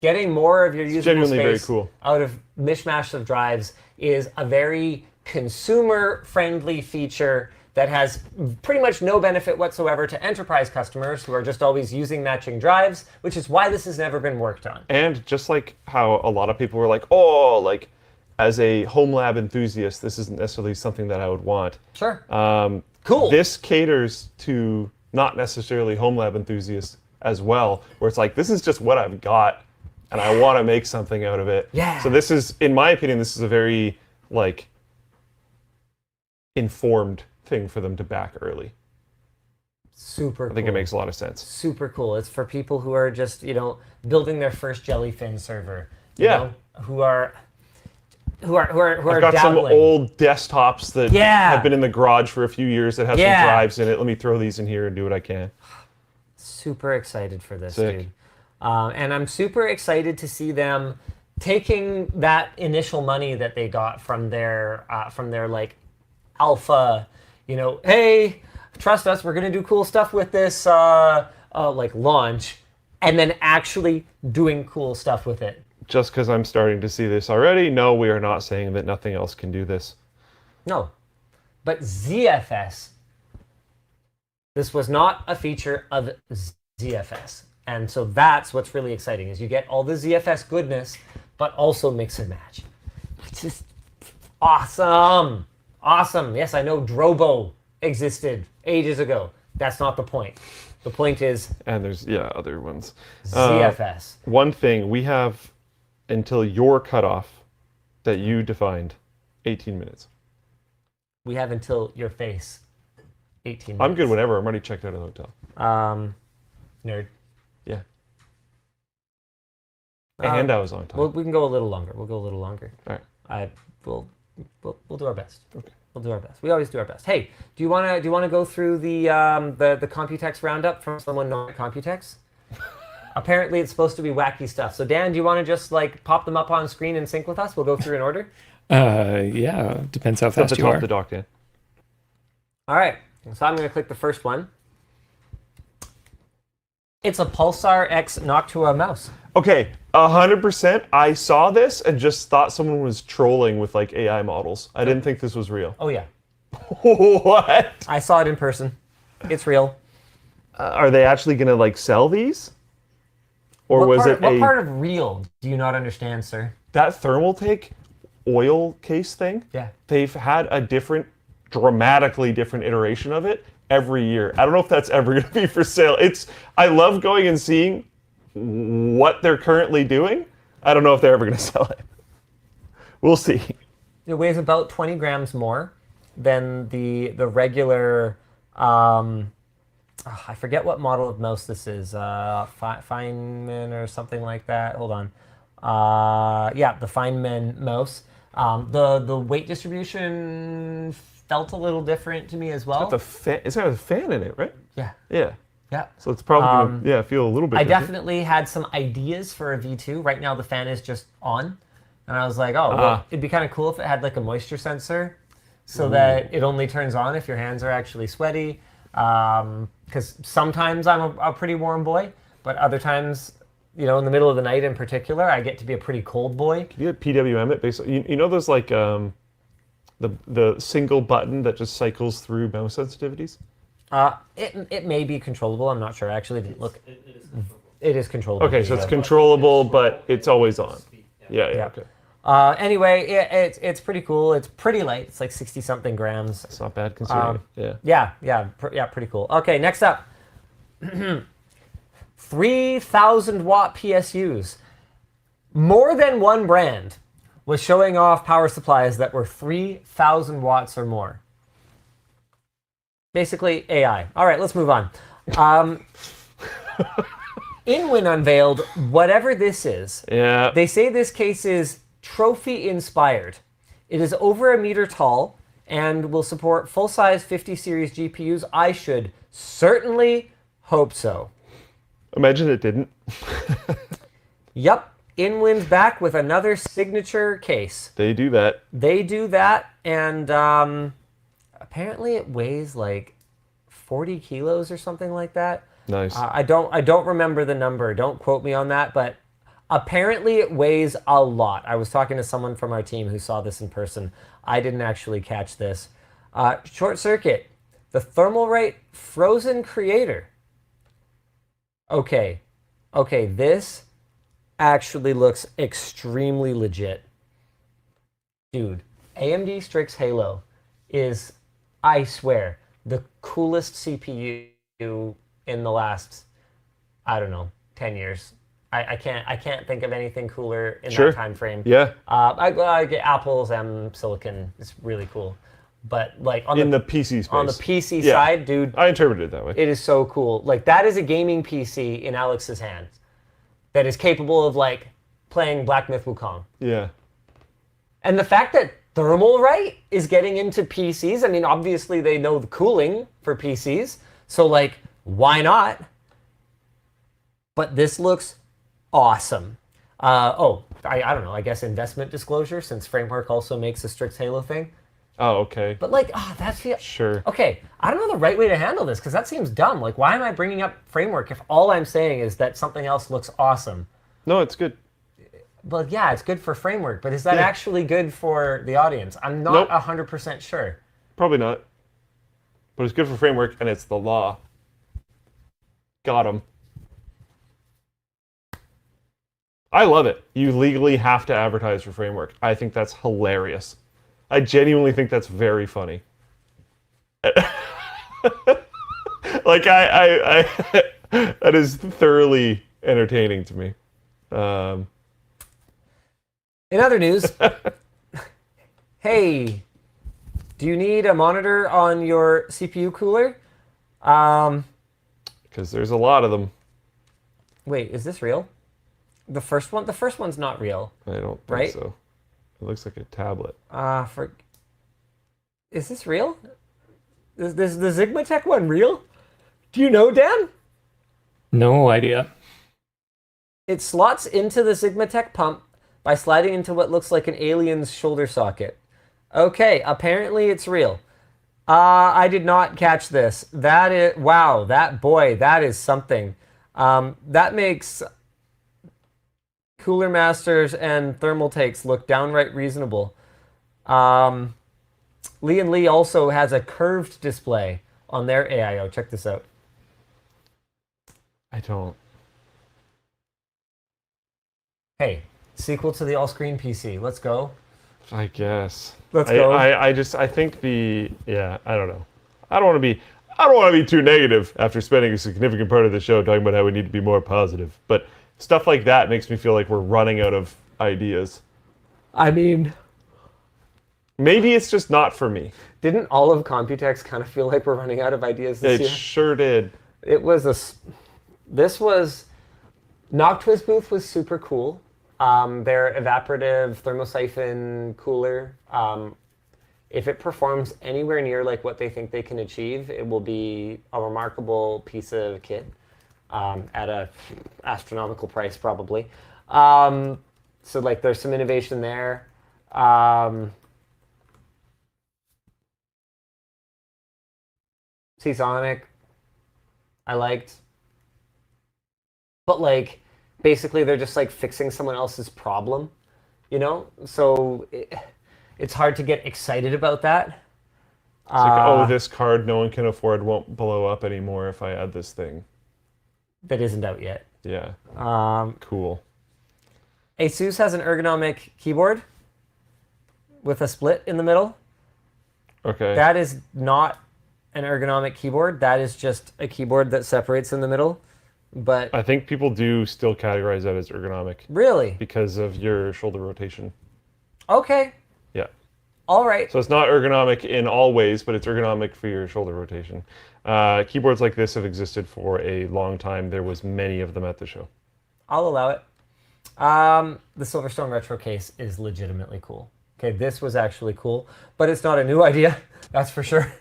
S1: Getting more of your usable space
S2: very cool.
S1: out of mishmash of drives is a very consumer-friendly feature that has pretty much no benefit whatsoever to enterprise customers who are just always using matching drives, which is why this has never been worked on.
S2: And just like how a lot of people were like, oh, like as a home lab enthusiast, this isn't necessarily something that I would want.
S1: Sure. Cool.
S2: This caters to not necessarily home lab enthusiasts as well, where it's like, this is just what I've got, and I want to make something out of it.
S1: Yeah.
S2: So this is, in my opinion, this is a very like informed thing for them to back early.
S1: Super cool.
S2: I think it makes a lot of sense.
S1: Super cool. It's for people who are just, building their first jellyfin server. You
S2: Yeah.
S1: know, who are
S2: I've got some
S1: dabbling.
S2: old desktops that
S1: Yeah.
S2: have been in the garage for a few years that have
S1: Yeah.
S2: some drives in it. Let me throw these in here and do what I can.
S1: Super excited for this,
S2: Sick.
S1: dude. And I'm super excited to see them taking that initial money that they got from their like alpha, hey, trust us, we're gonna do cool stuff with this like launch, and then actually doing cool stuff with it.
S2: Just because I'm starting to see this already, no, we are not saying that nothing else can do this.
S1: No, but ZFS, this was not a feature of ZFS. And so that's what's really exciting, is you get all the ZFS goodness, but also mix and match. It's just awesome. Awesome. Yes, I know Drobo existed ages ago. That's not the point. The point is
S2: And there's, other ones.
S1: ZFS.
S2: One thing, we have until your cutoff that you defined, 18 minutes.
S1: We have until your face, 18 minutes.
S2: I'm good whenever. I'm already checked out of the hotel.
S1: Nerd.
S2: Yeah. And I was on time.
S1: We can go a little longer. We'll go a little longer.
S2: All right.
S1: We'll do our best.
S2: Okay.
S1: We'll do our best. We always do our best. Hey, do you wanna go through the Computex roundup from someone known at Computex? Apparently, it's supposed to be wacky stuff. So Dan, do you want to just like pop them up on screen and sync with us? We'll go through in order.
S4: Yeah, depends how
S2: It's at
S4: fast
S2: the
S4: you
S2: top
S4: are.
S2: of the dock, Dan.
S1: All right. So I'm going to click the first one. It's a Pulsar X Noctua mouse.
S2: Okay, 100%. I saw this and just thought someone was trolling with like AI models. I didn't think this was real.
S1: Oh yeah,
S2: What?
S1: I saw it in person. It's real.
S2: Are they actually going to like sell these? Or
S1: What
S2: was
S1: part,
S2: it
S1: what part of real do you not understand, sir?
S2: that ThermalTake oil case thing?
S1: Yeah.
S2: They've had a dramatically different iteration of it every year. I don't know if that's ever going to be for sale. I love going and seeing what they're currently doing. I don't know if they're ever going to sell it. We'll see.
S1: It weighs about 20 grams more than the regular. I forget what model of mouse this is. Feinman or something like that. Hold on. Yeah, the Feinman mouse. The weight distribution felt a little different to me as well.
S2: It's got a fan in it, right?
S1: Yeah.
S2: Yeah.
S1: Yeah.
S2: So it's probably gonna, feel a little bit
S1: I
S2: different.
S1: definitely had some ideas for a V2. Right now the fan is just on. And I was like, oh, well, it'd be kind of cool if it had like a moisture sensor so that it only turns on if your hands are actually sweaty. Because sometimes I'm a pretty warm boy, but other times, in the middle of the night in particular, I get to be a pretty cold boy.
S2: Can you PWM it? Basically, you know those like the single button that just cycles through mouse sensitivities?
S1: It may be controllable. I'm not sure. I actually didn't look. It is controllable.
S2: Okay, so it's controllable, but it's always on. Yeah. Okay.
S1: Anyway, it's pretty cool. It's pretty light. It's like 60-something grams.
S2: It's not bad considering.
S1: Yeah, pretty cool. Okay, next up. 3,000 watt PSUs. More than one brand was showing off power supplies that were 3,000 watts or more. Basically, AI. All right, let's move on. InWin unveiled whatever this is.
S2: Yeah.
S1: They say this case is trophy-inspired. It is over 1 meter tall and will support full-size 50 series GPUs. I should certainly hope so.
S2: Imagine it didn't.
S1: Yep. InWin's back with another signature case.
S2: They do that.
S1: And apparently it weighs like 40 kilos or something like that.
S2: Nice.
S1: I don't remember the number. Don't quote me on that, but apparently it weighs a lot. I was talking to someone from our team who saw this in person. I didn't actually catch this. Short circuit. The Thermalright Frozen Creator. Okay, this actually looks extremely legit. Dude, AMD Strix Halo is, I swear, the coolest CPU in the last, 10 years. I can't think of anything cooler in that time frame.
S2: Yeah.
S1: I get Apple's M Silicon. It's really cool. But like on
S2: the PC space.
S1: On the PC side, dude.
S2: I interpreted it that way.
S1: It is so cool. Like that is a gaming PC in Alex's hands that is capable of like playing Black Myth Wukong.
S2: Yeah.
S1: And the fact that Thermalright is getting into PCs, I mean, obviously they know the cooling for PCs, so like, why not? But this looks awesome. I don't know, I guess investment disclosure, since Framework also makes a Strix Halo thing.
S2: Oh, okay.
S1: But like, that's
S2: sure.
S1: Okay, I don't know the right way to handle this because that seems dumb. Like, why am I bringing up Framework if all I'm saying is that something else looks awesome?
S2: No, it's good.
S1: Well, yeah, it's good for Framework, but is that actually good for the audience? I'm not 100% sure.
S2: Probably not. But it's good for Framework, and it's the law. Got him. I love it. You legally have to advertise for Framework. I think that's hilarious. I genuinely think that's very funny. Like, I that is thoroughly entertaining to me.
S1: In other news, hey, do you need a monitor on your CPU cooler?
S2: Because there's a lot of them.
S1: Wait, is this real? The first one's not real.
S2: I don't think so. It looks like a tablet.
S1: Is this real? Is the Xigmatek one real? Do you know, Dan?
S4: No idea.
S1: It slots into the Xigmatek pump by sliding into what looks like an alien's shoulder socket. Okay, apparently it's real. I did not catch this. That is something. That makes Cooler Masters and ThermalTakes look downright reasonable. Lee & Lee also has a curved display on their AIO. Check this out.
S2: I don't.
S1: Hey, sequel to the all-screen PC. Let's go.
S2: I guess.
S1: Let's go.
S2: I think I don't know. I don't want to be too negative after spending a significant part of the show talking about how we need to be more positive. But stuff like that makes me feel like we're running out of ideas.
S1: I mean,
S2: maybe it's just not for me.
S1: Didn't all of Computex kind of feel like we're running out of ideas this year?
S2: It sure did.
S1: Noctua's booth was super cool. Their evaporative thermosiphon cooler. If it performs anywhere near like what they think they can achieve, it will be a remarkable piece of kit at a astronomical price, probably. So like there's some innovation there. Seasonic, I liked. But like, basically they're just like fixing someone else's problem, you know? So it's hard to get excited about that.
S2: It's like, oh, this card no one can afford won't blow up anymore if I add this thing.
S1: That isn't out yet.
S2: Yeah. Cool.
S1: Asus has an ergonomic keyboard with a split in the middle.
S2: Okay.
S1: That is not an ergonomic keyboard. That is just a keyboard that separates in the middle. But
S2: I think people do still categorize that as ergonomic.
S1: Really?
S2: Because of your shoulder rotation.
S1: Okay.
S2: Yeah.
S1: All right.
S2: So it's not ergonomic in all ways, but it's ergonomic for your shoulder rotation. Keyboards like this have existed for a long time. There was many of them at the show.
S1: I'll allow it. The Silverstone retro case is legitimately cool. Okay, this was actually cool, but it's not a new idea. That's for sure.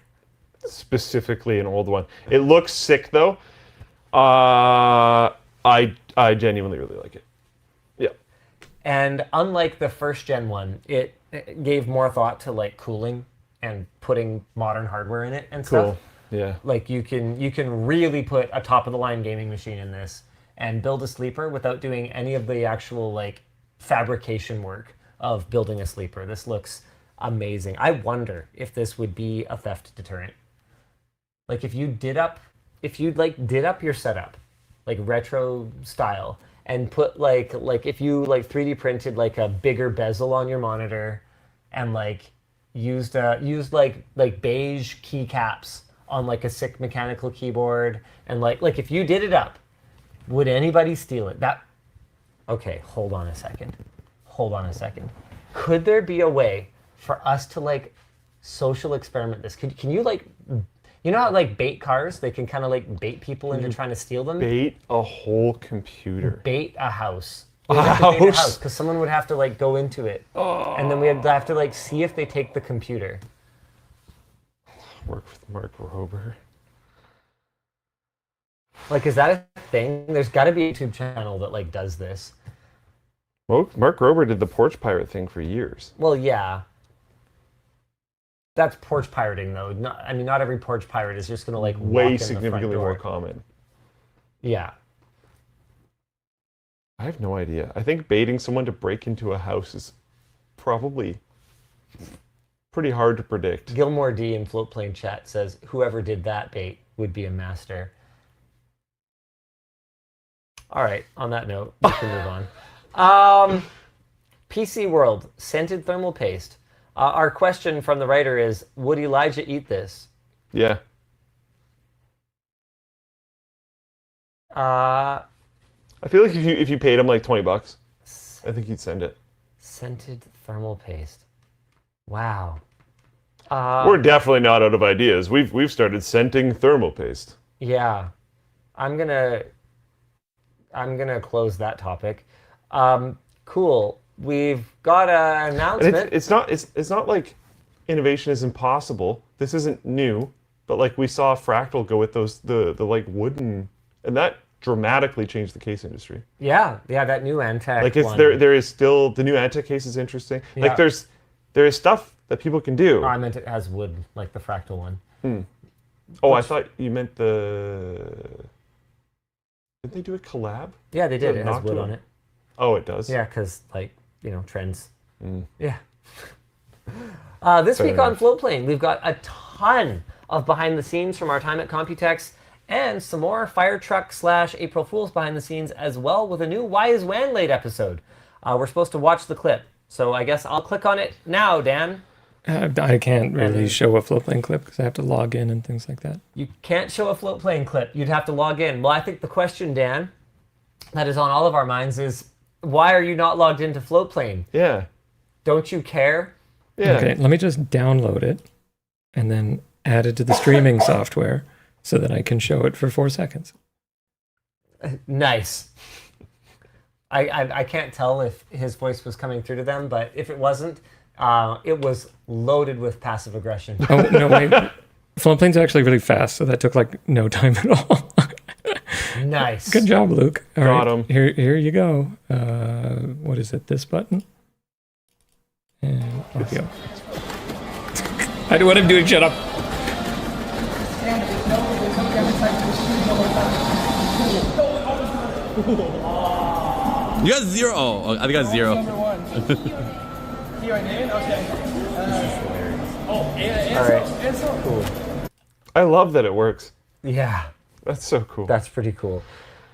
S2: Specifically an old one. It looks sick though. I genuinely really like it. Yeah.
S1: And unlike the first gen one, it gave more thought to like cooling and putting modern hardware in it and stuff.
S2: Cool. Yeah.
S1: Like you can really put a top of the line gaming machine in this and build a sleeper without doing any of the actual like fabrication work of building a sleeper. This looks amazing. I wonder if this would be a theft deterrent. Like if you did up your setup, like retro style, and put like if you like 3D printed like a bigger bezel on your monitor, and like used like beige keycaps on like a sick mechanical keyboard, and like if you did it up, would anybody steal it? Okay, hold on a second. Could there be a way for us to like social experiment this? Can you like, you know how like bait cars, they can kind of like bait people into trying to steal them?
S2: Bait a whole computer.
S1: Bait a house.
S2: A house?
S1: Because someone would have to like go into it. Oh. And then we would have to like see if they take the computer.
S2: Work with Mark Rober.
S1: Like, is that a thing? There's got to be a YouTube channel that like does this.
S2: Well, Mark Rober did the porch pirate thing for years.
S1: Well, yeah. That's porch pirating, though. Not every porch pirate is just going to like walk
S2: way
S1: in
S2: significantly
S1: the front door.
S2: more common.
S1: Yeah.
S2: I have no idea. I think baiting someone to break into a house is probably pretty hard to predict.
S1: Gilmore D in Floatplane chat says, whoever did that bait would be a master. All right, on that note, we can move on. PC World, scented thermal paste. Our question from the writer is, would Elijah eat this?
S2: Yeah.
S1: I
S2: feel like if you paid him like $20, I think he'd send it.
S1: Scented thermal paste. Wow.
S2: We're definitely not out of ideas. We've started scenting thermal paste.
S1: Yeah. I'm gonna close that topic. Cool. We've got an announcement.
S2: And it's not like innovation is impossible. This isn't new, but like we saw Fractal go with those the like wooden, and that dramatically changed the case industry.
S1: Yeah, that new Antec
S2: like it's
S1: one.
S2: there is still the new Antec case is interesting.
S1: Yeah.
S2: Like there is stuff that people can do.
S1: Oh, I meant it has wood, like the Fractal one.
S2: Oh, I thought you meant the. Did they do a collab?
S1: Yeah, they did.
S2: It
S1: It has
S2: Noctua?
S1: wood on it.
S2: Oh, it does.
S1: Yeah, because like trends. Yeah. This
S2: Fair
S1: week on
S2: enough.
S1: Floatplane, we've got a ton of behind the scenes from our time at Computex, and some more fire truck / April Fools behind the scenes as well, with a new Why is WAN Late episode. We're supposed to watch the clip, so I guess I'll click on it now, Dan.
S4: I can't really show a Floatplane clip because I have to log in and things like that.
S1: You can't show a Floatplane clip. You'd have to log in. Well, I think the question, Dan, that is on all of our minds is, why are you not logged into Floatplane?
S2: Yeah.
S1: Don't you care?
S2: Yeah.
S4: Okay, let me just download it and then add it to the streaming software so that I can show it for 4 seconds.
S1: Nice. I can't tell if his voice was coming through to them, but if it wasn't, it was loaded with passive aggression.
S4: Oh, no, wait. Floatplane's actually really fast, so that took like no time at all.
S1: Nice.
S4: Good job, Luke. All
S2: Got
S4: right,
S2: him.
S4: Here you go. What is it? This button? And audio. I know what I'm doing. Shut up.
S9: You got 0. Oh, I got 0.
S1: All right. Cool.
S2: I love that it works.
S1: Yeah.
S2: That's so cool.
S1: That's pretty cool.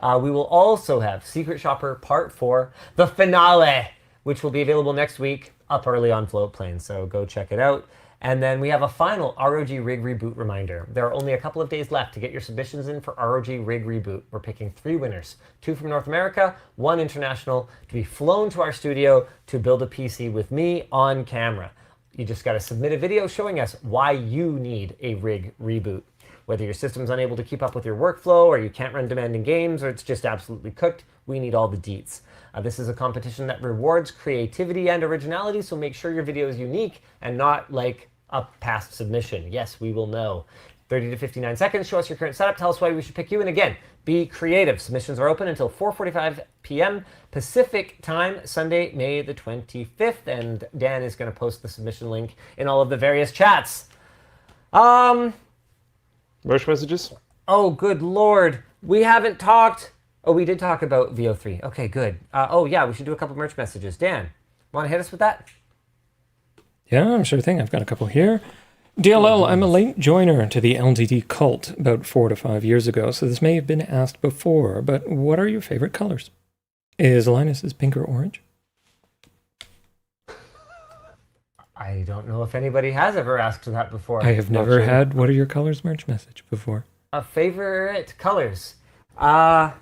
S1: We will also have Secret Shopper Part 4, the finale, which will be available next week, up early on Floatplane, so go check it out. And then we have a final ROG Rig Reboot reminder. There are only a couple of days left to get your submissions in for ROG Rig Reboot. We're picking 3 winners, 2 from North America, 1 international, to be flown to our studio to build a PC with me on camera. You just got to submit a video showing us why you need a Rig Reboot. Whether your system's unable to keep up with your workflow, or you can't run demanding games, or it's just absolutely cooked, we need all the deets. This is a competition that rewards creativity and originality, so make sure your video is unique and not like a past submission. Yes, we will know. 30 to 59 seconds, show us your current setup, tell us why we should pick you, and again, be creative. Submissions are open until 4:45 p.m. Pacific time, Sunday, May the 25th, and Dan is going to post the submission link in all of the various chats.
S2: Merch messages?
S1: Oh, good Lord. We haven't talked. Oh, we did talk about Veo3. Okay, good. Oh, yeah, we should do a couple merch messages. Dan, want to hit us with that?
S4: Yeah, I'm sure thing. I've got a couple here. DLL, I'm a late joiner to the LTT cult about 4 to 5 years ago, so this may have been asked before, but what are your favorite colors? Is Linus's pink or orange?
S1: I don't know if anybody has ever asked that before.
S4: I have never had what are your colors merch message before.
S1: Favorite colors? I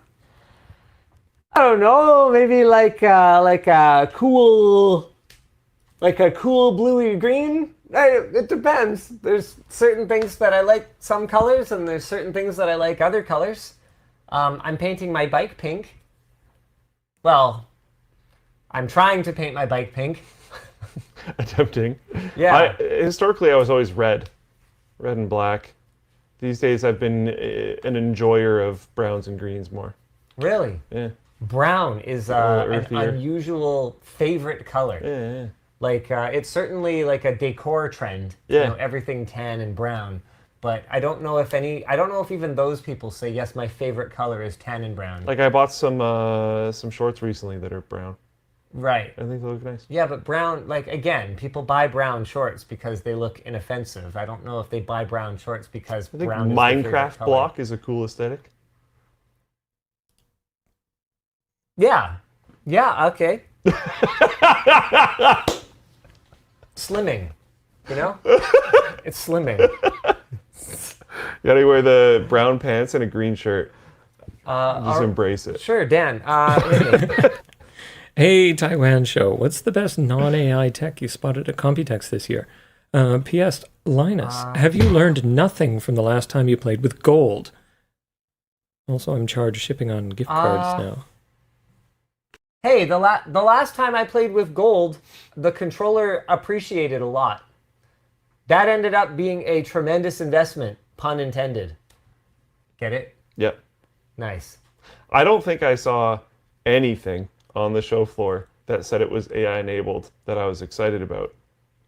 S1: don't know, maybe like a cool bluey green. It depends. There's certain things that I like some colors, and there's certain things that I like other colors. I'm painting my bike pink. Well, I'm trying to paint my bike pink.
S2: Attempting.
S1: Yeah.
S2: Historically, I was always red and black. These days, I've been an enjoyer of browns and greens more.
S1: Really?
S2: Yeah.
S1: Brown is an unusual favorite color.
S2: Yeah.
S1: Like, it's certainly like a decor trend.
S2: Yeah.
S1: You know, everything tan and brown. But I don't know if even those people say, yes, my favorite color is tan and brown.
S2: Like, I bought some shorts recently that are brown.
S1: Right.
S2: I think they look nice.
S1: Yeah, but brown, like, again, people buy brown shorts because they look inoffensive. I don't know if they buy brown shorts because
S2: I think
S1: brown is their favorite
S2: Minecraft
S1: color.
S2: block is a cool aesthetic.
S1: Yeah. Yeah, okay. Slimming, you know? It's slimming.
S2: You gotta wear the brown pants and a green shirt. Just embrace it.
S1: Sure, Dan.
S4: Hey, WAN Show, what's the best non-AI tech you spotted at Computex this year? P.S. Linus, have you learned nothing from the last time you played with gold? Also, I'm charged shipping on gift cards now.
S1: Hey, the last time I played with gold, the controller appreciated a lot. That ended up being a tremendous investment, pun intended. Get it?
S2: Yep.
S1: Nice.
S2: I don't think I saw anything on the show floor that said it was AI enabled that I was excited about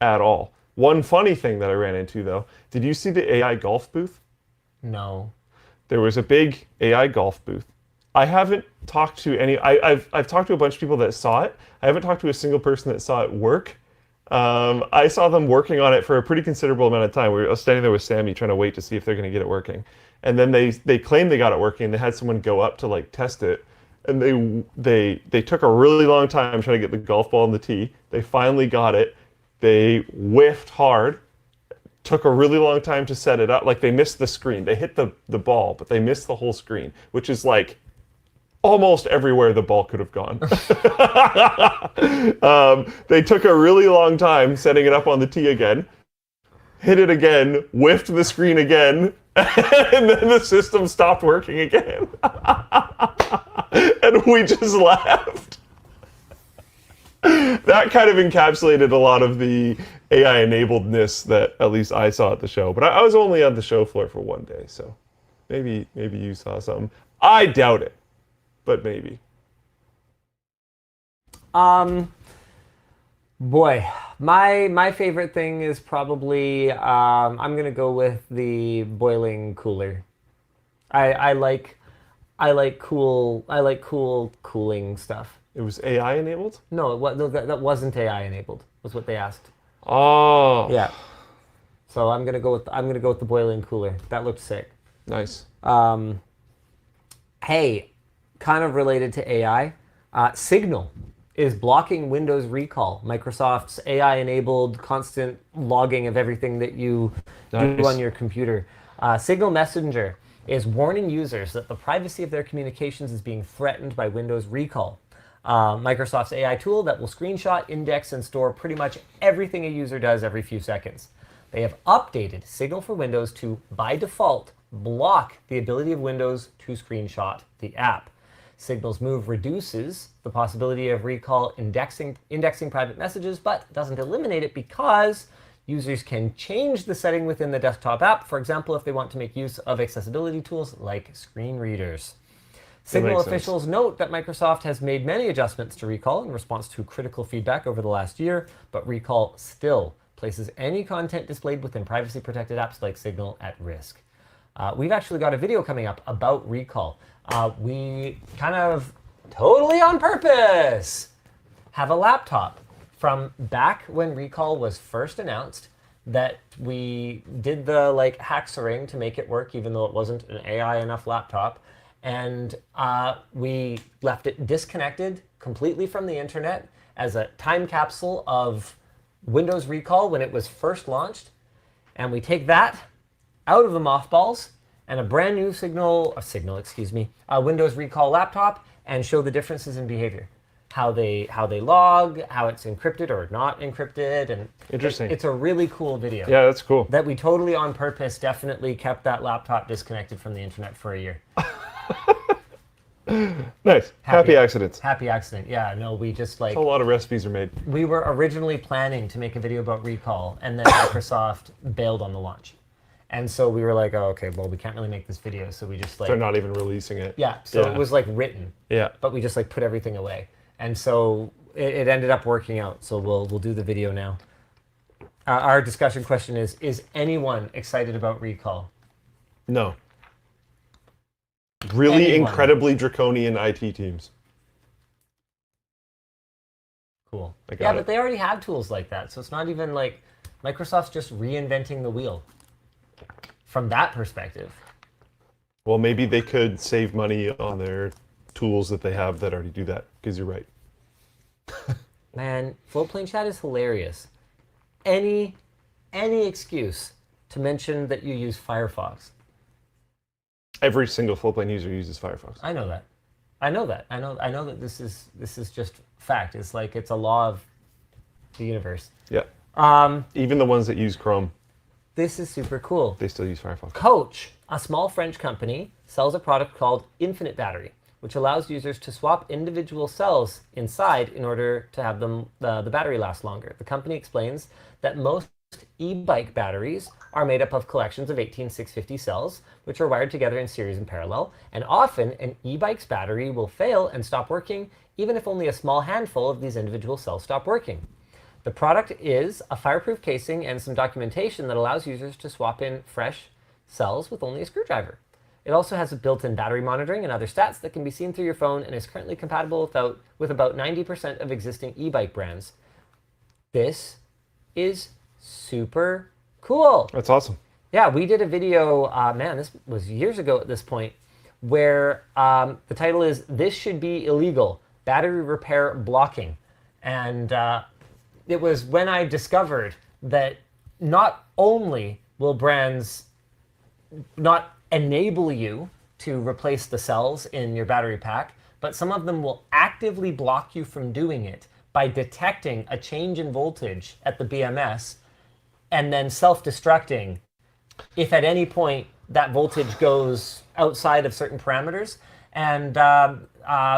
S2: at all. One funny thing that I ran into though, did you see the AI golf booth?
S1: No.
S2: There was a big AI golf booth. I haven't talked to any, I've talked to a bunch of people that saw it. I haven't talked to a single person that saw it work. I saw them working on it for a pretty considerable amount of time. I was standing there with Sammy trying to wait to see if they're going to get it working. And then they claimed they got it working. They had someone go up to like test it. And they took a really long time trying to get the golf ball in the tee. They finally got it. They whiffed hard. Took a really long time to set it up. Like they missed the screen. They hit the ball, but they missed the whole screen, which is like almost everywhere the ball could have gone. They took a really long time setting it up on the tee again. Hit it again, whiffed the screen again, and then the system stopped working again. And we just laughed. That kind of encapsulated a lot of the AI enabledness that at least I saw at the show. But I was only on the show floor for one day, so maybe you saw something. I doubt it, but maybe.
S1: Boy, my favorite thing is probably I'm gonna go with the boiling cooler. I like cool cooling stuff.
S2: It was AI enabled?
S1: No, that wasn't AI enabled. Was what they asked.
S2: Oh.
S1: Yeah. So I'm gonna go with the boiling cooler. That looked sick.
S2: Nice.
S1: Hey, kind of related to AI, Signal is blocking Windows recall. Microsoft's AI-enabled constant logging of everything that you do on your computer. Signal Messenger is warning users that the privacy of their communications is being threatened by Windows recall. Microsoft's AI tool that will screenshot, index, and store pretty much everything a user does every few seconds. They have updated Signal for Windows to, by default, block the ability of Windows to screenshot the app. Signal's move reduces the possibility of recall indexing private messages, but doesn't eliminate it because users can change the setting within the desktop app, for example, if they want to make use of accessibility tools like screen readers. Signal officials note that Microsoft has made many adjustments to recall in response to critical feedback over the last year, but recall still places any content displayed within privacy-protected apps like Signal at risk. We've actually got a video coming up about recall. We kind of totally on purpose have a laptop from back when recall was first announced that we did the haxering to make it work even though it wasn't an AI enough laptop. And we left it disconnected completely from the internet as a time capsule of Windows recall when it was first launched. And we take that out of the mothballs and a brand new Windows recall laptop and show the differences in behavior. How they log, how it's encrypted or not encrypted, and
S2: interesting.
S1: It's a really cool video.
S2: Yeah, that's cool.
S1: That we totally on purpose definitely kept that laptop disconnected from the internet for a year.
S2: Nice. Happy accidents.
S1: Happy accident. Yeah, no, we just
S2: a lot of recipes are made.
S1: We were originally planning to make a video about recall, and then Microsoft bailed on the launch. And so we were like, oh, okay, well, we can't really make this video, so we just
S2: They're not even releasing it.
S1: Yeah, so it was written.
S2: Yeah.
S1: But we just put everything away. And so it ended up working out. So we'll do the video now. Our discussion question is anyone excited about recall?
S2: No. Really
S1: Anyone.
S2: incredibly draconian IT teams.
S1: Cool.
S2: Yeah,
S1: but they already have tools like that. So it's not even Microsoft's just reinventing the wheel from that perspective.
S2: Well, maybe they could save money on their tools that they have that already do that, because you're right.
S1: Man, floatplane chat is hilarious. Any excuse to mention that you use Firefox.
S2: Every single floatplane user uses Firefox.
S1: I know that. I know that this is just fact. It's it's a law of the universe.
S2: Yeah. Even the ones that use Chrome.
S1: This is super cool.
S2: They still use Firefox.
S1: Coach, a small French company, sells a product called Infinite Battery, which allows users to swap individual cells inside in order to have the battery last longer. The company explains that most e-bike batteries are made up of collections of 18650 cells, which are wired together in series and parallel, and often an e-bike's battery will fail and stop working, even if only a small handful of these individual cells stop working. The product is a fireproof casing and some documentation that allows users to swap in fresh cells with only a screwdriver. It also has a built-in battery monitoring and other stats that can be seen through your phone and is currently compatible with about 90% of existing e-bike brands. This is super cool.
S2: That's awesome.
S1: Yeah, we did a video, man, this was years ago at this point, where the title is "This Should Be Illegal, Battery Repair Blocking." And it was when I discovered that not only will brands not enable you to replace the cells in your battery pack, but some of them will actively block you from doing it by detecting a change in voltage at the BMS and then self-destructing if at any point that voltage goes outside of certain parameters. And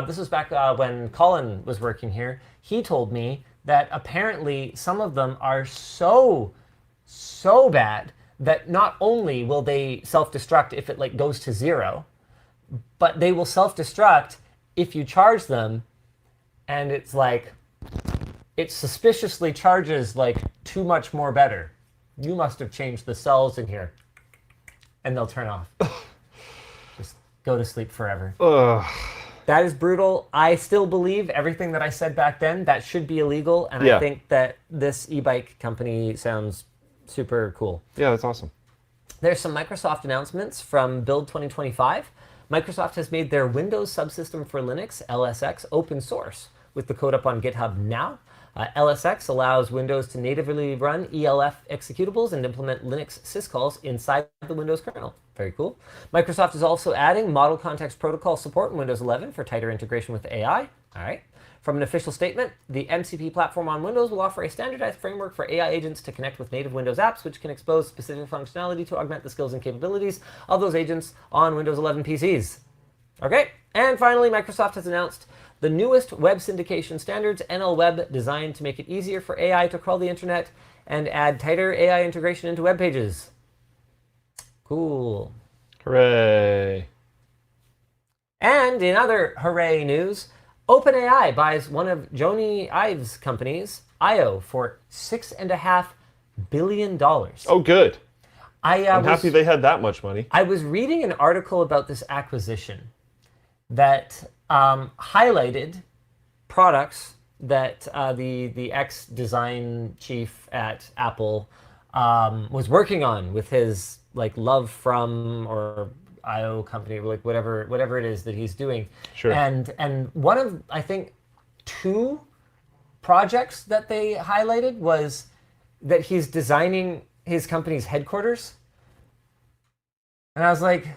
S1: this was back when Colin was working here. He told me that apparently some of them are so bad that not only will they self-destruct if it like goes to 0, but they will self-destruct if you charge them, and it's like, it suspiciously charges like too much more better. You must have changed the cells in here. And they'll turn off. Just go to sleep forever. That is brutal. I still believe everything that I said back then. That should be illegal. And I think that this e-bike company sounds super cool.
S2: Yeah, that's awesome.
S1: There's some Microsoft announcements from Build 2025. Microsoft has made their Windows subsystem for Linux, LSX, open source with the code up on GitHub now. LSX allows Windows to natively run ELF executables and implement Linux syscalls inside the Windows kernel. Very cool. Microsoft is also adding Model Context Protocol support in Windows 11 for tighter integration with AI. All right. From an official statement, the MCP platform on Windows will offer a standardized framework for AI agents to connect with native Windows apps, which can expose specific functionality to augment the skills and capabilities of those agents on Windows 11 PCs. Okay. And finally, Microsoft has announced the newest web syndication standards, NLWeb, designed to make it easier for AI to crawl the internet and add tighter AI integration into web pages. Cool.
S2: Hooray.
S1: And in other hooray news, OpenAI buys one of Jony Ive's companies, IO, for $6.5 billion.
S2: Oh, good. I'm happy they had that much money.
S1: I was reading an article about this acquisition that highlighted products that the ex-design chief at Apple was working on with his like love from or IO company, like whatever it is that he's doing.
S2: Sure.
S1: And one of, I think, 2 projects that they highlighted was that he's designing his company's headquarters. And I was like,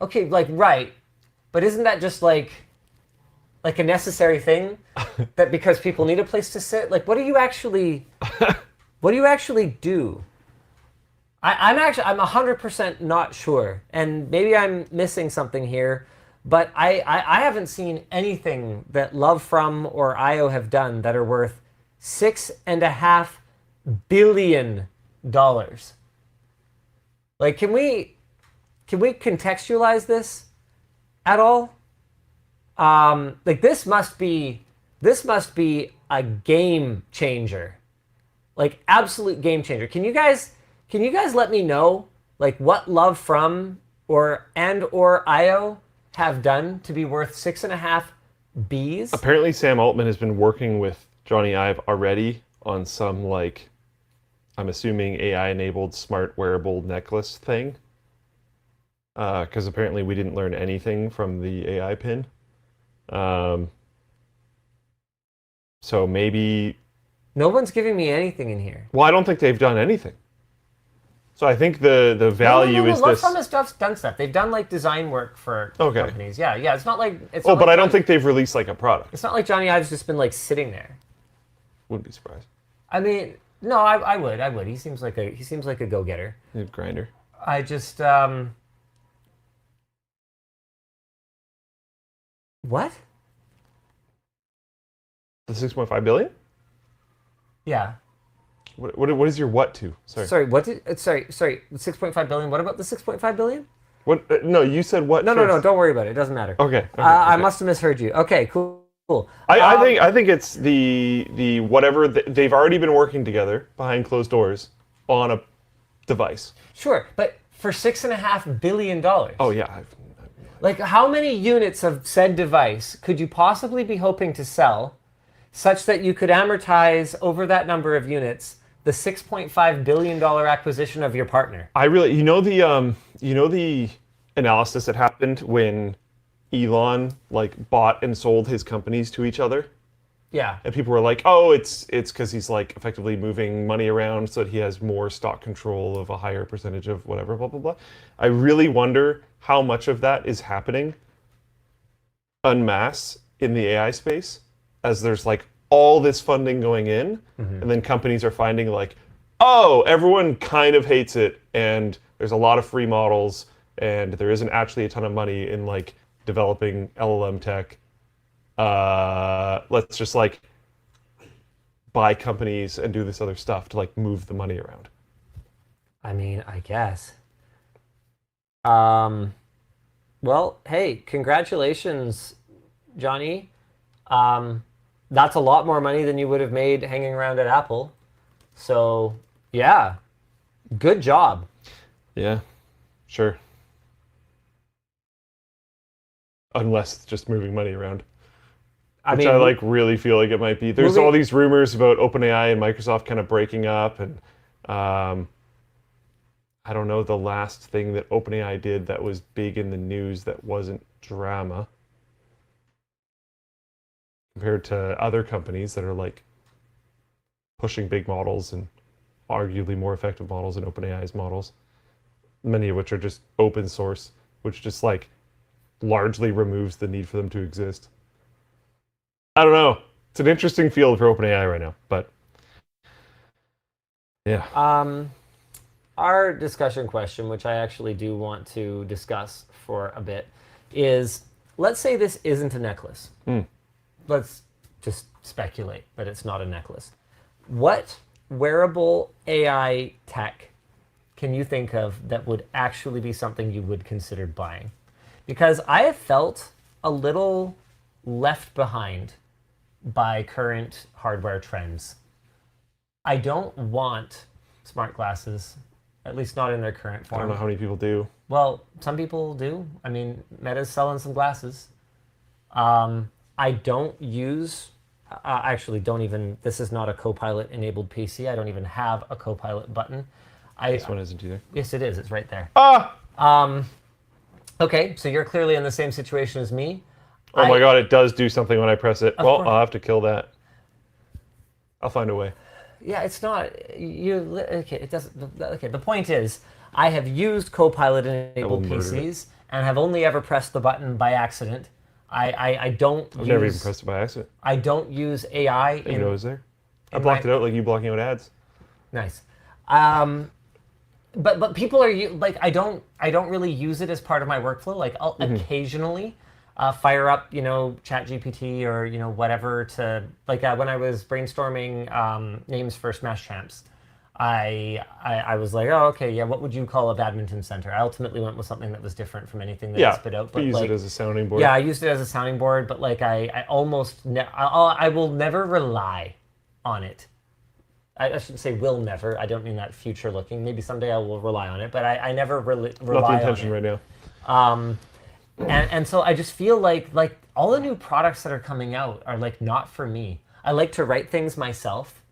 S1: okay, like, right. But isn't that just like a necessary thing that because people need a place to sit? Like, what do you actually do? I'm 100% not sure, and maybe I'm missing something here, but I haven't seen anything that Love From or IO have done that are worth $6.5 billion. Like, can we contextualize this at all? Like this must be a game changer, like absolute game changer. Can you guys let me know like what Love From or IO have done to be worth $6.5 billion?
S2: Apparently, Sam Altman has been working with Jony Ive already on some like, I'm assuming AI-enabled smart wearable necklace thing. Because apparently we didn't learn anything from the AI pin. So maybe...
S1: No one's giving me anything in here.
S2: Well, I don't think they've done anything. So I think the value is
S1: Love
S2: this...
S1: From has done stuff. They've done like design work for companies. Yeah. It's not like...
S2: but I don't think they've released like a product.
S1: It's not like Jony Ive's just been like sitting there.
S2: Wouldn't be surprised.
S1: I mean, no, I would. He seems like a go-getter.
S2: He's a grinder.
S1: I just... What?
S2: The 6.5 billion?
S1: Yeah.
S2: What is your what to?
S1: Sorry, what did... Sorry, 6.5 billion. What about the 6.5 billion?
S2: What? No, you said what
S1: No, don't worry about it. It doesn't matter.
S2: Okay.
S1: I must have misheard you. Okay, cool.
S2: I think it's the whatever... They've already been working together behind closed doors on a device.
S1: Sure, but for $6.5 billion.
S2: Oh, yeah.
S1: Like, how many units of said device could you possibly be hoping to sell such that you could amortize over that number of units the $6.5 billion acquisition of your partner?
S2: I really, the analysis that happened when Elon like bought and sold his companies to each other?
S1: Yeah.
S2: And people were like, oh, it's because he's like effectively moving money around so that he has more stock control of a higher percentage of whatever, blah, blah, blah. I really wonder how much of that is happening en masse in the AI space as there's like all this funding going in and then companies are finding like, oh, everyone kind of hates it and there's a lot of free models and there isn't actually a ton of money in like developing LLM tech. Let's just like buy companies and do this other stuff to like move the money around.
S1: I mean, I guess. Well, hey, congratulations, Jony. That's a lot more money than you would have made hanging around at Apple. So, yeah, good job.
S2: Yeah, sure. Unless it's just moving money around. Which I like really feel like it might be. There's all these rumors about OpenAI and Microsoft kind of breaking up, and I don't know the last thing that OpenAI did that was big in the news that wasn't drama compared to other companies that are like pushing big models and arguably more effective models than OpenAI's models, many of which are just open source, which just like largely removes the need for them to exist. I don't know. It's an interesting field for OpenAI right now, but yeah.
S1: Our discussion question, which I actually do want to discuss for a bit, is let's say this isn't a necklace. Let's just speculate that it's not a necklace. What wearable AI tech can you think of that would actually be something you would consider buying? Because I have felt a little left behind by current hardware trends. I don't want smart glasses, at least not in their current form.
S2: I don't know how many people do.
S1: Well, some people do. I mean, Meta's selling some glasses. I don't use, actually don't even, this is not a Copilot enabled PC. I don't even have a Copilot button.
S2: This one isn't either.
S1: Yes, it is. It's right there.
S2: Ah!
S1: Okay, so you're clearly in the same situation as me.
S2: Oh my god, it does do something when I press it. Well,
S1: course.
S2: I'll have to kill that. I'll find a way.
S1: Yeah, it's not, okay, it doesn't, okay, the point is, I have used Copilot enabled PCs and have only ever pressed the button by accident. I don't
S2: I've never even pressed it by accident.
S1: I don't use AI.
S2: I didn't know it was there. I blocked it out like you blocking out ads.
S1: Nice. But people are like, I don't really use it as part of my workflow. Like I'll occasionally fire up, ChatGPT or whatever to like when I was brainstorming names for Smash Champs, I was like, oh okay, yeah, what would you call a badminton center? I ultimately went with something that was different from anything that I spit out.
S2: But use it as a sounding board.
S1: Yeah, I used it as a sounding board, but like I will never rely on it. I shouldn't say will never. I don't mean that future looking. Maybe someday I will rely on it, but I never rely on it.
S2: Not the intention right now.
S1: And so I just feel like all the new products that are coming out are like not for me. I like to write things myself.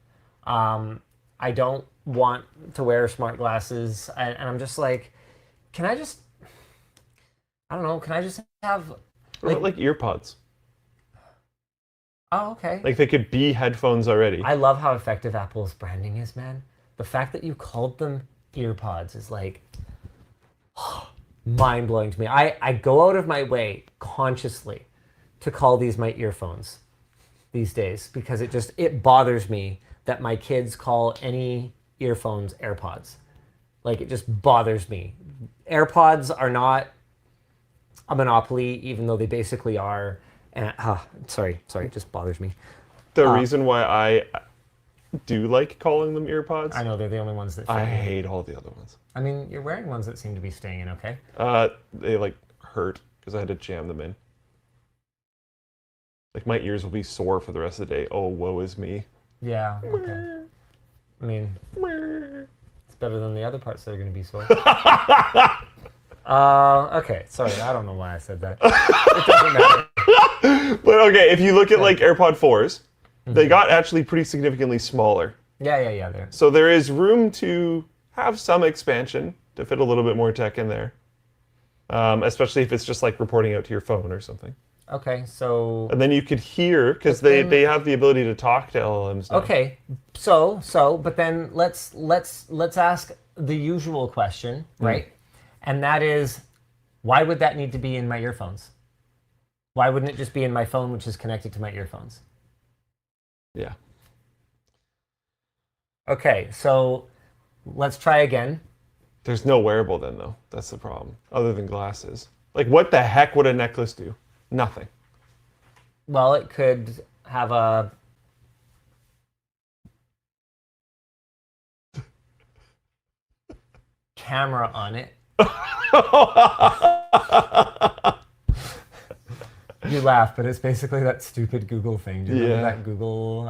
S1: I don't want to wear smart glasses, and I'm just like, can I just have
S2: like earpods?
S1: Oh, okay.
S2: Like they could be headphones already.
S1: I love how effective Apple's branding is, man. The fact that you called them earpods is like mind-blowing to me. I go out of my way consciously to call these my earphones these days because it bothers me that my kids call any earphones AirPods. Like it just bothers me. AirPods are not a monopoly, even though they basically are. And sorry, it just bothers me.
S2: The reason why I do like calling them earpods.
S1: I know they're the only ones that fit
S2: I
S1: me.
S2: hate all the other ones.
S1: I mean, you're wearing ones that seem to be staying in okay.
S2: They like hurt because I had to jam them in. Like my ears will be sore for the rest of the day. Oh, woe is me.
S1: Yeah, okay. I mean, it's better than the other parts that are going to be sore. Okay, sorry, I don't know why I said that. It doesn't matter.
S2: But okay, if you look at like AirPod 4s, they got actually pretty significantly smaller.
S1: Yeah, there.
S2: So there is room to have some expansion to fit a little bit more tech in there. Especially if it's just like reporting out to your phone or something.
S1: Okay, so...
S2: And then you could hear, because they have the ability to talk to LLMs now.
S1: Okay, but then let's ask the usual question, right? And that is, why would that need to be in my earphones? Why wouldn't it just be in my phone, which is connected to my earphones?
S2: Yeah.
S1: Okay, so let's try again.
S2: There's no wearable then, though. That's the problem, other than glasses. Like, what the heck would a necklace do? Nothing.
S1: Well, it could have a... camera on it. You laugh, but it's basically that stupid Google thing. Do you remember that Google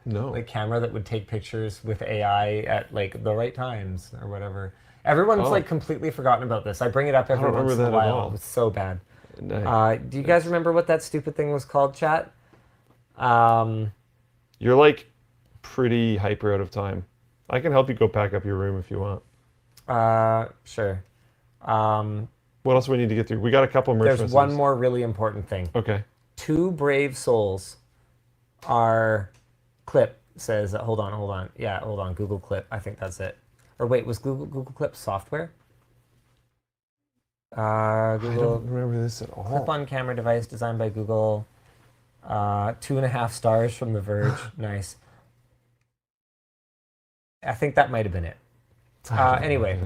S2: no.
S1: like camera that would take pictures with AI at like the right times or whatever? Everyone's like completely forgotten about this. I bring it up every once in a while. It's so bad.
S2: Nice.
S1: Do you guys remember what that stupid thing was called, chat?
S2: You're like pretty hyper out of time. I can help you go pack up your room if you want.
S1: Sure.
S2: What else do we need to get through? We got a couple merch
S1: There's
S2: messages.
S1: one more really important thing.
S2: Okay.
S1: Two brave souls are... Clip says, hold on. Yeah, hold on. Google Clip. I think that's it. Or wait, was Google Clip software? Google,
S2: I don't remember this at all.
S1: Clip-on camera device designed by Google. 2.5 stars from The Verge. Nice. I think that might have been it. Anyway,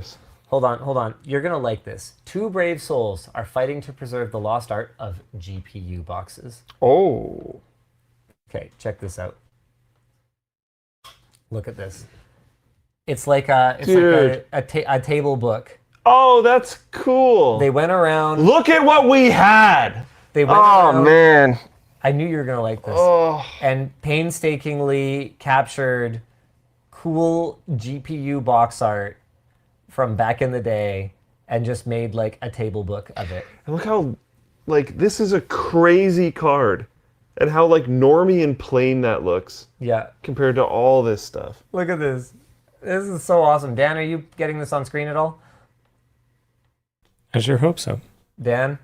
S1: hold on. You're going to like this. Two brave souls are fighting to preserve the lost art of GPU boxes.
S2: Oh.
S1: Okay, check this out. Look at this. It's like a table book.
S2: Oh, that's cool.
S1: They went around.
S2: Look at what we had.
S1: They went around,
S2: man.
S1: I knew you were going to like this.
S2: Oh.
S1: And painstakingly captured cool GPU box art from back in the day and just made like a table book of it.
S2: And look how, like, this is a crazy card. And how, like, normie and plain that looks.
S1: Yeah.
S2: Compared to all this stuff.
S1: Look at this. This is so awesome. Dan, are you getting this on screen at all?
S4: I sure hope so.
S1: Dan?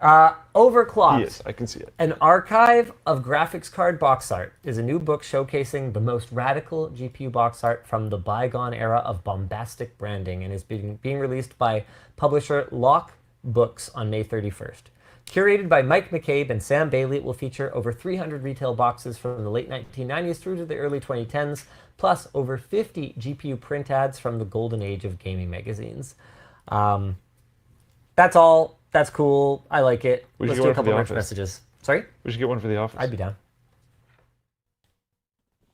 S1: Overclocked.
S2: Yes, I can see it.
S1: An Archive of Graphics Card Box Art is a new book showcasing the most radical GPU box art from the bygone era of bombastic branding and is being released by publisher Lock Books on May 31st. Curated by Mike McCabe and Sam Bailey, it will feature over 300 retail boxes from the late 1990s through to the early 2010s, plus over 50 GPU print ads from the golden age of gaming magazines. That's all. That's cool. I like it. Let's do a couple more messages. Sorry?
S2: We should get one for the office.
S1: I'd be down.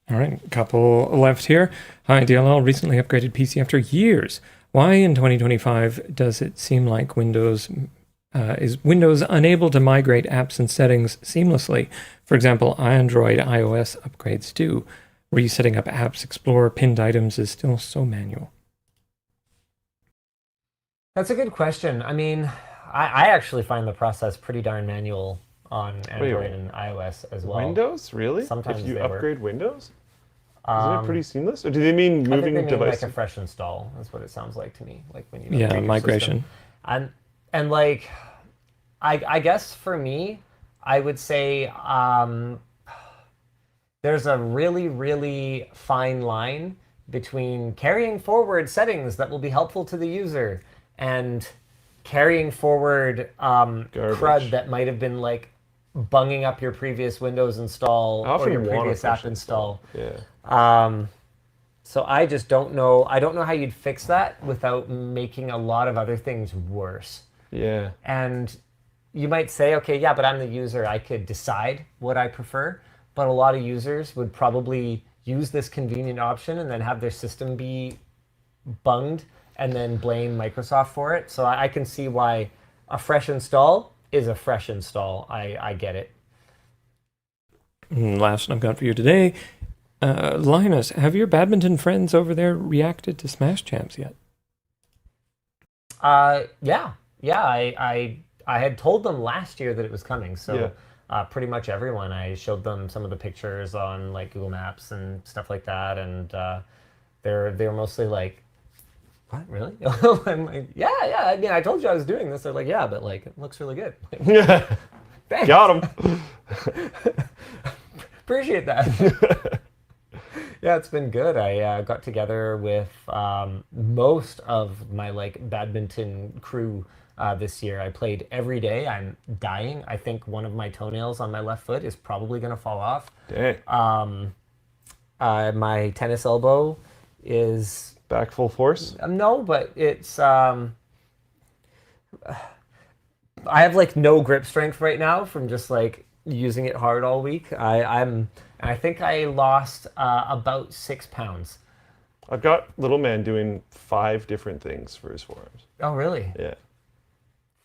S4: All right, a couple left here. Hi, DLL recently upgraded PC after years. Why in 2025 does it seem like Windows unable to migrate apps and settings seamlessly? For example, Android iOS upgrades do. Resetting up apps, Explorer, pinned items is still so manual.
S1: That's a good question. I mean, I actually find the process pretty darn manual on Android and iOS as well.
S2: Windows? Really?
S1: Sometimes
S2: if you
S1: they
S2: upgrade Windows? Isn't it pretty seamless? Or do they mean moving
S1: I think they mean
S2: device?
S1: like a fresh install. That's what it sounds like to me. Like when you
S4: Yeah,
S1: upgrade your
S4: migration.
S1: system. And like, I guess for me, I would say there's a really, really fine line between carrying forward settings that will be helpful to the user and carrying forward crud that might have been like bunging up your previous Windows install or your previous app install.
S2: Yeah.
S1: So I just don't know. I don't know how you'd fix that without making a lot of other things worse.
S2: Yeah.
S1: And you might say, okay, yeah, but I'm the user. I could decide what I prefer. But a lot of users would probably use this convenient option and then have their system be bunged and then blame Microsoft for it. So I can see why a fresh install is a fresh install. I get it.
S4: Last I've got for you today. Linus, have your badminton friends over there reacted to Smash Champs yet?
S1: Yeah. I had told them last year that it was coming, so pretty much everyone. I showed them some of the pictures on like Google Maps and stuff like that, and they're mostly like, "What, really?" I'm like, "Yeah. I mean, I told you I was doing this." They're like, "Yeah, but like, it looks really good." Thanks.
S2: Got him.
S1: Appreciate that. Yeah, it's been good. I got together with most of my like badminton crew this year. I played every day. I'm dying. I think one of my toenails on my left foot is probably going to fall off.
S2: Dang.
S1: My tennis elbow is...
S2: Back full force?
S1: No, but it's... I have like no grip strength right now from just like using it hard all week. I think I lost about 6 pounds.
S2: I've got little man doing 5 different things for his forearms.
S1: Oh, really?
S2: Yeah.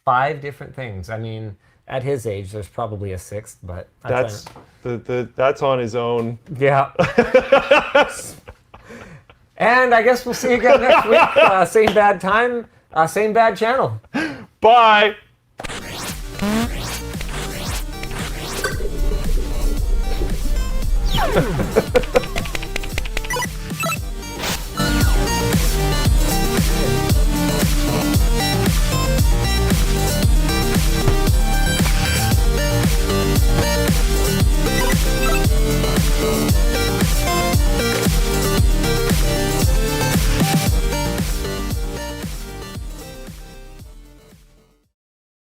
S1: 5 different things. I mean, at his age, there's probably a 6th, but
S2: That's that's on his own.
S1: yeah. And I guess we'll see you again next week. Same bad time, same bad channel.
S2: Bye.